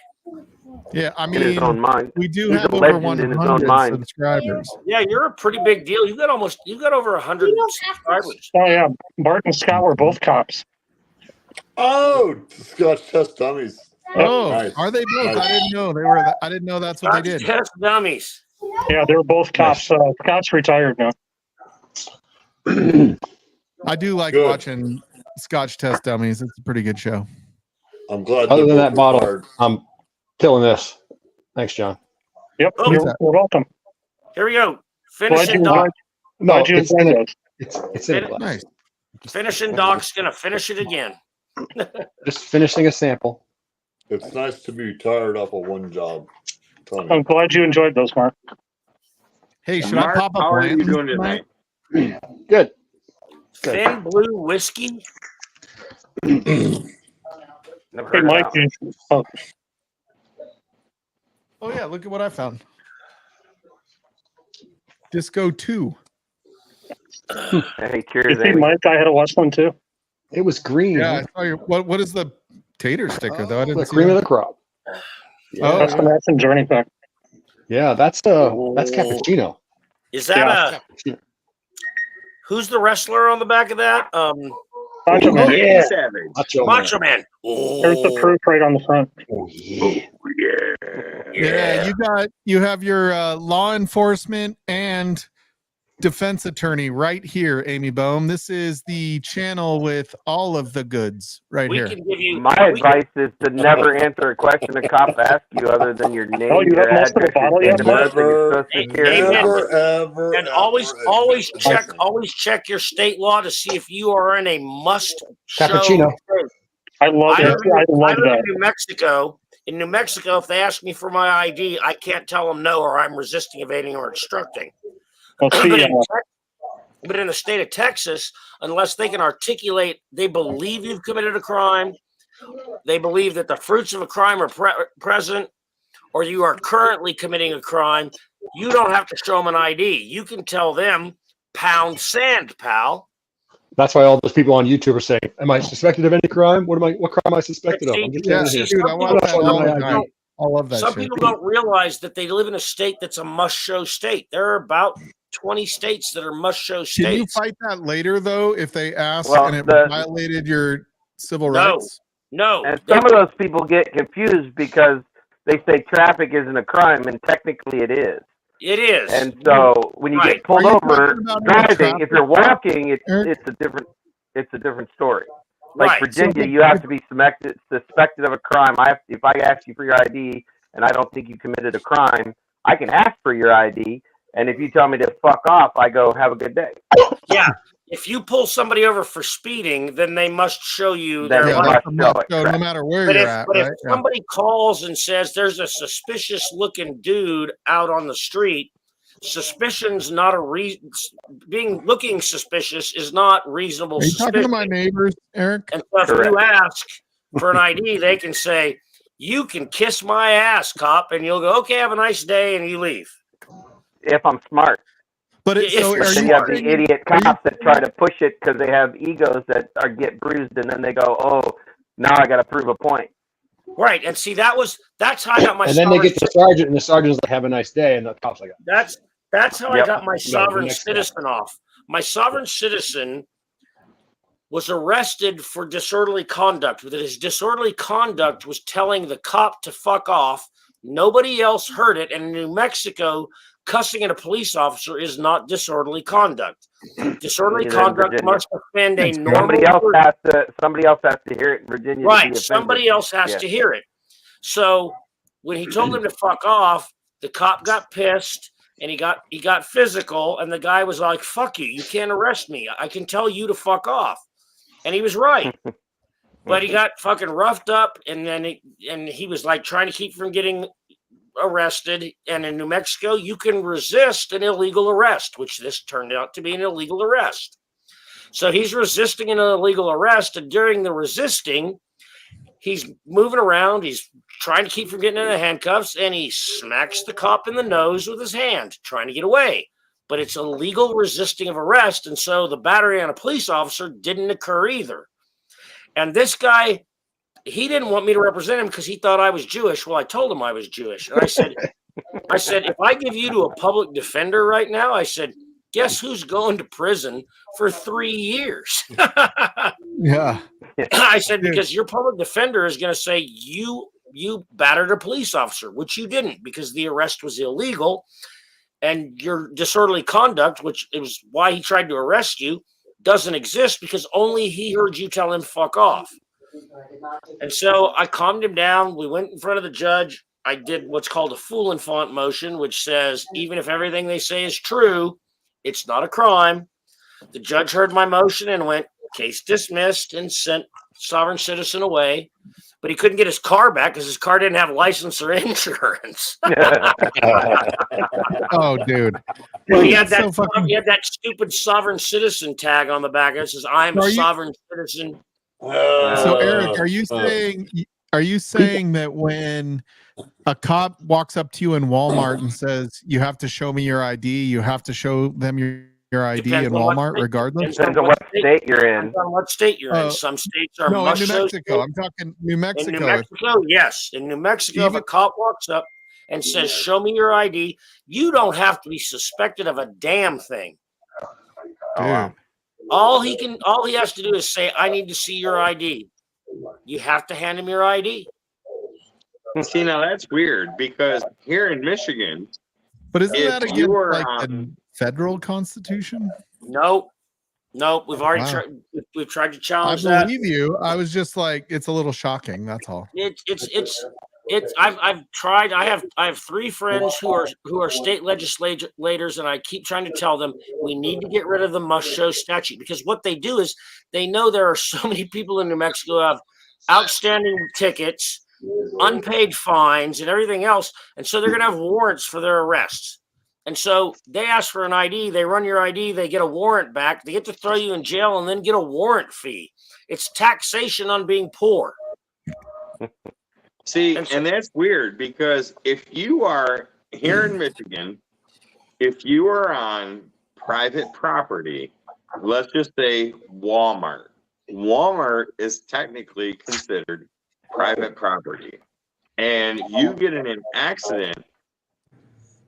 Yeah, I In his own mean, mind. we do He's have a over legend in his own 100 mind. subscribers. Yeah, you're a pretty big deal. You got over 100 subscribers. Oh yeah, Bart and Scott were both cops. Oh, Scotch Test Dummies. Oh, Nice. are they both? Nice. I didn't know they were. I didn't know that's what they did. Test dummies. Yeah, they were both cops. Scott's retired now. I do like Good. watching Scotch Test Dummies. It's a pretty good show. I'm glad. Other they're than that both bottle, retired. I'm killing this. Thanks, John. Yep, Oh. you're welcome. Here we go. Glad Finishing you Doc. No, Glad you it's enjoyed in those. it's in a glass. Nice. Finishing Doc's gonna finish it again. Just finishing a sample. It's nice to be tired off of one job. Tell me. I'm glad you enjoyed those, Mark. Hey, should Mark, I pop up? how are you Blanton's doing tonight? Good. Thin blue whiskey. Never Hey, heard of Mike. that one. Oh yeah, look at what I found. Disco 2. Hey, You cheers, see, Amy. Mike, I had a West one too. It was green. Yeah, I saw your, what is the tater sticker though? I didn't the see cream that. of the crop. Yeah, Oh, That's the Madison Journey pack. yeah, that's cappuccino. Is that Yeah. who's the wrestler on the back of that? Macho Man. Randy Savage. Macho Man. Oh, There's the proof right on the front. Oh yeah. Yeah, you have your law enforcement and defense attorney right here, Amy Bohm. This is the channel with all of the goods right we here. can give you. My advice is to never answer a question a cop asks you other than your name, Oh, you your have most of the address, bottle your yet, date of Mark? birth, and your Never, social security Amen. number. ever, And always ever. check your state law to see if you are in a must show. Cappuccino. I love I it. live I love in that. New Mexico. In New Mexico, if they ask me for my ID, I can't tell them no, or I'm resisting, evading, or obstructing. Well, see, But in the state of Texas, unless they can articulate, they believe you've committed a crime, they believe that the fruits of a crime are present, or you are currently committing a crime, you don't have to show them an ID. You can tell them, pound sand, pal. That's why all those people on YouTube are saying, "Am I suspected of any crime? What crime am I suspected of?" I'm getting Yeah, out of here. dude, I watch that all the time. I love that Some shit. people don't realize that they live in a state that's a must-show state. There are about 20 states that are must-show states. Can you fight that later though if they ask Well, and it violated your civil rights? No. And some of those people get confused because they say traffic isn't a crime, and technically it is. It is. And so when you get pulled Are you over talking about driving, traffic? if you're walking, Eric? it's a different story. Like Right. Virginia, you have to be suspected of a crime. If I ask you for your ID and I don't think you committed a crime, I can ask for your ID. And if you tell me to fuck off, I go, have a good day. Yeah. If you pull somebody over for speeding, then they must show you Then their they license. must show it. So no matter where But you're if, at, but if right? Yeah. somebody calls and says there's a suspicious looking dude out on the street, suspicion's not a reason. Looking suspicious is not reasonable Are you suspicion. talking to my neighbors, Eric? And so if Correct. you ask for an ID, they can say, "You can kiss my ass, cop," and you'll go, "Okay, have a nice day," and you leave. If I'm smart. But it's so. But then you have the idiot cops that try to push it because they have egos that get bruised, and then they go, "Oh, now I got to prove a point." Right, and see that's how I got my. And then they get the sergeant, and the sergeant's like, "Have a nice day," and the cops like, That's how I got my sovereign next citizen off. My sovereign citizen was arrested for disorderly conduct. That his disorderly conduct was telling the cop to fuck off. Nobody else heard it, and in New Mexico, cussing at a police officer is not disorderly conduct. Disorderly conduct must offend a normal. Somebody else has to hear it in Virginia. Right, somebody else has to hear it. So when he told him to fuck off, the cop got pissed and he got physical, and the guy was like, "Fuck you! You can't arrest me. I can tell you to fuck off," and he was right. But he got fucking roughed up, and then he was like trying to keep from getting arrested. And in New Mexico, you can resist an illegal arrest, which this turned out to be an illegal arrest. So he's resisting an illegal arrest, and during the resisting, he's moving around. He's trying to keep from getting in the handcuffs, and he smacks the cop in the nose with his hand, trying to get away. But it's illegal resisting of arrest, and so the battery on a police officer didn't occur either. And this guy, he didn't want me to represent him because he thought I was Jewish. Well, I told him I was Jewish. And I said, if I give you to a public defender right now, I said, guess who's going to prison for 3 years? Yeah. I said, because your public defender is going to say you battered a police officer, which you didn't, because the arrest was illegal. And your disorderly conduct, which is why he tried to arrest you, doesn't exist because only he heard you tell him fuck off. And so I calmed him down. We went in front of the judge. I did what's called a full and font motion, which says even if everything they say is true, it's not a crime. The judge heard my motion and went, case dismissed, and sent sovereign citizen away. But he couldn't get his car back because his car didn't have license or insurance. Oh, dude. He had that stupid sovereign citizen tag on the back. It says, "I'm a sovereign citizen." So Eric, are you saying that when a cop walks up to you in Walmart and says you have to show me your ID, you have to show them your ID in Walmart regardless? Depends on what state you're in. Depends on what state you're in. Some states are in New Mexico. I'm talking New Mexico. In New Mexico, yes. In New Mexico, if a cop walks up and says, "Show me your ID," you don't have to be suspected of a damn thing. Dude. All he has to do is say, "I need to see your ID." You have to hand him your ID. See, now that's weird because here in Michigan, but isn't that against the federal constitution? Nope. We've already we've tried to challenge that. I believe you. I was just like, it's a little shocking. That's all. I've tried. I have 3 friends who are state legislators, and I keep trying to tell them we need to get rid of the must-show statute, because what they do is they know there are so many people in New Mexico who have outstanding tickets, unpaid fines, and everything else, and so they're going to have warrants for their arrests. And so they ask for an ID, they run your ID, they get a warrant back, they get to throw you in jail and then get a warrant fee. It's taxation on being poor. See, and that's weird because if you are here in Michigan, if you are on private property, let's just say Walmart is technically considered private property, and you get in an accident,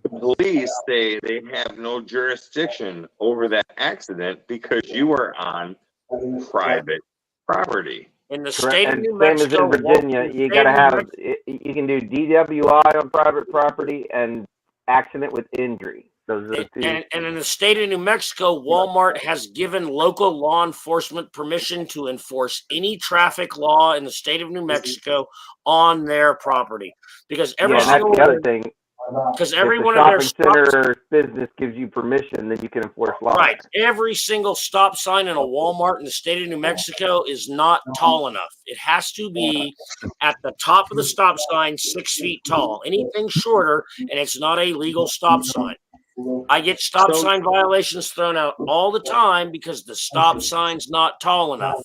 the police say they have no jurisdiction over that accident because you are on private property. In the state of New Mexico, same as in Virginia, you can do DWI on private property and accident with injury. Those are the two. And in the state of New Mexico, Walmart has given local law enforcement permission to enforce any traffic law in the state of New Mexico on their property, because that's the other thing. Because every one of their center business gives you permission, then you can enforce law. Right. Every single stop sign in a Walmart in the state of New Mexico is not tall enough. It has to be at the top of the stop sign, 6 feet tall. Anything shorter, and it's not a legal stop sign. I get stop sign violations thrown out all the time because the stop sign's not tall enough.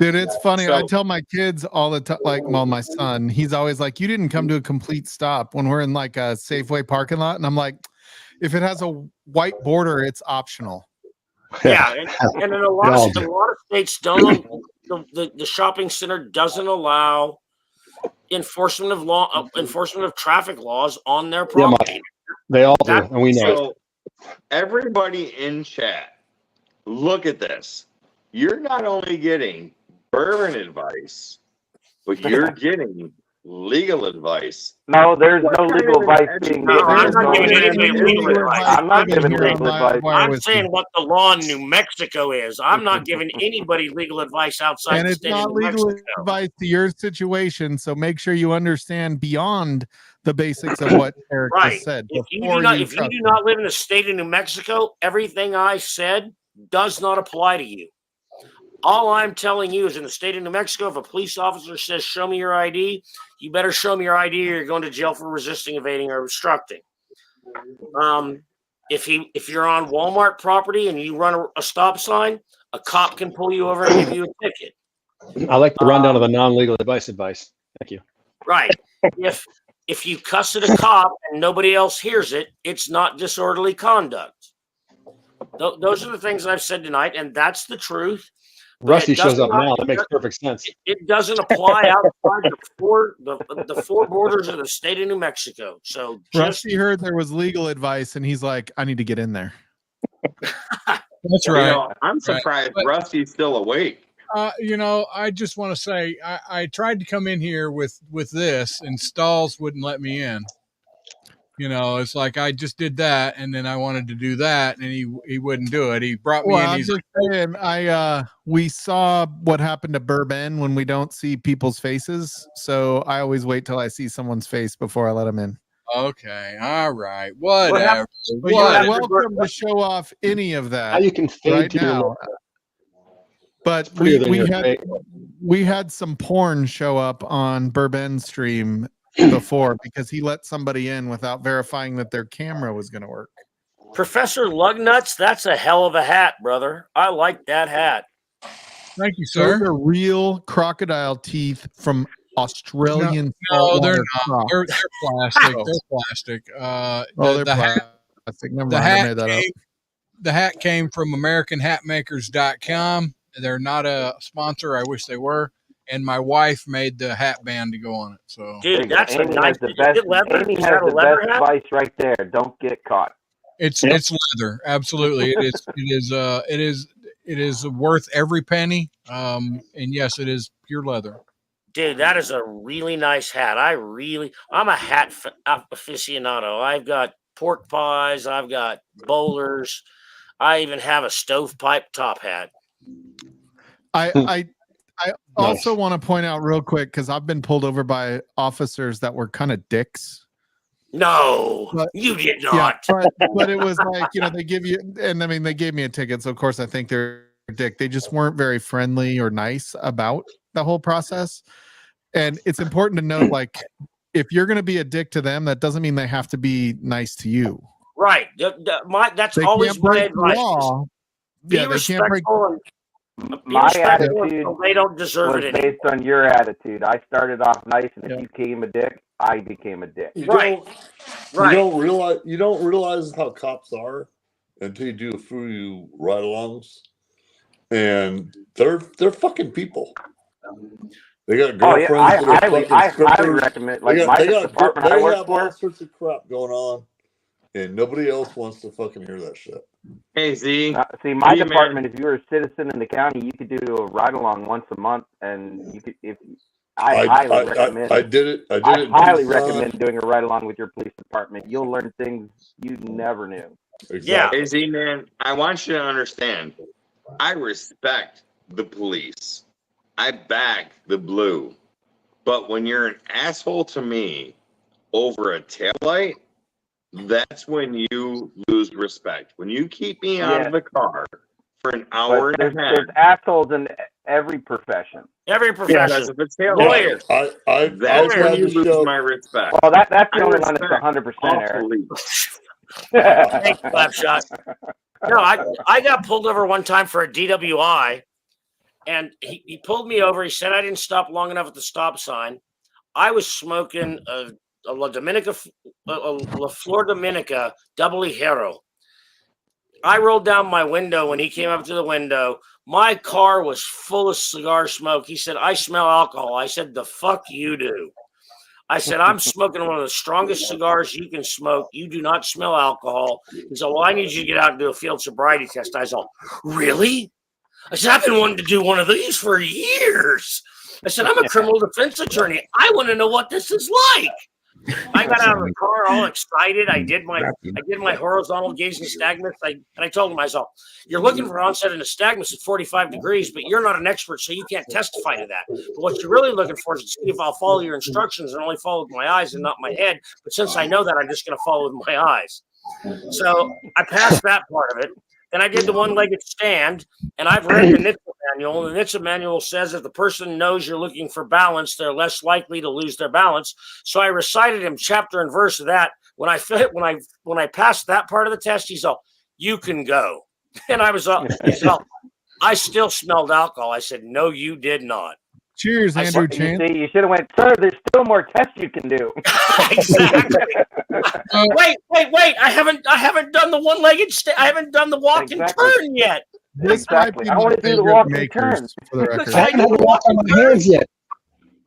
Dude, it's funny. I tell my kids all the time, my son, he's always like, you didn't come to a complete stop when we're in like a Safeway parking lot. And I'm like, if it has a white border, it's optional. Yeah, and in a lot of states don't. The shopping center doesn't allow enforcement of traffic laws on their property. Yeah, they all do, and we know. So, everybody in chat, look at this. You're not only getting bourbon advice, but you're getting legal advice. No, there's no legal advice being given. I'm not giving anybody legal advice. I'm not giving legal advice. I'm saying what the law in New Mexico is. I'm not giving anybody legal advice outside And the it's state not of New legal Mexico. advice to your situation, so make sure you understand beyond the basics of what Eric just said. If you do not live in the state of New Mexico, everything I said does not apply to you. All I'm telling you is in the state of New Mexico, if a police officer says, show me your ID, you better show me your ID or you're going to jail for resisting, evading, or obstructing. If you're on Walmart property and you run a stop sign, a cop can pull you over and give you a ticket. I like the rundown of the non-legal advice. Thank you. Right. If you cuss at a cop and nobody else hears it, it's not disorderly conduct. Those are the things I've said tonight, and that's the truth. Rusty shows up now. That makes perfect sense. It doesn't apply outside the four borders of the state of New Mexico. So Rusty heard there was legal advice, and he's like, "I need to get in there." That's right. You know, I'm surprised Rusty's still awake. I just want to say I tried to come in here with this, and Stahlzee wouldn't let me in. It's like I just did that, and then I wanted to do that, and he wouldn't do it. He brought me in. I'm just saying, we saw what happened to Bourbon when we don't see people's faces, so I always wait till I see someone's face before I let them in. Okay, all right, whatever. But you're welcome to show off any of that. Now you can fade right to your now. left. But we had some porn show up on Bourbon's stream before because he let somebody in without verifying that their camera was going to work. Professor Lugnuts, that's a hell of a hat, brother. I like that hat. Thank you, sir. Those are real crocodile teeth from Australian. No, they're not. They're plastic. They're plastic. They're plastic. Never mind. I made that up. The hat came from AmericanHatmakers.com. They're not a sponsor. I wish they were. And my wife made the hat band to go on it. So, dude, that's Amy a nice. has the best, Amy has the best advice right there. Don't get caught. It's leather. Absolutely, it is worth every penny. And yes, it is pure leather. Dude, that is a really nice hat. I'm a hat aficionado. I've got pork pies. I've got bowlers. I even have a stovepipe top hat. I also want to point out real quick because I've been pulled over by officers that were kind of dicks. No, you did not. Yeah, but it was like, they give you, and I mean, they gave me a ticket. So of course I think they're a dick. They just weren't very friendly or nice about the whole process. And it's important to note, like, if you're going to be a dick to them, that doesn't mean they have to be nice to you. Right. That's always my advice. Be respectful. My attitude they don't deserve was it based on your attitude. I started off nice, and if you became a dick, I became a dick. You don't realize how cops are until you do a few ride-alongs, and they're fucking people. They got girlfriends. I highly recommend. Like my department I work for, all sorts of crap going on, and nobody else wants to fucking hear that shit. Hey, Z. See, my department, if you were a citizen in the county, you could do a ride-along once a month, and you could. I highly recommend. I did it. I highly recommend doing a ride-along with your police department. You'll learn things you never knew. Exactly. Yeah, hey, Z, man, I want you to understand. I respect the police. I back the blue. But when you're an asshole to me over a taillight, that's when you lose respect. When you keep me out of the car for an hour and a half. There's assholes in every profession. Every profession. Yeah, if it's tail lawyers. That's when you lose my respect. Well, that's the only one that's 100%, Eric. Thanks, Slapshot. No, I got pulled over one time for a DWI, and he pulled me over. He said I didn't stop long enough at the stop sign. I was smoking a La Flor Dominica Double Hero. I rolled down my window when he came up to the window. My car was full of cigar smoke. He said, "I smell alcohol." I said, "The fuck you do." I said, "I'm smoking one of the strongest cigars you can smoke. You do not smell alcohol." He said, "Well, I need you to get out and do a field sobriety test." I said, "Really?" I said, "I've been wanting to do one of these for years." I said, "I'm a criminal defense attorney. I want to know what this is like." I got out of the car all excited. I did my horizontal gaze nystagmus. I told myself, "You're looking for onset of nystagmus at 45 degrees, but you're not an expert, so you can't testify to that. But what you're really looking for is to see if I'll follow your instructions and only follow with my eyes and not my head. But since I know that, I'm just going to follow with my eyes." So I passed that part of it. Then I did the one-legged stand, and I've read the NHTSA manual. And the NHTSA manual says if the person knows you're looking for balance, they're less likely to lose their balance. So I recited him chapter and verse of that. When I passed that part of the test, he's all, "You can go." And I was all, "I still smelled alcohol." I said, "No, you did not." Cheers, Andrew Chance. You should have went, "Sir, there's still more tests you can do." Exactly. Wait! I haven't done the one-legged. I haven't done the walk and turn yet. Exactly. I want to do the walk and turn. I haven't had to walk on my hands yet.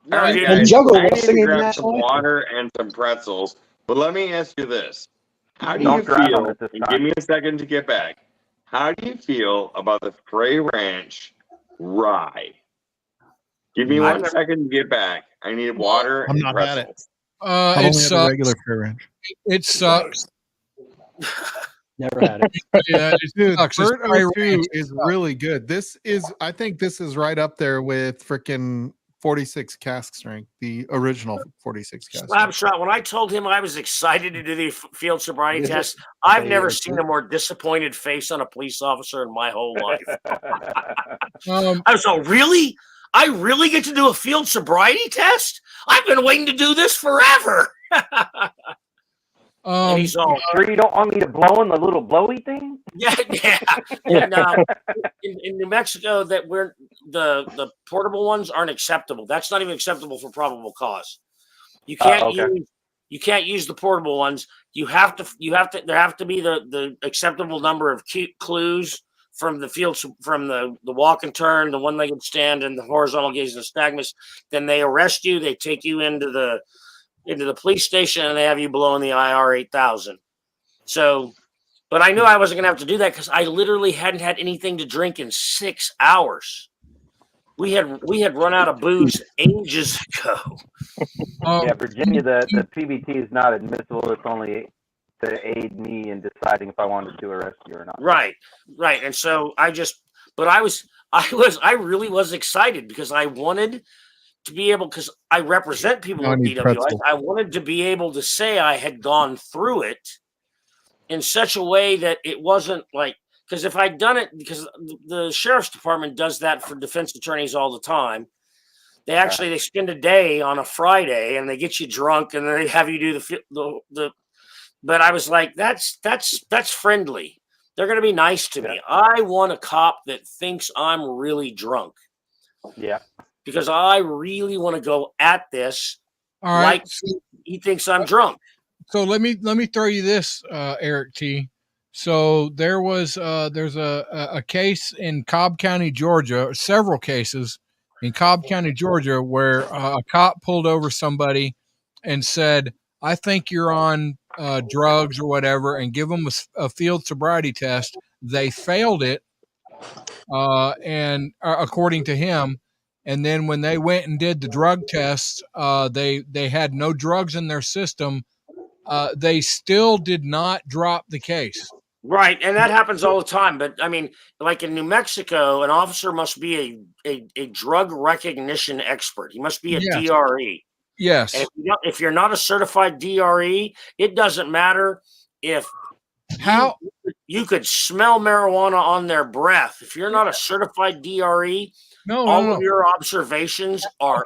No, Hey, dude, And guys, juggle I while need to singing the grab national some anthem. water and some pretzels. But let me ask you this: how do Don't you drive feel? them at this And time. give me a second to get back. How do you feel about the Frey Ranch rye? Give me I've 1 never- second to get back. I need water I've and not had it. pretzels. I've It only had the sucks. regular Fair Ranch. It sucks. Never had it. Yeah, it Dude, sucks. It's Burt Frey 02 Ranch. is really good. I think this is right up there with freaking 46 cask strength, the original 46 cask strength. Slapshot. When I told him I was excited to do the field sobriety test, I've never seen a more disappointed face on a police officer in my whole life. I was all, "Really? I really get to do a field sobriety test? I've been waiting to do this forever." And he's all, "Sure you don't want me to blow in the little blowy thing?" yeah. And, in New Mexico, that the portable ones aren't acceptable. That's not even acceptable for probable cause. You can't use the portable ones. There have to be the acceptable number of clues from the field, from the walk and turn, the one-legged stand, and the horizontal gaze and nystagmus. Then they arrest you. They take you into the police station, and they have you blow in the IR 8000. So, but I knew I wasn't going to have to do that because I literally hadn't had anything to drink in 6 hours. We had run out of booze ages ago. Yeah, Virginia, the PBT is not admissible. It's only to aid me in deciding if I wanted to arrest you or not. Right. And so I really was excited because I wanted to be able, because I represent people with DWIs. I wanted to be able to say I had gone through it in such a way that it wasn't like, because if I'd done it, because the sheriff's department does that for defense attorneys all the time. They spend a day on a Friday and they get you drunk and then they have you do the but I was like, that's friendly. They're going to be nice to me. I want a cop that thinks I'm really drunk. Yeah. Because I really want to go at this. All right. Like he thinks I'm drunk. So let me throw you this, Eric T. So there's a case in Cobb County, Georgia, several cases in Cobb County, Georgia, where a cop pulled over somebody and said, "I think you're on drugs or whatever," and give them a field sobriety test. They failed it, and according to him. And then when they went and did the drug tests, they had no drugs in their system. They still did not drop the case. Right, and that happens all the time. But I mean, like in New Mexico, an officer must be a drug recognition expert. He must be a DRE. Yes. And if you're not a certified DRE, it doesn't matter if you could smell marijuana on their breath. If you're not a certified DRE, all of your observations are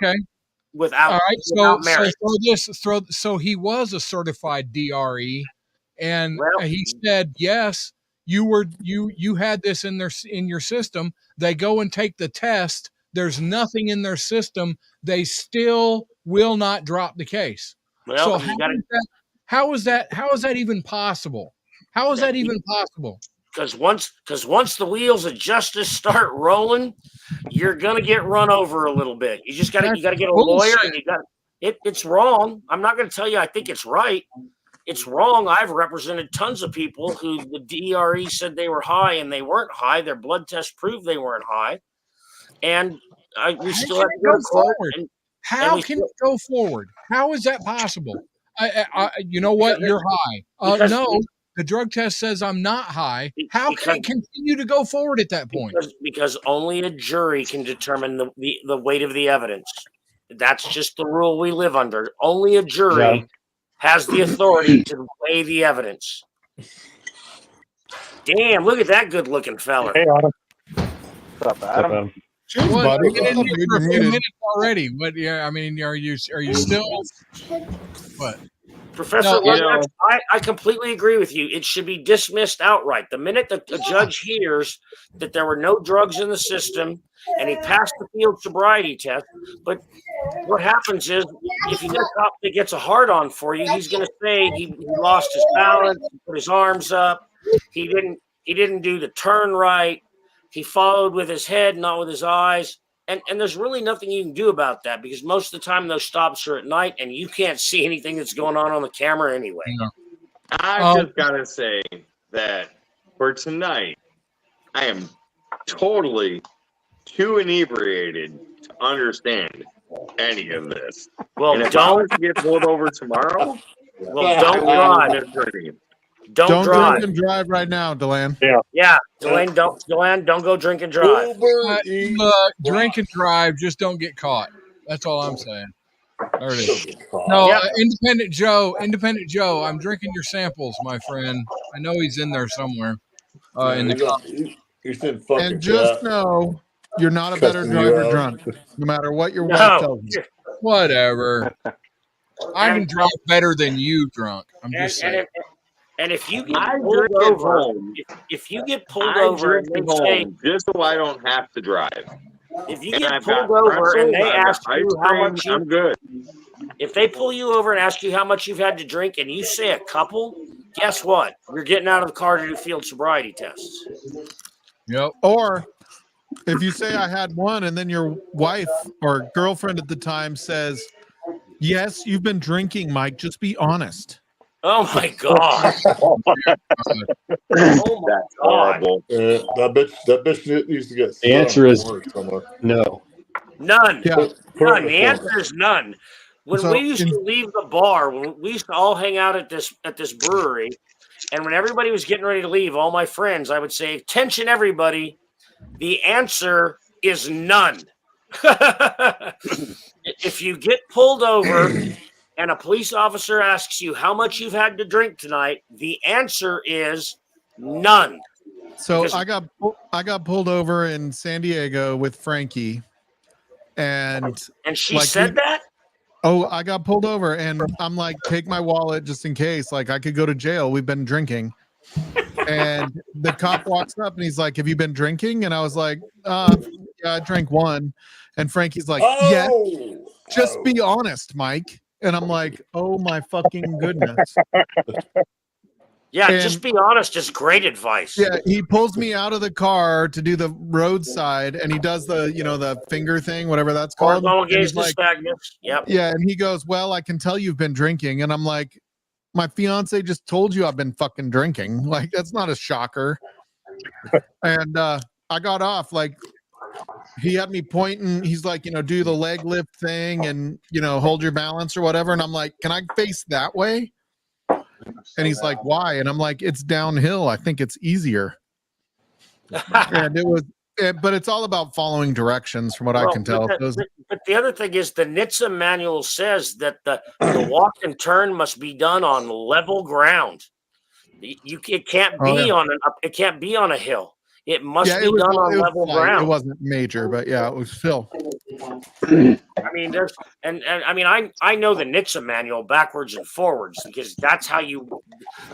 without. All right, without merit. So he was a certified DRE, and he said, yes, you had this in your system. They go and take the test. There's nothing in their system. They still will not drop the case. Well, So you got to. how is that even possible? How is that even possible? Because once the wheels of justice start rolling, you're gonna get run over a little bit. You just got to get a lawyer, and it's wrong. I'm not going to tell you I think it's right. It's wrong. I've represented tons of people who the DRE said they were high and they weren't high. Their blood test proved they weren't high, and we still have to go to court. How can it go forward? How is that possible? You know what? You're high. No, the drug test says I'm not high. How can it continue to go forward at that point? Because only a jury can determine the weight of the evidence. That's just the rule we live under. Only a jury has the authority to weigh the evidence. Damn, look at that good-looking fella. Hey, Adam. What's up, Adam? Jeez, Well, buddy. you've been in here for a few minutes already. But yeah, I mean, are you still? What? Professor, I completely agree with you. It should be dismissed outright. The minute that the judge hears that there were no drugs in the system and he passed the field sobriety test, but what happens is if you get a cop that gets a hard-on for you, he's going to say he lost his balance, he put his arms up, he didn't do the turn right, he followed with his head, not with his eyes. And there's really nothing you can do about that because most of the time those stops are at night and you can't see anything that's going on the camera anyway. Yeah. I just got to say that for tonight, I am totally too inebriated to understand any of this. Well, and if I was to get pulled over tomorrow, don't drive. Don't drive. Drink and drive right now, Deland. Yeah, Deland, don't go drink and drive. Drink and drive, just don't get caught. That's all I'm saying. There it is. No, Independent Joe, I'm drinking your samples, my friend. I know he's in there somewhere. In the comments. And just know you're not a better driver drunk, no matter what your wife tells you. Whatever. I can drive better than you drunk. I'm just saying. And if you get pulled over, if you get pulled over and they say, just so I don't have to drive. If you get pulled over and they ask you how much I'm good. If they pull you over and ask you how much you've had to drink and you say a couple, guess what? You're getting out of the car to do field sobriety tests. Yep. Or if you say I had one and then your wife or girlfriend at the time says, yes, you've been drinking, Mike, just be honest. Oh my God! Oh my God! That bitch needs to get. The answer is no. None. Yeah. None. The answer is none. When we used to leave the bar, when we used to all hang out at this brewery, and when everybody was getting ready to leave, all my friends, I would say, "Attention, everybody! The answer is none." If you get pulled over and a police officer asks you how much you've had to drink tonight, the answer is none. So I got pulled over in San Diego with Frankie, and she said that? Oh, I got pulled over, and I'm like, take my wallet just in case. Like, I could go to jail. We've been drinking. And the cop walks up and he's like, have you been drinking? And I was like, yeah, I drank one. And Frankie's like, yeah, just be honest, Mike. And I'm like, oh my fucking goodness. Yeah, just be honest is great advice. Yeah, he pulls me out of the car to do the roadside, and he does the, the finger thing, whatever that's called. Yep. Yeah, and he goes, well, I can tell you've been drinking. And I'm like, my fiance just told you I've been fucking drinking. Like, that's not a shocker. And I got off, like, he had me pointing. He's like, do the leg lift thing and, hold your balance or whatever. And I'm like, can I face that way? And he's like, why? And I'm like, it's downhill. I think it's easier. And but it's all about following directions from what I can tell. But the other thing is the NHTSA manual says that the walk and turn must be done on level ground. It can't be it can't be on a hill. It must be done on level ground. It wasn't major, but yeah, it was still. I mean, I know the NHTSA manual backwards and forwards because that's how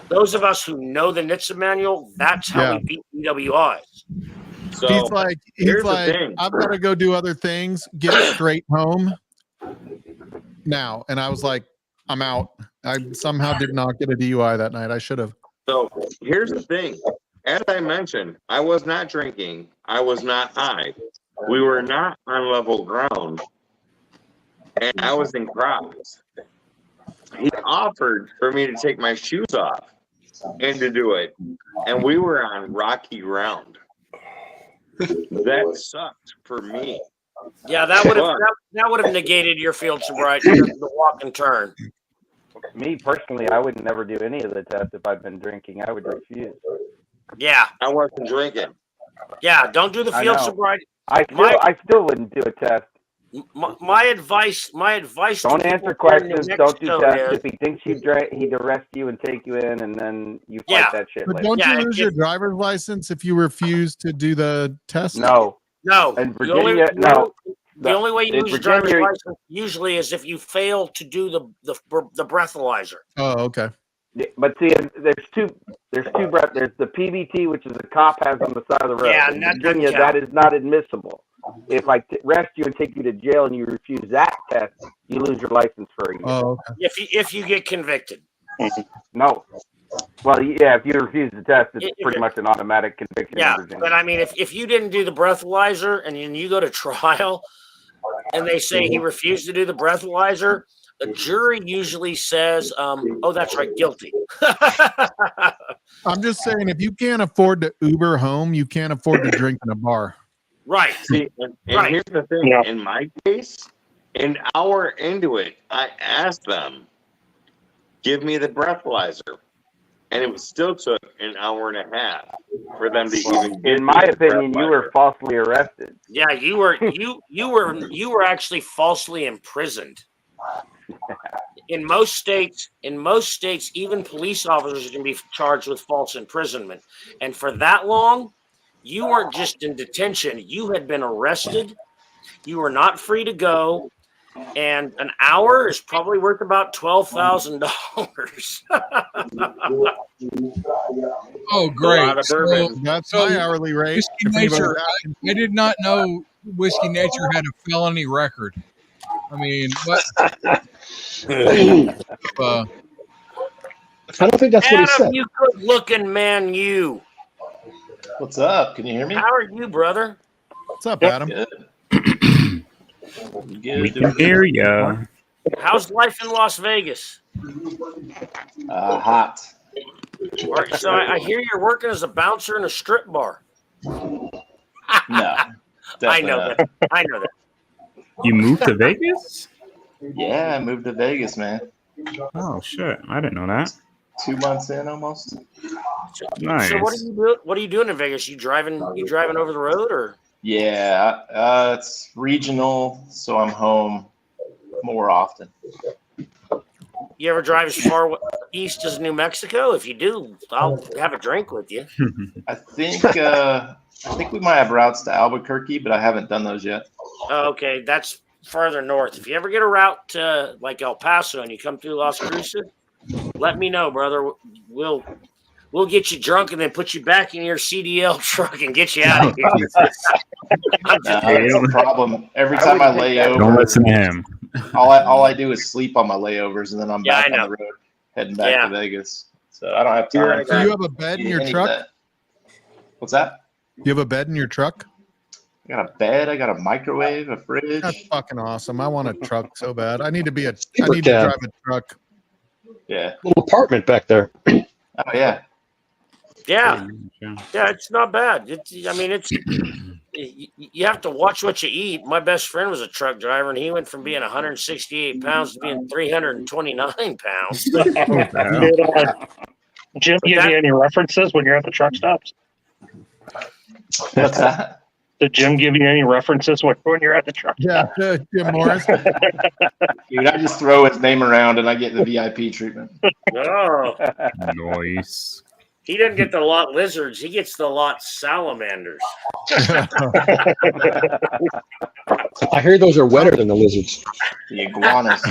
those of us who know the NHTSA manual, that's how we beat DWIs. So he's like, I've got to go do other things, get straight home now. And I was like, I'm out. I somehow did not get a DUI that night. I should have. So here's the thing. As I mentioned, I was not drinking. I was not high. We were not on level ground. And I was in Crocs. He offered for me to take my shoes off and to do it. And we were on rocky ground. That sucked for me. Yeah, that would have negated your field sobriety, the walk and turn. Me personally, I would never do any of the tests if I'd been drinking. I would refuse. Yeah, I wasn't drinking. Yeah, don't do the I field know. sobriety. I still wouldn't do a test. My advice. Don't to answer people questions. in Don't do Mexico tests. is- If he thinks you drink, he'd arrest you and take you in, and then you fight Yeah. that shit But later. don't you lose your driver's license if you refuse to do the test? No. No. In The only- Virginia, no. The only way you In lose your driver's Virginia- license usually is if you fail to do the breathalyzer. Oh, okay. Yeah, but see, there's two breath. There's the PBT, which is the cop has on the side of the road. Yeah, In and that doesn't Virginia, count. that is not admissible. If I arrest you and take you to jail and you refuse that test, you lose your license for a year. Oh, okay. If you get convicted. No. Well, yeah, if you refuse the test, it's If pretty much an automatic conviction. Yeah, in Virginia. but I mean, if you didn't do the breathalyzer and then you go to trial, and they say he refused to do the breathalyzer, the jury usually says, "Oh, that's right, guilty." I'm just saying, if you can't afford to Uber home, you can't afford to drink in a bar. Right. See, and here's the thing. Yeah. In my case, an hour into it, I asked them, give me the breathalyzer. And it still took an hour and a half for them to even get In my the opinion, you were breathalyzer. falsely arrested. Yeah, you were actually falsely imprisoned. In most states, even police officers can be charged with false imprisonment. And for that long, you weren't just in detention. You had been arrested. You were not free to go. And an hour is probably worth about $12,000. Oh, great. A lot of bourbon. That's my hourly rate. Whiskey If anybody's Nature. asking. I did not know Whiskey Nature had a felony record. I mean, what? I don't think that's what he Adam, said. you good looking man, you. What's up? Can you hear me? How are you, brother? What's up, Adam? Good. We can hear ya. How's life in Las Vegas? Hot. So I hear you're working as a bouncer in a strip bar. No. I know that. I know that. You moved to Vegas? Yeah, I moved to Vegas, man. Oh shit! I didn't know that. 2 months in almost. Nice. So what are you doing? What are you doing in Vegas? You driving over the road or? Yeah, it's regional, so I'm home more often. You ever drive as far east as New Mexico? If you do, I'll have a drink with you. I think we might have routes to Albuquerque, but I haven't done those yet. Oh, okay, that's farther north. If you ever get a route to like El Paso and you come through Las Cruces, let me know, brother. We'll get you drunk and then put you back in your CDL truck and get you out of here. That's the problem. Every time I lay over, Don't listen to him. all I do is sleep on my layovers, and then I'm Yeah, back I know. on the road, heading back to Vegas. So I don't have time. So you have a bed in your truck? What's that? You have a bed in your truck? I got a bed. I got a microwave, a fridge. That's fucking awesome. I want a truck so bad. I need to Sleeper drive cab. a truck. Yeah. Little apartment back there. Oh yeah. Yeah, it's not bad. You have to watch what you eat. My best friend was a truck driver, and he went from being 168 pounds to being 329 pounds. Did Jim give you any references when you're at the truck stops? What's that? Did Jim give you any references when you're at the truck stop? Yeah, Jim Morris. Dude, I just throw his name around and I get the VIP treatment. Oh, Nice. he didn't get the lot lizards. He gets the lot salamanders. I hear those are wetter than the lizards. The iguanas.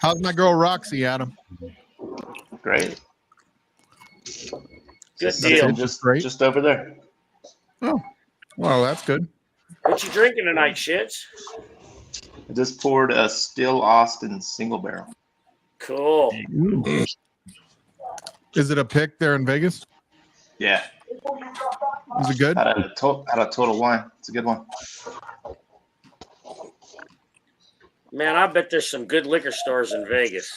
How's my girl Roxy, Adam? Great. Good deal. Just over there. Oh, well, that's good. What you drinking tonight, shits? I just poured a Still Austin single barrel. Cool. Is it a pick there in Vegas? Yeah. Is it good? Out of Total Wine. It's a good one. Man, I bet there's some good liquor stores in Vegas.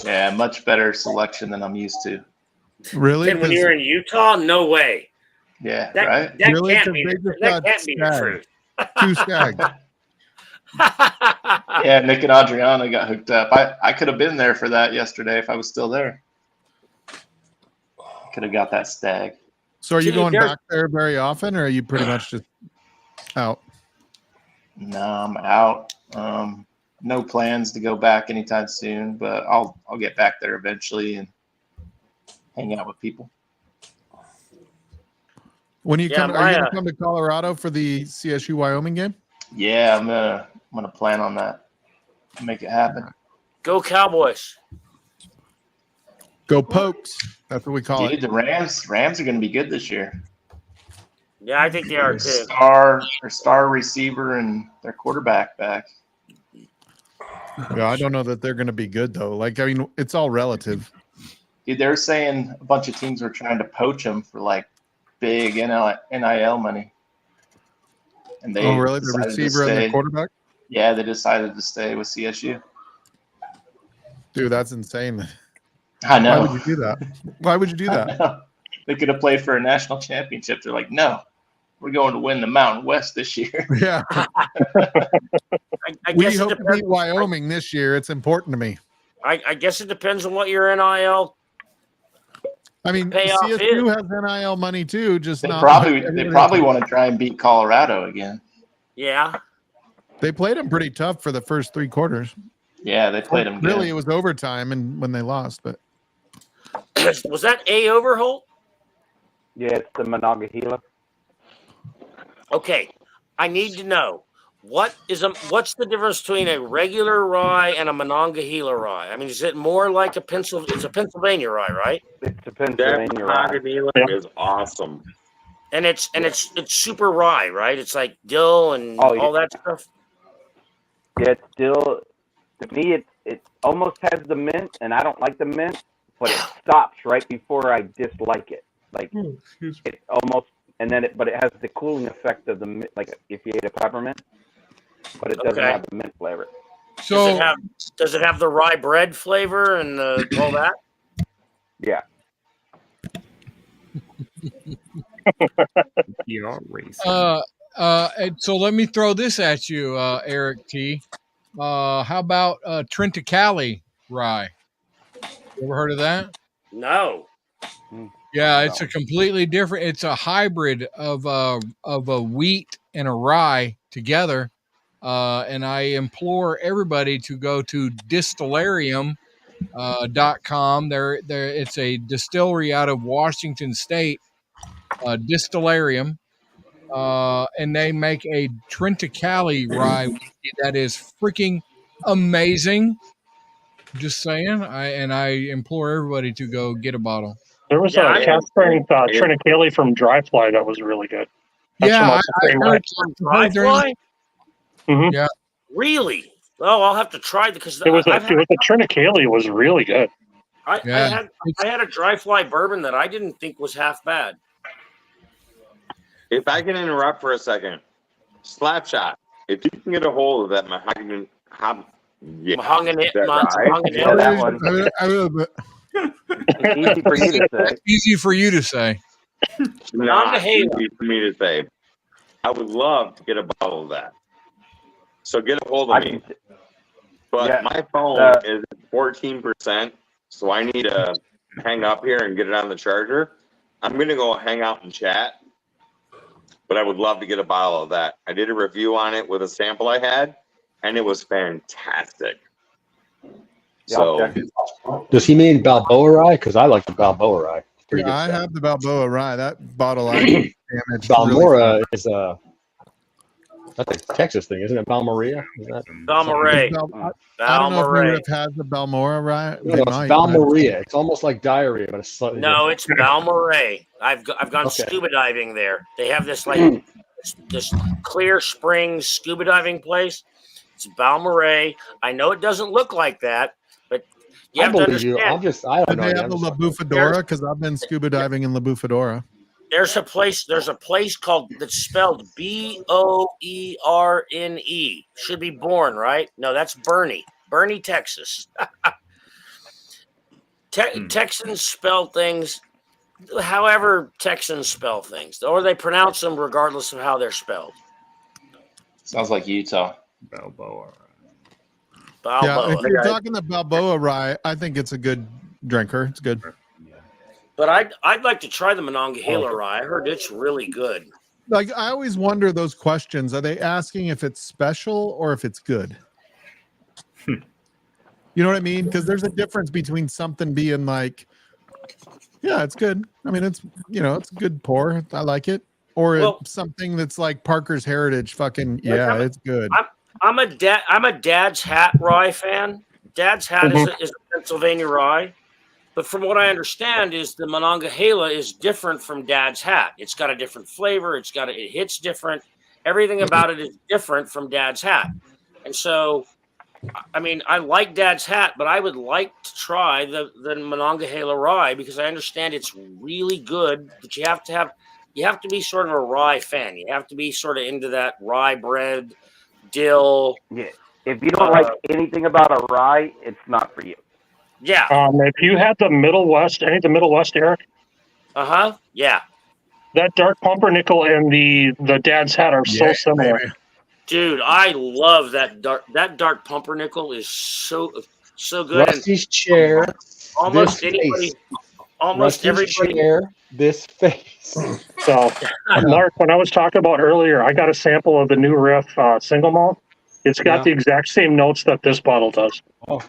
Yeah, much better selection than I'm used to. Really? And when you're in Utah, no way. Yeah, That, right? that Really? can't 'Cause be they the, just that got can't be the Stag. truth. 2 Stags. Yeah, Nick and Adriana got hooked up. I could have been there for that yesterday if I was still there. Could have got that stag. So are you Dude, going there's- back there very often, or are you pretty much just out? No, I'm out. No plans to go back anytime soon, but I'll get back there eventually and hang out with people. When you Yeah, come, are you my, going to come to Colorado for the CSU Wyoming game? Yeah, I'm gonna plan on that. Make it happen. Go Cowboys. Go Pokes. That's what we call Dude, it. the Rams are gonna be good this year. Yeah, I think they are too. Their star receiver and their quarterback back. Yeah, I don't know that they're going to be good though. Like, I mean, it's all relative. Dude, they're saying a bunch of teams were trying to poach them for like big NIL money. And they Oh, really? The decided to receiver and the stay. quarterback? Yeah, they decided to stay with CSU. Dude, that's insane. I know. Why would you do that? Why would you do that? They could have played for a national championship. They're like, no, we're going to win the Mountain West this year. Yeah. I We guess it hope to depends. beat Wyoming this year. It's important to me. I guess it depends on what your NIL. I mean, Payoff CSU has NIL money too, just They not. probably want to try and beat Colorado again. Yeah. They played them pretty tough for the first 3 quarters. Yeah, they played them good. Really, it was overtime and when they lost, but Was that A Overholt? Yeah, it's the Monongahela. Okay, I need to know what's the difference between a regular rye and a Monongahela rye? I mean, is it more like it's a Pennsylvania rye, right? It's a That Pennsylvania rye. Monongahela is awesome. And it's super rye, right? It's like dill and Oh, yeah. all that stuff. Yeah, it's still, to me, it almost has the mint, and I don't like the mint, but it stops right before I dislike it. Like, it almost, and then but it has the cooling effect of the mint, like if you ate a peppermint, but it doesn't Okay. have the mint flavor. So Does it have the rye bread flavor and all that? Yeah. You're racist. and so let me throw this at you, Eric T. How about Trentacali rye? You ever heard of that? No. Yeah, it's a completely different. It's a hybrid of a wheat and a rye together. And I implore everybody to go to distillarium.com. There, it's a distillery out of Washington State, Distillarium, and they make a Trentacali rye whiskey that is freaking amazing. Just saying, I implore everybody to go get a bottle. There was a cast strength Trinicale from Dry Fly that was really good. That's Yeah, from I the same heard line. Dry fly? Mhm. Yeah. Really? Oh, I'll have to try because It was a Trinicale. It was really good. I had a dry fly bourbon that I didn't think was half bad. If I can interrupt for a second, Slapshot. If you can get a hold of that mahogany, Mahogany- that mahogany- rye. Yeah, that one. Easy for you to say. Easy for you to say. Not easy for me to say. I would love to get a bottle of that. So get a hold of me. But yeah, my phone is 14%, so I need to hang up here and get it on the charger. I'm going to go hang out and chat, but I would love to get a bottle of that. I did a review on it with a sample I had, and it was fantastic. So, Does he mean Balboa rye? Because I like the Balboa rye. It's pretty Yeah, I good stuff. have the Balboa rye. That bottle I damaged. Balmora is that's a Texas thing, isn't it? Balmoria? Is that Balmoray. I don't know if Balmoray. Europe has the Balmora rye. No, it's Balmoria. It's almost like diarrhea, but it's slightly No, different. it's Balmoray. I've gone Okay. scuba diving there. They have this like this Clear Springs scuba diving place. It's Balmoray. I know it doesn't look like that, but You I have to believe you. understand. I don't Did know. they yet. have I'm the just- La Bufadora? Because I've been scuba diving in La Bufadora. There's a place called that's spelled Boerne. Should be Bourne, right? No, that's Bernie, Texas. Texans spell things however Texans spell things, or they pronounce them regardless of how they're spelled. Sounds like Utah. Balboa. Yeah, if Balboa. you're talking the Balboa rye, I think it's a good drinker. It's good. But I'd like to try the Monongahela rye. I heard it's really good. Like, I always wonder those questions. Are they asking if it's special or if it's good? You know what I mean? Because there's a difference between something being like, yeah, it's good. I mean, it's, it's a good pour. I like it. Or it's something that's like Parker's Heritage. Fucking yeah, it's good. I'm a Dad's Hat rye fan. Dad's Hat is a Pennsylvania rye. But from what I understand is the Monongahela is different from Dad's Hat. It's got a different flavor. It hits different. Everything about it is different from Dad's Hat. And so, I mean, I like Dad's Hat, but I would like to try the Monongahela rye because I understand it's really good. But you have to be sort of a rye fan. You have to be sort of into that rye bread, dill. Yeah. If you don't like anything about a rye, it's not for you. Yeah. If you had the Middle West, Eric? Yeah. That dark pumpernickel and the Dad's Hat are so similar. Baby. Dude, I love that dark pumpernickel is so good. Rusty's chair. Almost this anybody, face. almost Rusty's everybody. chair. This face. So, Mark, when I was talking about earlier, I got a sample of the new Riff single malt. It's got the exact same notes that this bottle does. Oh,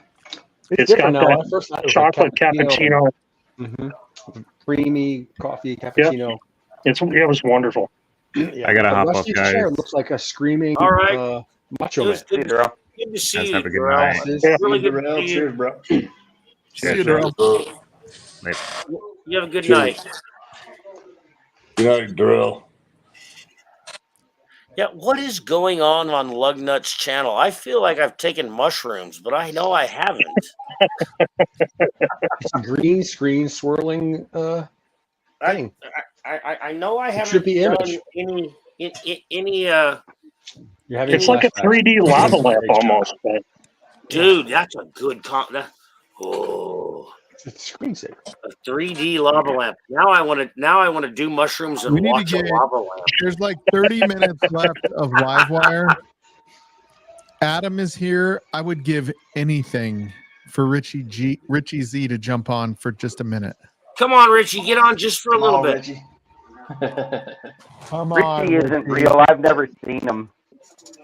it's got now. that First it was chocolate cappuccino. Creamy coffee cappuccino. Yep. It was wonderful. Yeah. I gotta hop off, Rusty's guys. chair looks like a screaming All right. macho It man. was good to see Guys, you, have a good Darrell. night. It's really good to see you. Cheers, bro. See you, Darrell. Later. You have a good Cheers. night. Good night, Darrell. Yeah, what is going on Lugnut's channel? I feel like I've taken mushrooms, but I know I haven't. It's a green screen swirling thing. I know I haven't trippy done image. any You're having It's like a flashbacks. 3D lava lamp almost. But dude, that's a good oh, It's a screensaver. a 3D lava lamp. Now I want to do mushrooms and We need to watch a get- lava lamp. There's like 30 minutes left of Livewire. Adam is here. I would give anything for Richie Z to jump on for just a minute. Come on, Richie, get on just for a little bit. Richie. Come on. Richie isn't Richie. real. I've never seen him.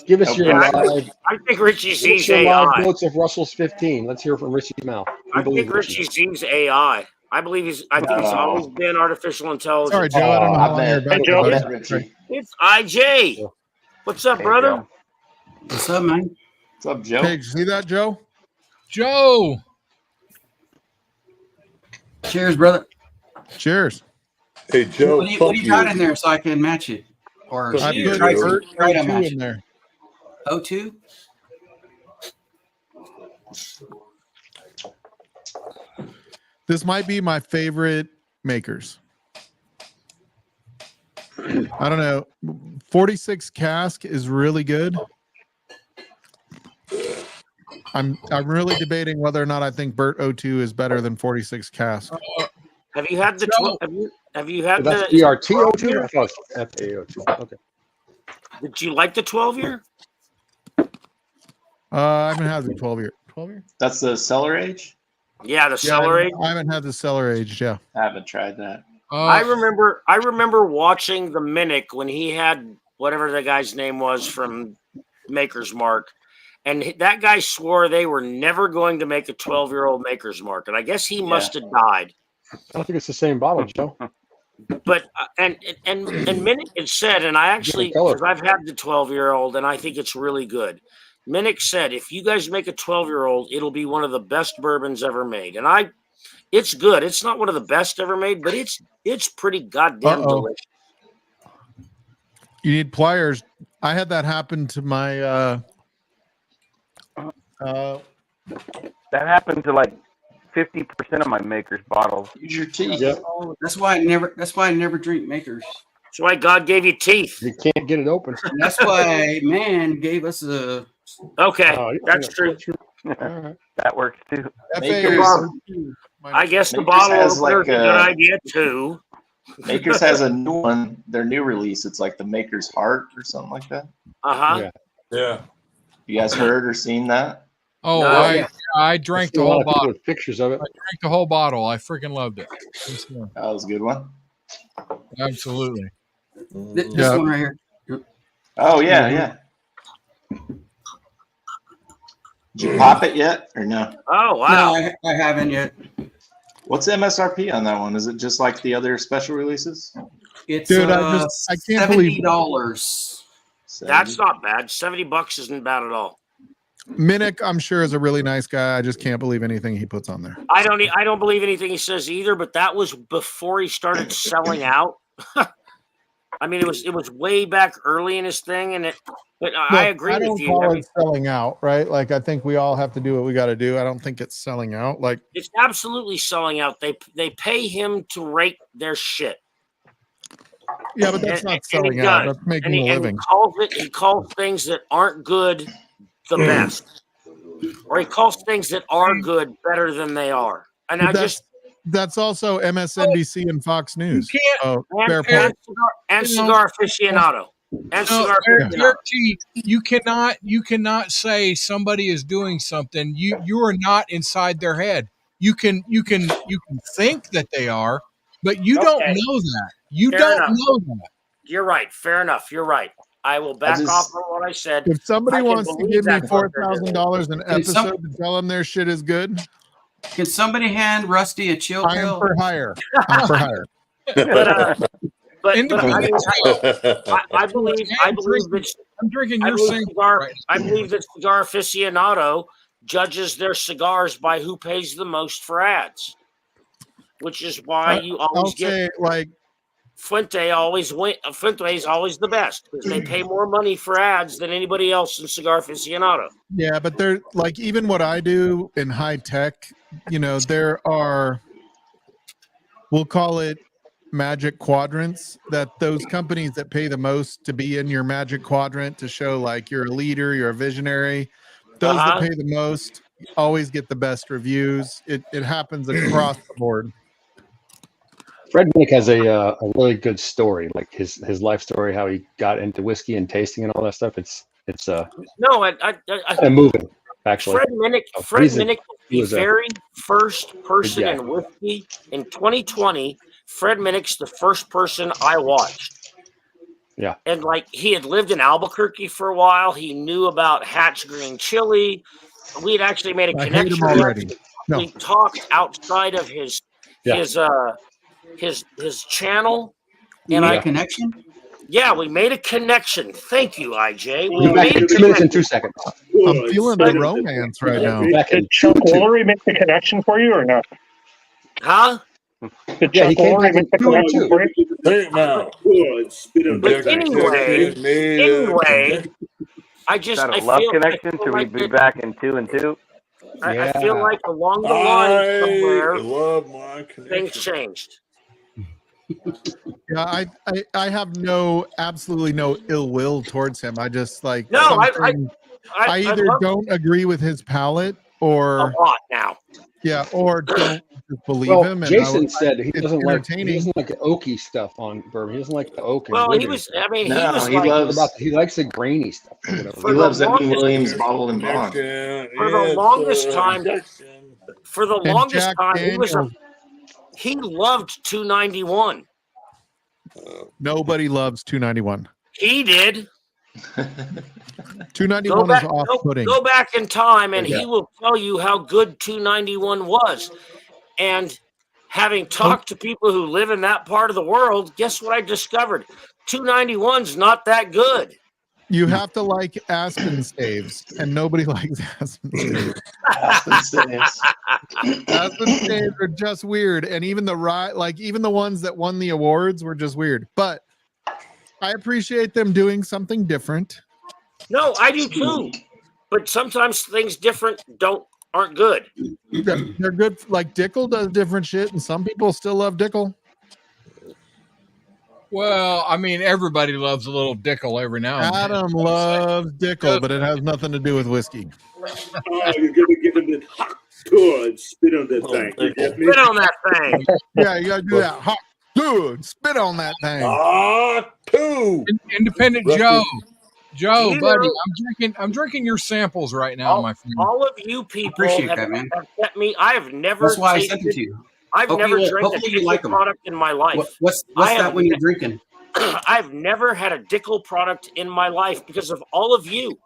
Give us your Yeah, live, I think Richie give us Z's your live AI. quotes of Russell's 15. Let's hear from Richie's mouth. We I believe think Richie Z's AI. I think he's always been artificial intelligence. Sorry, Joe. I don't know how long you're bet. back. Hey, Joe. but- Richie. It's IJ. What's up, Hey, brother? Joe. What's up, man? What's up, Joe? Hey, did you see that, Joe? Joe. Cheers, brother. Cheers. Hey, Joe. What do you fuck got in there so I can match it? Or Fuck I you, put try Joe. Bert try to O2 match in it. there. O2? This might be my favorite makers. I don't know. 46 cask is really good. I'm really debating whether or not I think Bert O2 is better than 46 cask. Have you had the Joe. have you had That's the BRTO2? I thought it was FAO2. Okay. Did you like the 12 year? I haven't had the 12 year. 12 year? That's the cellar age? Yeah, the Yeah, cellar age. I haven't had the cellar aged. Yeah. I haven't tried that. I remember watching the Minnick when he had whatever the guy's name was from Maker's Mark. And that guy swore they were never going to make a 12-year-old Maker's Mark. And I guess he must have died. I don't think it's the same bottle, Joe. But and Minnick had said, and I actually, Different color. because I've had the 12-year-old, and I think it's really good. Minnick said, if you guys make a 12-year-old, it'll be one of the best bourbons ever made. And it's good. It's not one of the best ever made, but it's pretty goddamn delicious. You need pliers. I had that happen to my That happened to like 50% of my Maker's bottles. Use your teeth. Yep. Oh, that's why I never drink Makers. That's why God gave you teeth. You can't get it open. And that's why man gave us a. Okay, Oh, that's true. All right. That works too. Makers, I guess the Makers bottle has opener is like a good idea too. Makers has a new one, their new release. It's like the Maker's Heart or something like that. Uh-huh. Yeah. You guys heard or seen that? Oh, No. I drank See the a lot whole of people bottle. with pictures of it. I drank the whole bottle. I freaking loved it. That was a good one. Absolutely. This Yeah. one right here. Oh yeah, yeah. Did you pop it yet or no? Oh wow. No, I haven't yet. What's the MSRP on that one? Is it just like the other special releases? It's Dude, I can't believe $70. That's not bad. $70 isn't bad at all. Minnick, I'm sure, is a really nice guy. I just can't believe anything he puts on there. I don't believe anything he says either, but that was before he started selling out. I mean, it was way back early in his thing, and but I agree don't with you. call I it mean, selling out, right? Like, I think we all have to do what we got to do. I don't think it's selling out. Like, it's absolutely selling out. They pay him to rate their shit. yeah, but that's not And selling he out. does. That's making And a he living. he calls things that aren't good the best, or he calls things that are good better than they are. And But I just that's also MSNBC and Fox News. Oh, fair point. and cigar aficionado. And No, cigar aficionado. Eric G, you cannot say somebody is doing something. You are not inside their head. You can think that they are, but you don't Okay. know that. You Fair don't enough. know that. You're right. Fair enough. You're right. I will back off on what I said. If somebody I can wants to believe give me that's what they're doing. $4,000 an episode to tell them their shit is good, Can somebody hand Rusty a chill I am pill? for hire. I'm for hire. But I believe I'm drinking your same. I believe that cigar aficionado judges their cigars by who pays the most for ads, which is why you I'll always say, get like, Fuente always win. Fuente is always the best because they pay more money for ads than anybody else in cigar aficionado. yeah, but they're like, even what I do in high tech, there are, we'll call it magic quadrants, that those companies that pay the most to be in your magic quadrant to show like you're a leader, you're a visionary, those that pay the most always get the best reviews. It happens across the board. Fred Minnick has a really good story, like his life story, how he got into whiskey and tasting and all that stuff. It's No, I moving actually. Fred Minnick was the very first person in whiskey in 2020. Fred Minnick's the first person I watched. Yeah. And like he had lived in Albuquerque for a while. He knew about Hatch Green Chili. We had actually made a I hate him connection. already. No. We talked outside of his channel. You made a connection? Yeah, we made a connection. Thank you, IJ. We'll be back in 2 minutes and 2 seconds. I'm feeling the romance right now. Did Chuck Woolery make the connection for you or not? Huh? Did Chuck Woolery make the connection for you? But anyway, I Is that a love connection? Should we be back in 2 and 2? I feel like along the line somewhere, love my things changed. Yeah, I have absolutely no ill will towards him. I just like I either love don't agree with his palate or a lot now. Yeah, or don't just believe Well, him. And Jason said he it's doesn't like entertaining. the oaky stuff on bourbon. He doesn't like the oak. And Well, he woody was. stuff. I mean, No, he was he like loves- he likes the grainy stuff. Or whatever. For He the loves Evan longest- Williams bottled and bond. for the longest time. For the And longest Jack time, Daniels. he loved 291. Nobody loves 291. He did. 291 is off-putting. Go back in time, and Yeah. he will tell you how good 291 was. And having talked to people who live in that part of the world, guess what I discovered? 291's not that good. You have to like Aspen staves, and nobody likes Aspen staves. Aspen staves. Aspen staves are just weird, and even the ones that won the awards were just weird. But I appreciate them doing something different. No, I do too. But sometimes things different don't aren't good. They're good. Like Dickel does different shit, and some people still love Dickel. Well, I mean, everybody loves a little Dickel every now and then. Adam loves Dickel, but it has nothing to do with whiskey. Oh, you're gonna give him the hot good spit on that thing. You get me? Spit on that thing. Yeah, you gotta do that. Hot dude, spit on that thing. Two. Independent Rusty. Joe, You buddy, know- I'm drinking your samples right now, my friend. All of you people appreciate have, that, man. have kept me. I have never. That's why I sent it tasted- to you. I've Hopefully never you- drank a hopefully you Dickel like 'em. product in my life. What's I that have when you're ne- drinking? I've never had a Dickel product in my life because of all of you.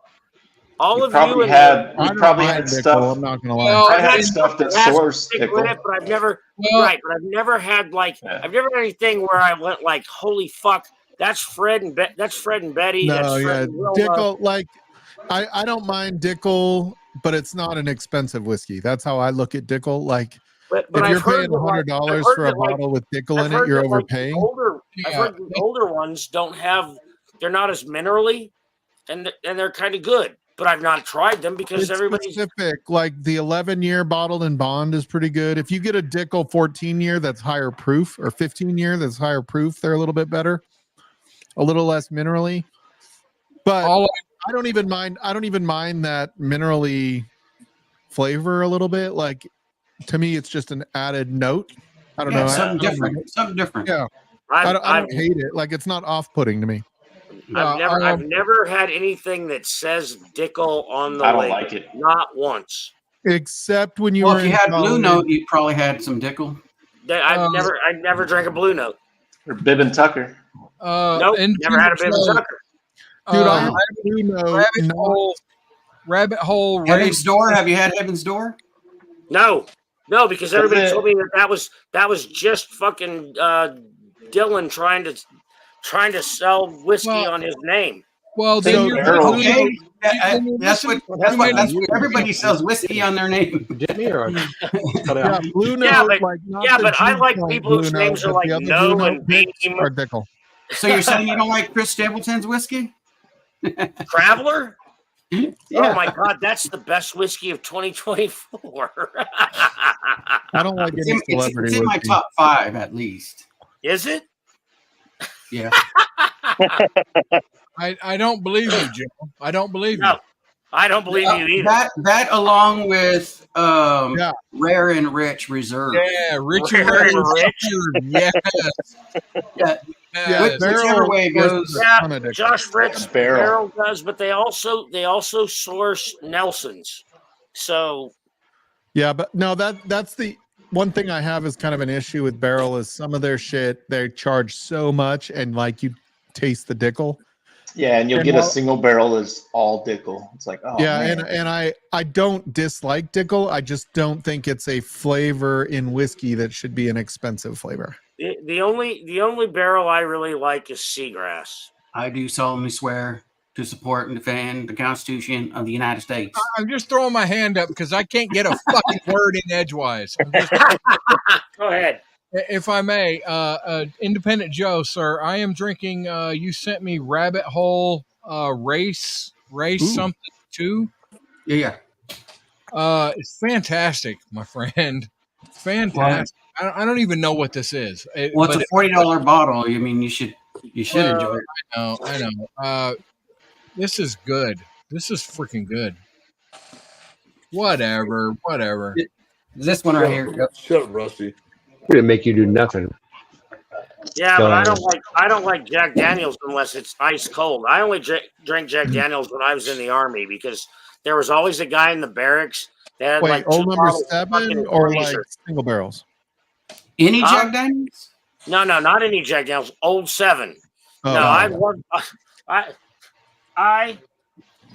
All You of probably you and had I you don't probably mind had Dickel, stuff. I'm not gonna lie. Well, I had and- stuff that it has sours stick with it, Dickel. but I've never Well- right. But I've never had like I've never had anything where I went like, holy fuck, that's Fred and that's Fred and Betty. That's No, Fred yeah, and Wilma. Dickel. Like, I don't mind Dickel, but it's not an expensive whiskey. That's how I look at Dickel. Like, But if I've you're heard paying that, like, $100 I've for heard a that, like, bottle with Dickel I've in it, heard you're that, like, the overpaying. I've heard the older ones don't have. They're not as minerally, and they're kind of good. But I've not tried them because It's everybody's. specific. Like the 11-year bottled in bond is pretty good. If you get a Dickel 14-year that's higher proof, or 15-year that's higher proof, they're a little bit better, a little less minerally. But I don't even mind. I don't even mind that minerally flavor a little bit. Like, to me, it's just an added note. I don't know. Something I don't different. know. Something different. Yeah, I don't hate it. Like, it's not off-putting to me. I've never had anything that says Dickel on the I don't label. like it. Not once. Except when you Well, were if you in had Blue college. Note, you probably had some Dickel. I never drank a Blue Note. Or Bib and Tucker. Nope, never had a Bib and Tucker. Dude, I have Blue Note. Rabbit Hole. Heaven's Door. Have you had Heaven's Door? No, because everybody told me that was just fucking Dylan trying to sell whiskey on his name. Well, then then you're you're okay. That's what everybody sells whiskey on their name. Yeah, Blue Note. Yeah, but, like, not the but I Juice like Point people Blue whose Note, names are but like the other No Blue and Note Beam. picks are Dickel. So you're saying you don't like Chris Stapleton's whiskey? Traveler? Yeah. Oh my God, that's the best whiskey of 2024. I don't like It's any in, celebrity it's in my whiskey. top 5 at least. Is it? Yeah. I don't believe you, Joe. I don't believe you. I don't believe you either. That along with Rare and Rich Reserve. Yeah, Richard Rare and Rich. Yes. Yeah. Whichever way it goes. Yeah, Josh Fritz Barrel does, but they also source Nelson's. So Yeah, but no, that's the one thing I have is kind of an issue with Barrel is some of their shit they charge so much and like you taste the Dickel. Yeah, and you'll get a single barrel that's all Dickel. It's like, oh yeah, man. and I don't dislike Dickel. I just don't think it's a flavor in whiskey that should be an expensive flavor. the only barrel I really like is Seagrass. I do solemnly swear to support and defend the Constitution of the United States. I'm just throwing my hand up because I can't get a fucking word in edgewise. Go ahead. If I may, Independent Joe, sir, I am drinking. You sent me Rabbit Hole Race something too. Yeah. It's fantastic, my friend. Fantastic. I don't even know what this is. Well, it's a $40 bottle. I mean, you should enjoy it. I know. This is good. This is freaking good. Whatever. This one right here. Yep. Shut up, Rusty. We didn't make you do nothing. Yeah, but I don't like Jack Daniels unless it's ice cold. I only drank Jack Daniels when I was in the Army because there was always a guy in the barracks that had Wait, like old 2 number bottles of 7 fucking or freezer. like single barrels? Any Jack Daniels? No, not any Jack Daniels. Old 7. Oh, no, wow.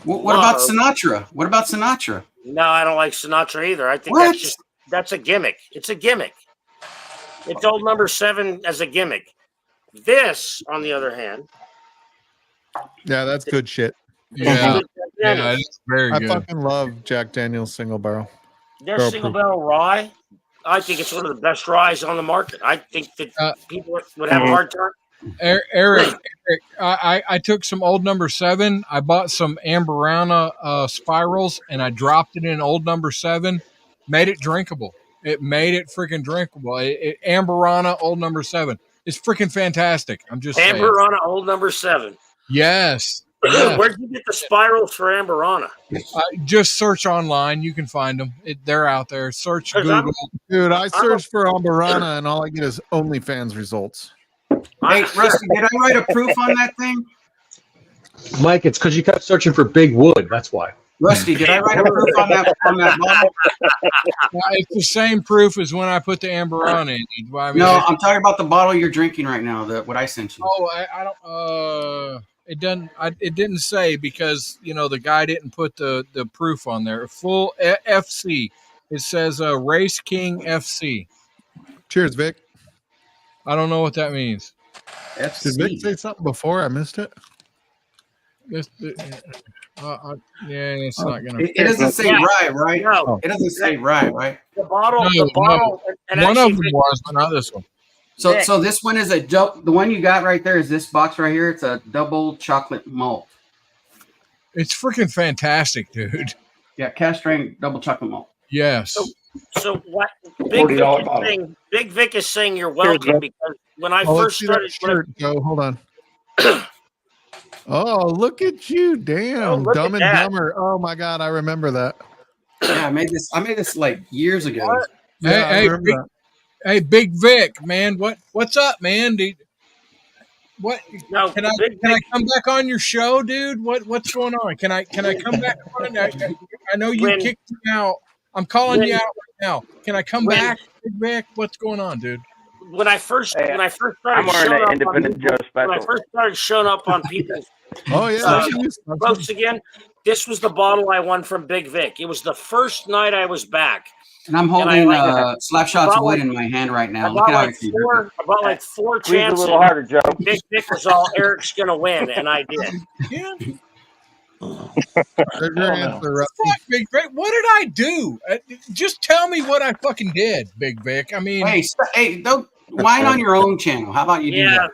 What about Sinatra? What about Sinatra? No, I don't like Sinatra either. I think What? that's a gimmick. It's a gimmick. It's old number 7 as a gimmick. This, on the other hand, Yeah, that's good shit. Yeah, it's very I good. fucking love Jack Daniel's single barrel. their Barrel single proof. barrel rye. I think it's one of the best ryes on the market. I think that people would have a hard time. Eric, I took some old number 7. I bought some Amberana spirals and I dropped it in old number 7. Made it drinkable. It made it freaking drinkable. Amberana old number 7. It's freaking fantastic. I'm just saying. Amberana old number 7. Yes. Yes. Where'd you get the spirals for Amberana? Just search online. You can find them. They're out there. Search Google. Dude, I searched for Amberana and all I get is OnlyFans results. Hey, Rusty, did I write a proof on that thing? Mike, it's because you kept searching for big wood. That's why. Rusty, did I write a proof on that bottle? It's the same proof as when I put the Amberana in. I mean, No, I'm talking about the bottle you're drinking right now. What I sent you. Oh, I don't. It doesn't. It didn't say because the guy didn't put the proof on there. Full FC. It says Race King FC. Cheers, Vic. I don't know what that means. Did Vic say something before? I missed it. Yeah, it's not gonna. It doesn't say right? No. It doesn't say right? The bottle. No, the bottle. no. And One actually, of them was, but not this one. So this one is the one you got right there is this box right here. It's a double chocolate malt. It's freaking fantastic, dude. Yeah, cast strength double chocolate malt. Yes. So what? Big Vic is saying you're welcome because when I first started. Joe, hold on. Oh, look at you! Damn, look Dumb at and that. Dumber. Oh my God, I remember that. Yeah, I made this like years ago. Yeah, I remember that. Hey, Big Vic, man, what's up, man? What? No, can I come back on your show, dude? What's going on? Can I come back on? I know you kicked me out. I'm calling you out right now. Can I come back, Big Vic? What's going on, dude? When I first started showing up on people's votes again, this was the bottle I won from Big Vic. It was the first night I was back. And I'm holding Slapshot's wood in my hand right now. Look at how it's about like 4 Squeeze chances. a little harder, Joe. Big Vic was all Eric's gonna win, and I did. Yeah. There's your answer, Rusty. Fuck, Big Vic. What did I do? Just tell me what I fucking did, Big Vic. I mean, hey, don't whine on your own channel. How about you do that?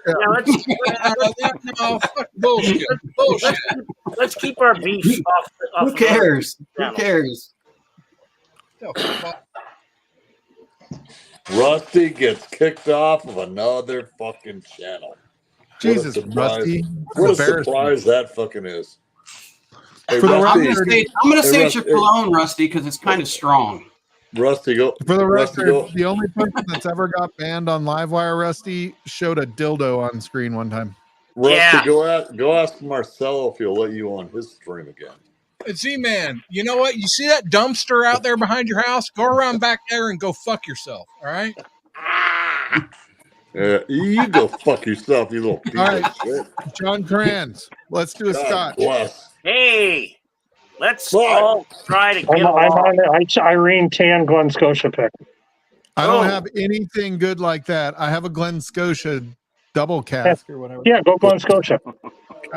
No, fuck bullshit. Bullshit. Let's keep our beef off. Who cares? Who cares? Rusty gets kicked off of another fucking channel. Jesus, Rusty. What a surprise that fucking is. Hey, For the Rusty, I'm gonna say it's your cologne, Rusty, because it's kind of strong. Rusty, go. For the Rusty, record, go. the only person that's ever got banned on Livewire, Rusty, showed a dildo on screen one time. Rusty, go ask Marcelo if he'll let you on his stream again. Z-Man, you know what? You see that dumpster out there behind your house? Go around back there and go fuck yourself, all right? Yeah, you go fuck yourself, you little piece All right, of shit. John Kranz, let's do a God scotch. bless. Hey, let's all try to get I'm along. on the Irene Tan Glen Scotia pick. I don't have anything good like that. I have a Glen Scotia double cask or whatever. Yeah, go Glen Scotia.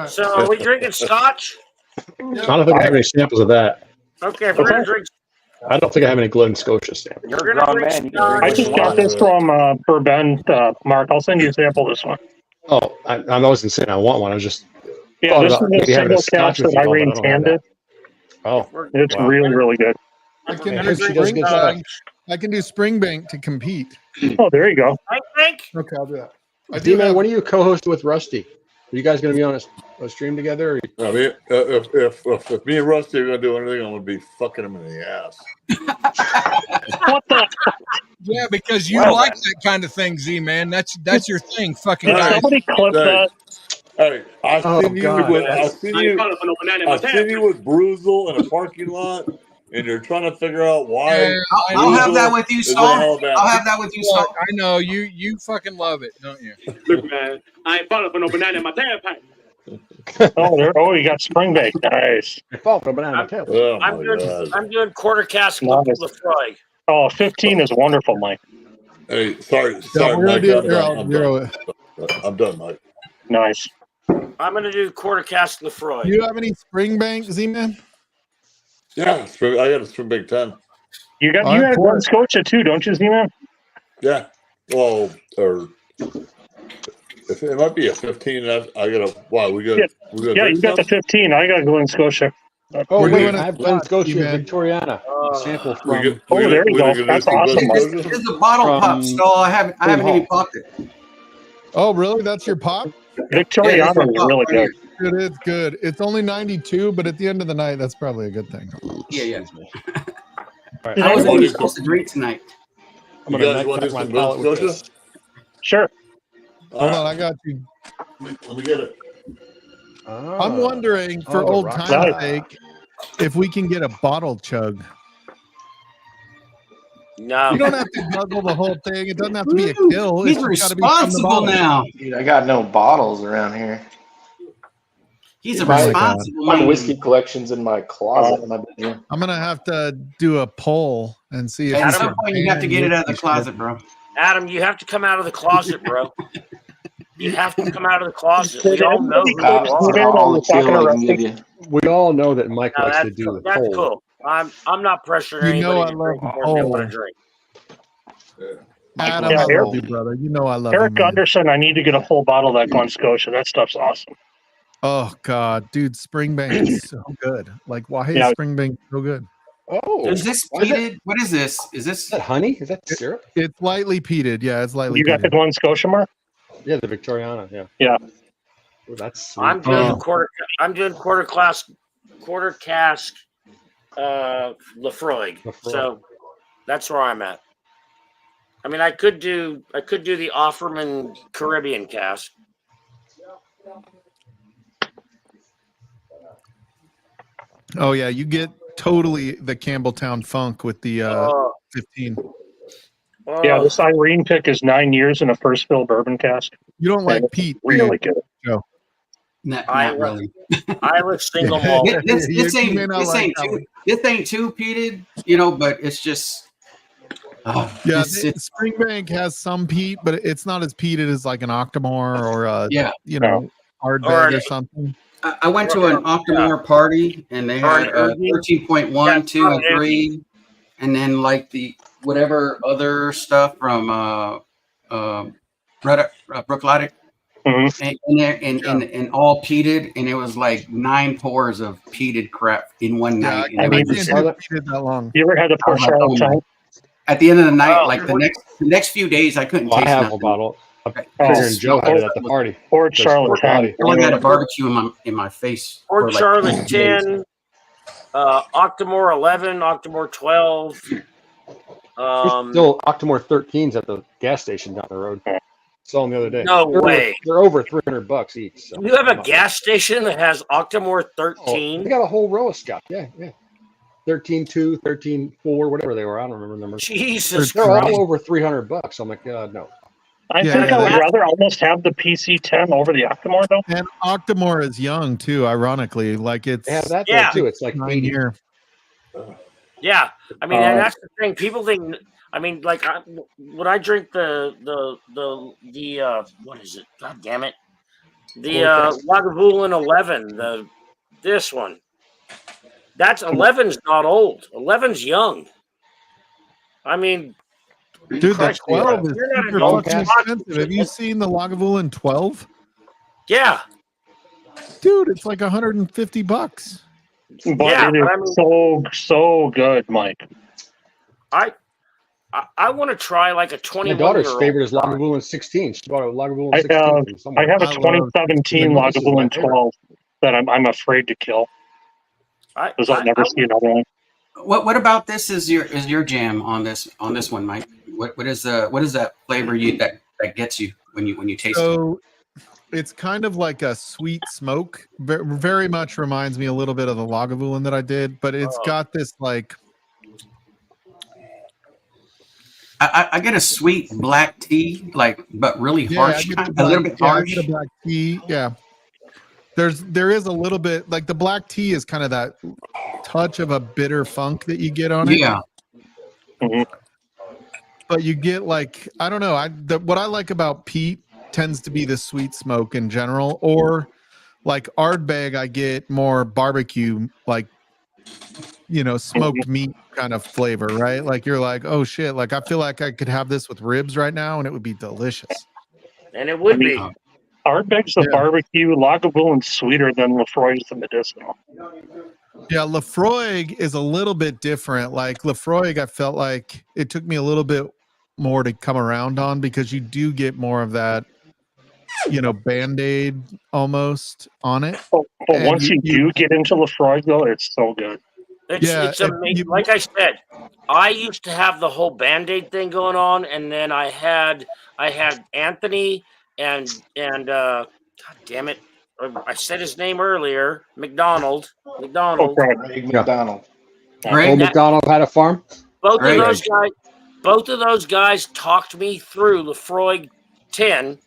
So are we drinking scotch? I don't think I have any samples of that. Okay, if we're gonna drink, I don't think I have any Glen Scotia samples. you're gonna drink scotch. I just got this from Ben, Mark. I'll send you a sample of this one. Oh, I wasn't saying I want one. I was just Yeah, this is maybe a having single scotch cask with that you all, but I Irene don't have Tan did. Oh, It's wow. really, really good. I can We're do gonna drink Springbank. I can do Springbank to compete. Oh, there you go. I think. Okay, I'll do that. I do D-Man, have, when are you co-hosting with Rusty? Are you guys going to be on a stream together? Or... I mean, if me and Rusty are gonna do anything, I'm gonna be fucking him in the ass. What the? Yeah, because you like that kind of thing, Z-Man. That's your thing, fucking Did guys. somebody clip that? Hey, I've seen you God. with Bruzel in a parking lot, and you're trying to figure out why. Yeah, I'll have that with you, is in Saul. Alabama. I'll have that with you, Saul. I know you fucking love it, don't you? Look, man, I ain't falling for no banana in my tailpipe. Oh, you got Springbank. Nice. Fall for a banana tail. Oh my I'm doing quarter cask Nice. Lefroy. Oh, 15 is wonderful, Mike. Hey, sorry, we're gonna Mike. do I'm it. done. I'll zero it. I'm done, Mike. Nice. I'm gonna do quarter cask Lefroy. Do you have any Springbank, Z-Man? Yeah, I got a swim Big 10. You Oh, had cool. Glen Scotia too, don't you, Z-Man? Yeah. Well, or if it might be a 15. I gotta. Wow, we got. Yeah, We got. yeah, you got the 15. I got Glen Scotia. Oh, We're wait, doing I a have Glen Scotia man. Victoriana. A sample We from. get. Oh, there you go. gonna That's do some Glen awesome, Mark. Scotia? There's a bottle From pop, so I haven't even Hall. popped it. Oh, really? That's your pop? Victoriana Yeah, is really good. It is good. It's only 92, but at the end of the night, that's probably a good thing. Yeah. All right, I wasn't want even to- supposed to drink tonight. I'm You gonna guys want to nightcap do my some Glen palate with Scotia? this. Sure. Hold on, I got you. Let me get it. I'm wondering, for the old rock time's star. sake, if we can get a bottle chug. No. You don't have to guzzle the whole thing. It doesn't have to be a kill. He's It's just gotta be from the responsible bottle. now. Dude, I got no bottles around here. He's a My- responsible My man. whiskey collection's in my closet. In my bedroom. I'm gonna have to do a poll and see if At we some can point, you have to ban get it out of the whiskey closet, bro. Adam, you have to come out of the closet, bro. You have to come out of the closet. We all know who you are. All the kill I can give you. We all know that Mike No, likes to that's do the that's poll. cool. I'm not pressuring You know anybody I to love drink the more than they want poll. to drink. Adam, Yeah, I Eric- love you, brother. You know I love Eric you, man. Gunderson, I need to get a whole bottle of that Glen Scotia. That stuff's awesome. Oh God, dude, Springbank is so good. Like, why is Yeah. Springbank so good? Oh, Is this why is it- peated? What is this? Is this? Is that honey? Is that syrup? It's lightly peated. Yeah, it's lightly You got the peated. Glen Scotia, Mark? Yeah, the Victoriana. Yeah. Yeah. Oh, that's sweet. I'm doing Oh. quarter cask Lafroig. So that's where I'm at. I mean, I could do the Offerman Caribbean cask. Oh yeah, you get totally the Campbelltown funk with the 15. Yeah, this Irene pick is 9 years in a first fill bourbon cask. You don't like And peat, really good. Joe. Not Irish really. Irish single malt. This You may not like that one. this ain't too peated, you know, but it's just. Yeah, it's- Springbank has some peat, but it's not as peated as like an Octomore or a Yeah. Ardbeg or something. I went to an Octomore party and they had 13.1, 2, and 3, and then like the whatever other stuff from Brooklogic, and all peated, and it was like 9 pours of peated crap in one Yeah, night. I And can't it was do peated that long. You ever had a Port Charlotte Town? at the end of the night, like the next few days, I couldn't Well, I taste have nothing. a bottle. I'm Oh, figuring Joe had it at the party. Port Just Charlotte Port Town. Body. I only had a barbecue in my face. Port for like Charlotte 2 days. 10, Octomore 11, Octomore 12. There's still Octomore 13s at the gas station down the road. Saw them the other day. No They're way. They're over $300 each. So. You have a gas station that has Octomore 13? They got a whole row of Scott. Yeah. 13.2, 13.4, whatever they were. I don't remember the numbers. Jesus They're Christ. all over $300. I'm like, no. I think I would rather almost have the PC10 over the Octomore, though. And Octomore is young too, ironically. Like it's They have that there too. It's like 9 year. Yeah, I mean, and that's the thing. People think. I mean, like when I drink the what is it? God damn it! The Lagavulin 11. This one. That's 11's not old. 11's young. I mean, Dude, the Christ, 12 is you're not super adult. fucking expensive. Have you seen the Lagavulin 12? Yeah, dude, it's like $150. But Yeah, it is but I mean- so good, Mike. I want to try like a My 21 daughter's year old. favorite is Lagavulin 16. She bought a Lagavulin I 16 have from somewhere. I have a 2017 Lagavulin 12 that I'm afraid to kill because I'll never see another one. What about this is your jam on this one, Mike? What is that flavor that gets you when you taste it? So it's kind of like a sweet smoke. Very much reminds me a little bit of the Lagavulin that I did, but it's got this like. I get a sweet black tea, but really harsh, a little bit harsh. I get a black tea. Yeah. There is a little bit like the black tea is kind of that touch of a bitter funk that you get on it. Yeah. But you get like, I don't know. What I like about peat tends to be the sweet smoke in general, or like Ardbeg, I get more barbecue, like, smoked meat kind of flavor, right? Like you're like, oh shit, like I feel like I could have this with ribs right now and it would be delicious. And it would be. Ardbeg's the barbecue. Lagavulin sweeter than Lefroy's the medicinal. Yeah, Lefroy is a little bit different. Like Lefroy, I felt like it took me a little bit more to come around on because you do get more of that, Band-Aid almost on it. But once you do get into Lefroy, though, it's so good. It's amazing. Like I said, I used to have the whole Band-Aid thing going on, and then I had Anthony and God damn it, I said his name earlier, McDonald. Greg McDonald. Old McDonald had a farm. Both of those guys talked me through Lefroy 10,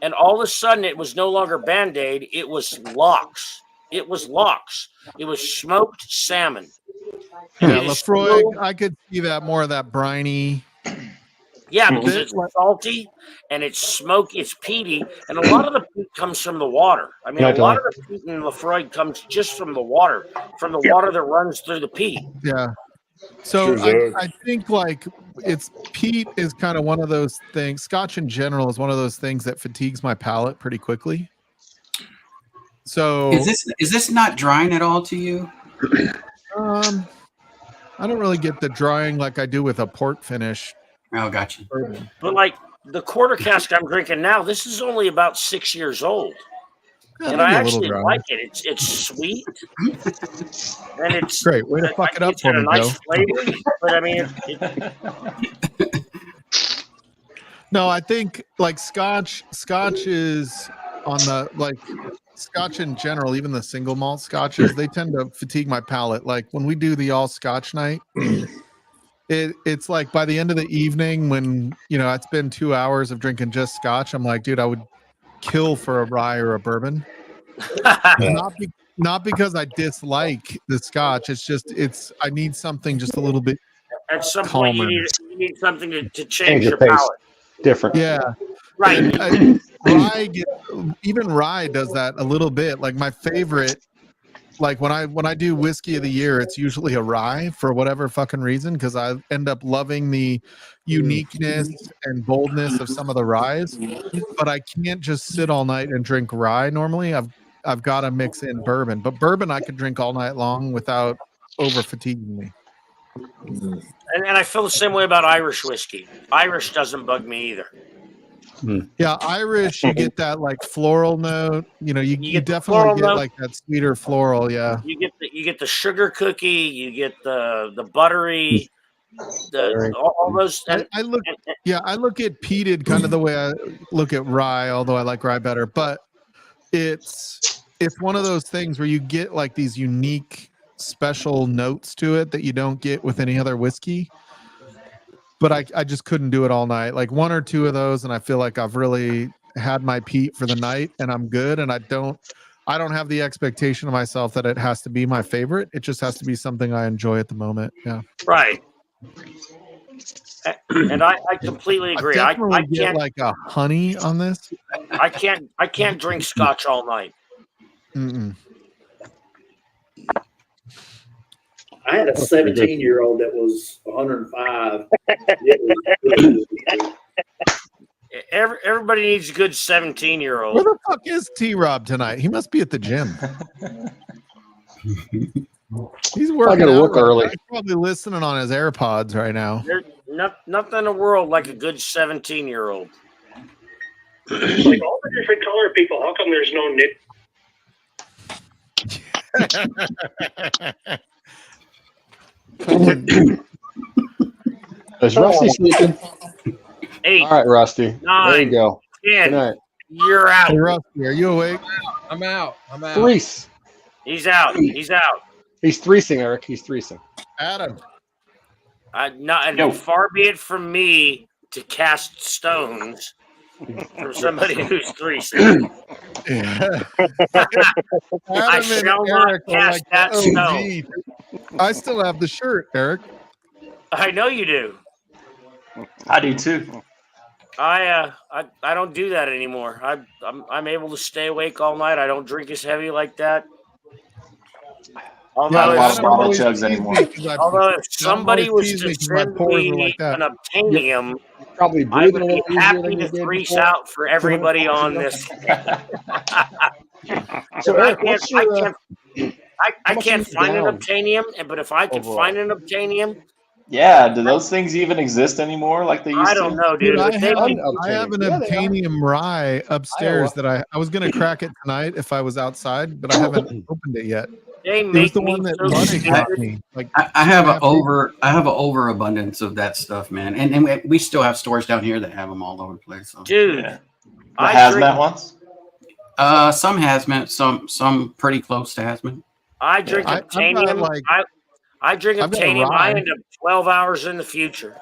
and all of a sudden it was no longer Band-Aid, it was Locks. It was smoked salmon. Yeah, Lefroy, I could see that more of that briny. Yeah, because it's salty and it's smoky, it's peaty, and a lot of the peat comes from the water. I mean, a lot of the peat in Lefroy comes just from the water, water that runs through the peat. Yeah. So I think like peat is kind of one of those things. Scotch in general is one of those things that fatigues my palate pretty quickly. So is this not drying at all to you? I don't really get the drying like I do with a port finish. Oh, gotcha. But like the quarter cask I'm drinking now, this is only about 6 years old. Yeah, and I actually like it. It's sweet, and it's great. Way to fuck it up for me, nice Joe. flavor. But I mean, no, I think like Scotch is on the Scotch in general, even the single malt Scotches, they tend to fatigue my palate. Like when we do the all Scotch night, it's like by the end of the evening when it's been 2 hours of drinking just Scotch, I'm like, dude, I would kill for a rye or a bourbon. Not because I dislike the Scotch. It's just I need something just a little bit. At some calmer. point, you need something to change your pace. palate. Different. Yeah. Right. Even rye does that a little bit. Like my favorite, like when I do whiskey of the year, it's usually a rye for whatever fucking reason, because I end up loving the uniqueness and boldness of some of the ryes. But I can't just sit all night and drink rye normally. I've got to mix in bourbon. But bourbon I could drink all night long without over fatiguing me. And I feel the same way about Irish whiskey. Irish doesn't bug me either. Yeah, Irish, you get that like floral note. You definitely get like that sweeter floral. Yeah, you get the sugar cookie. You get the buttery. All those. I look at peated kind of the way I look at rye, although I like rye better. But it's one of those things where you get like these unique special notes to it that you don't get with any other whiskey. But I just couldn't do it all night. Like one or two of those, and I feel like I've really had my peat for the night, and I'm good. And I don't have the expectation of myself that it has to be my favorite. It just has to be something I enjoy at the moment. Yeah. Right. And I completely agree. I get like a honey on this. I can't drink Scotch all night. Mm-mm. I had a 17-year-old that was 105. Everybody needs a good 17-year-old. Where the fuck is T-Rob tonight? He must be at the gym. He's working. I gotta work early. He's probably listening on his AirPods right now. There's nothing in the world like a good 17-year-old. Like all the different color people, how come there's no Nick? Is Rusty sleeping? 8. All right, Rusty. 9. There you go. 10. Good night. You're out. Hey, Rusty, are you awake? I'm out. Threes. He's out. He's out. He's threesing, Eric. He's threesing. Adam. Far be it from me to cast stones from somebody who's threesome. I shall not cast that stone. I still have the shirt, Eric. I know you do. I do too. I don't do that anymore. I'm able to stay awake all night. I don't drink as heavy like that. Not a lot of Adam bottle always chugs teased anymore. me 'cause Although if Adam somebody always was teased me to 'cause my send pores were me like that. an obtainium, Probably I breathing would a be little easier happy than to you did threes before. out for everybody 200 on ago. this. So I Eric, can't. what's your I how much are can't you find an down obtainium, but if I could overall? find an obtainium, Yeah, do those things even exist anymore like they I used don't to? know, Dude, dude. If they make, I have an Yeah, they are. obtainium rye upstairs Iowa. that I was gonna crack it tonight if I was outside, but I haven't opened it yet. they It was make the me one that so Ludwig got stupid. me. Like I have an 2.5 years. I have an overabundance of that stuff, man, and we still have stores down here that have them all over the place. So. Dude, Yeah. The I drink. hazmat ones? Some hazmat, some pretty close to hazmat. I drink I've got obtainium. like I drink I've got a obtainium. I rye. end up 12 hours in the future.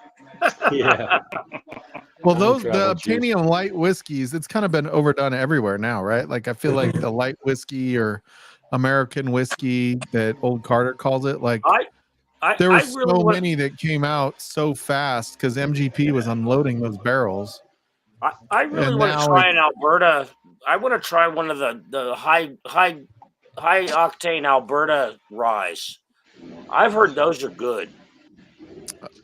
Yeah. Well, Time those the travel juice. obtainium light whiskeys, it's kind of been overdone everywhere now, right? Like I feel like the light whiskey or American whiskey that old Carter calls it, like there were I really so want. many that came out so fast because MGP was unloading those barrels. I really And want to now try an Alberta. I want to try one of the high octane Alberta ryes. I've heard those are good.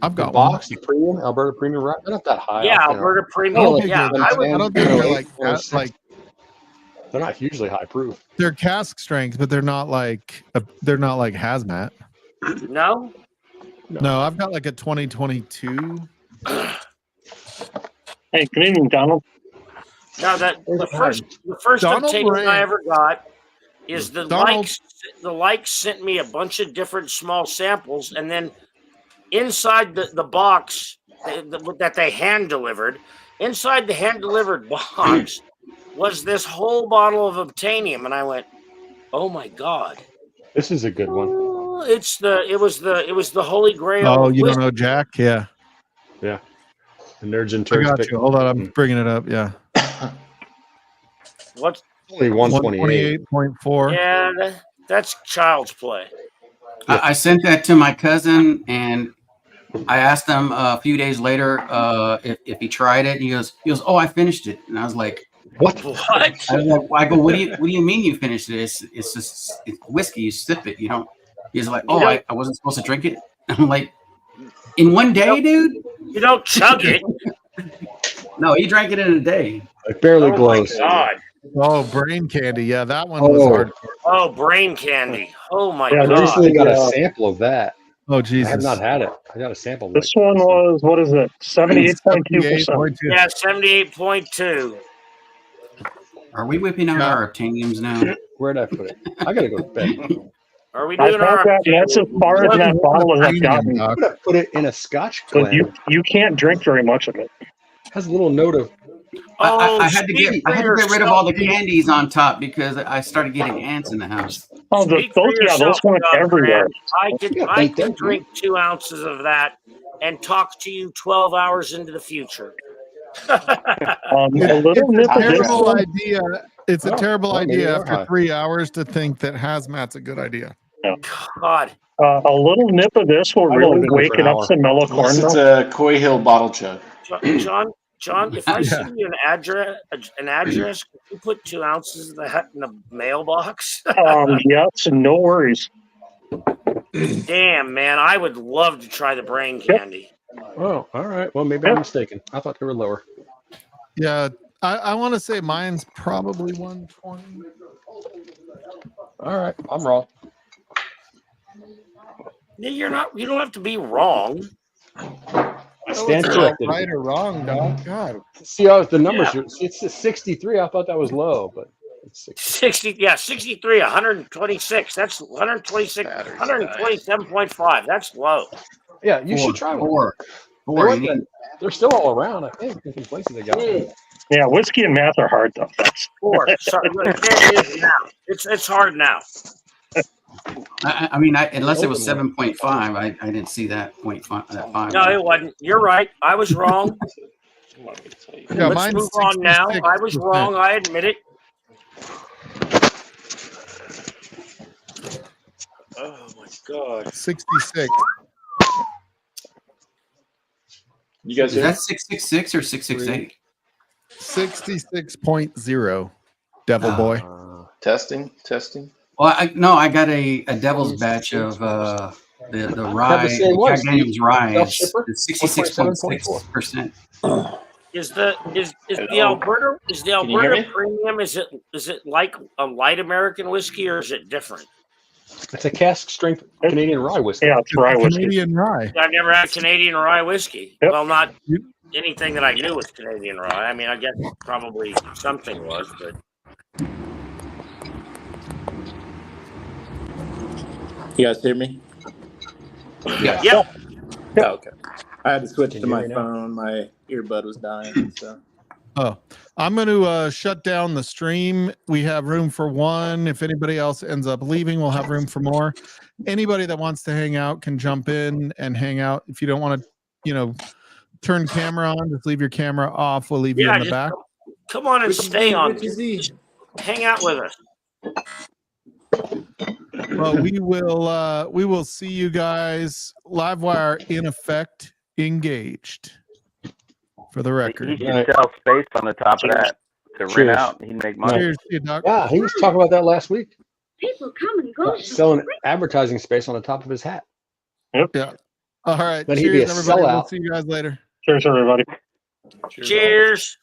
I've The got one. box, the premium, Alberta premium, right? They're not that high. Yeah, octane. Alberta I Premium. don't like think Yeah, they're I that, would. I don't think they're 108, like they're not hugely high proof. they're cask strength, but they're not like hazmat. No. No, I've got like a 2022. Hey, good evening, Donald. No, the first Donald obtainium I Rand. ever got is the Donald- likes. The likes sent me a bunch of different small samples, and then inside the box that they hand delivered, inside the hand delivered box was this whole bottle of obtainium, and I went, "Oh my god!" This is a good one. It was the holy grail. Oh, of you don't whiskey. know Jack? Yeah. Yeah. The nerds and I turds got pick you. Hold on, I'm bringing it up. Yeah. What's only 128. 128.4. Yeah, that's child's play. I sent that to my cousin, and I asked him a few days later if he tried it. He goes, "Oh, I finished it," and I was like, "What? What?" I go, what do you mean you finished it? It's just it's whiskey. You sip it. You don't." He's like, "Oh, I wasn't supposed to drink it." I'm like, "In one day, dude? You don't chug it." No, he drank it in a day. It barely Oh glows. my god. Oh, brain candy. Yeah, that one was hard. Oh, brain candy. Oh my I god. recently got a sample of that. Oh I Jesus. have not had it. I got a sample. This one was, what is it? 78.2%. 78.2. Yeah, 78.2. Are we whipping out our obtainiums now? Where'd I put it? I gotta go to bed. Are we I've doing had our that, and that's as far as that bottle as I've gotten. I'm gonna put it in a Scotch But blend. you can't drink very much of it. Has a little note of. I had to get rid of all the candies on top because I started getting ants in the house. Oh, those went everywhere. I can drink 2 ounces of that and talk to you 12 hours into the future. A little nip of this Terrible one. idea. It's a terrible maybe idea they're after high. 3 hours to think that hazmat's a good idea. God. A little nip of this will really waken up some mellow corn Unless it's milk. a Coy Hill bottle chug. John, if I send you an address, could you put 2 ounces of that in the mailbox? Yes, no worries. Damn, man, I would love to try the brain candy. Oh, all right. Well, maybe I'm mistaken. I thought they were lower. Yeah, I want to say mine's probably 120. All right, I'm wrong. No, you're not. You don't have to be wrong. I stand It's not corrected. right or wrong, dog. God. See how the numbers are. It's a 63. I thought that was low, but it's 60. Yeah, 63, 126. That's 126, 127.5. That's low. yeah. You should try one. Four. They're still all around. I think different places they got them. Yeah, whiskey and math are hard though. That's 4. Sorry, it is now. It's hard now. I mean, unless it was 7.5, I didn't see that 0.5. That 5. No, it wasn't. You're right. I was wrong. Yeah, Let's mine's move on now. I was 66%. wrong. I admit it. Oh my God. 66. You guys Is that 666 or 668? 66.0. Devil boy. Testing. Well, I got a devil's batch of the rye, Jack Daniel's rye is 66.6%. Is the Alberta premium? Is it like a light American whiskey or is it different? It's a cask strength Canadian rye whiskey. Yeah, it's rye whiskey. Canadian rye. I've never had Canadian rye whiskey. Yep. Well, not anything that I knew was Canadian rye. I mean, I guess probably something was, but. You guys hear me? Yeah. Oh, okay. I had to switch Can to you my hear me now? phone. My earbud was dying. So. Oh, I'm going to shut down the stream. We have room for one. If anybody else ends up leaving, we'll have room for more. Anybody that wants to hang out can jump in and hang out. If you don't want to, turn camera on, just leave your camera off. We'll leave you in the back. Come on and stay on. Just hang out with us. Well, we will see you guys. Livewire in effect engaged. For the record. He should sell space on the top of that to rent out. He'd make money. Cheers, Doc. Yeah, he was talking about that last week. People come and go. Selling advertising space on the top of his hat. Yep. Yeah. All right. Then he'd be Cheers, a everybody. We'll sellout. see you guys later. Cheers, everybody. Cheers.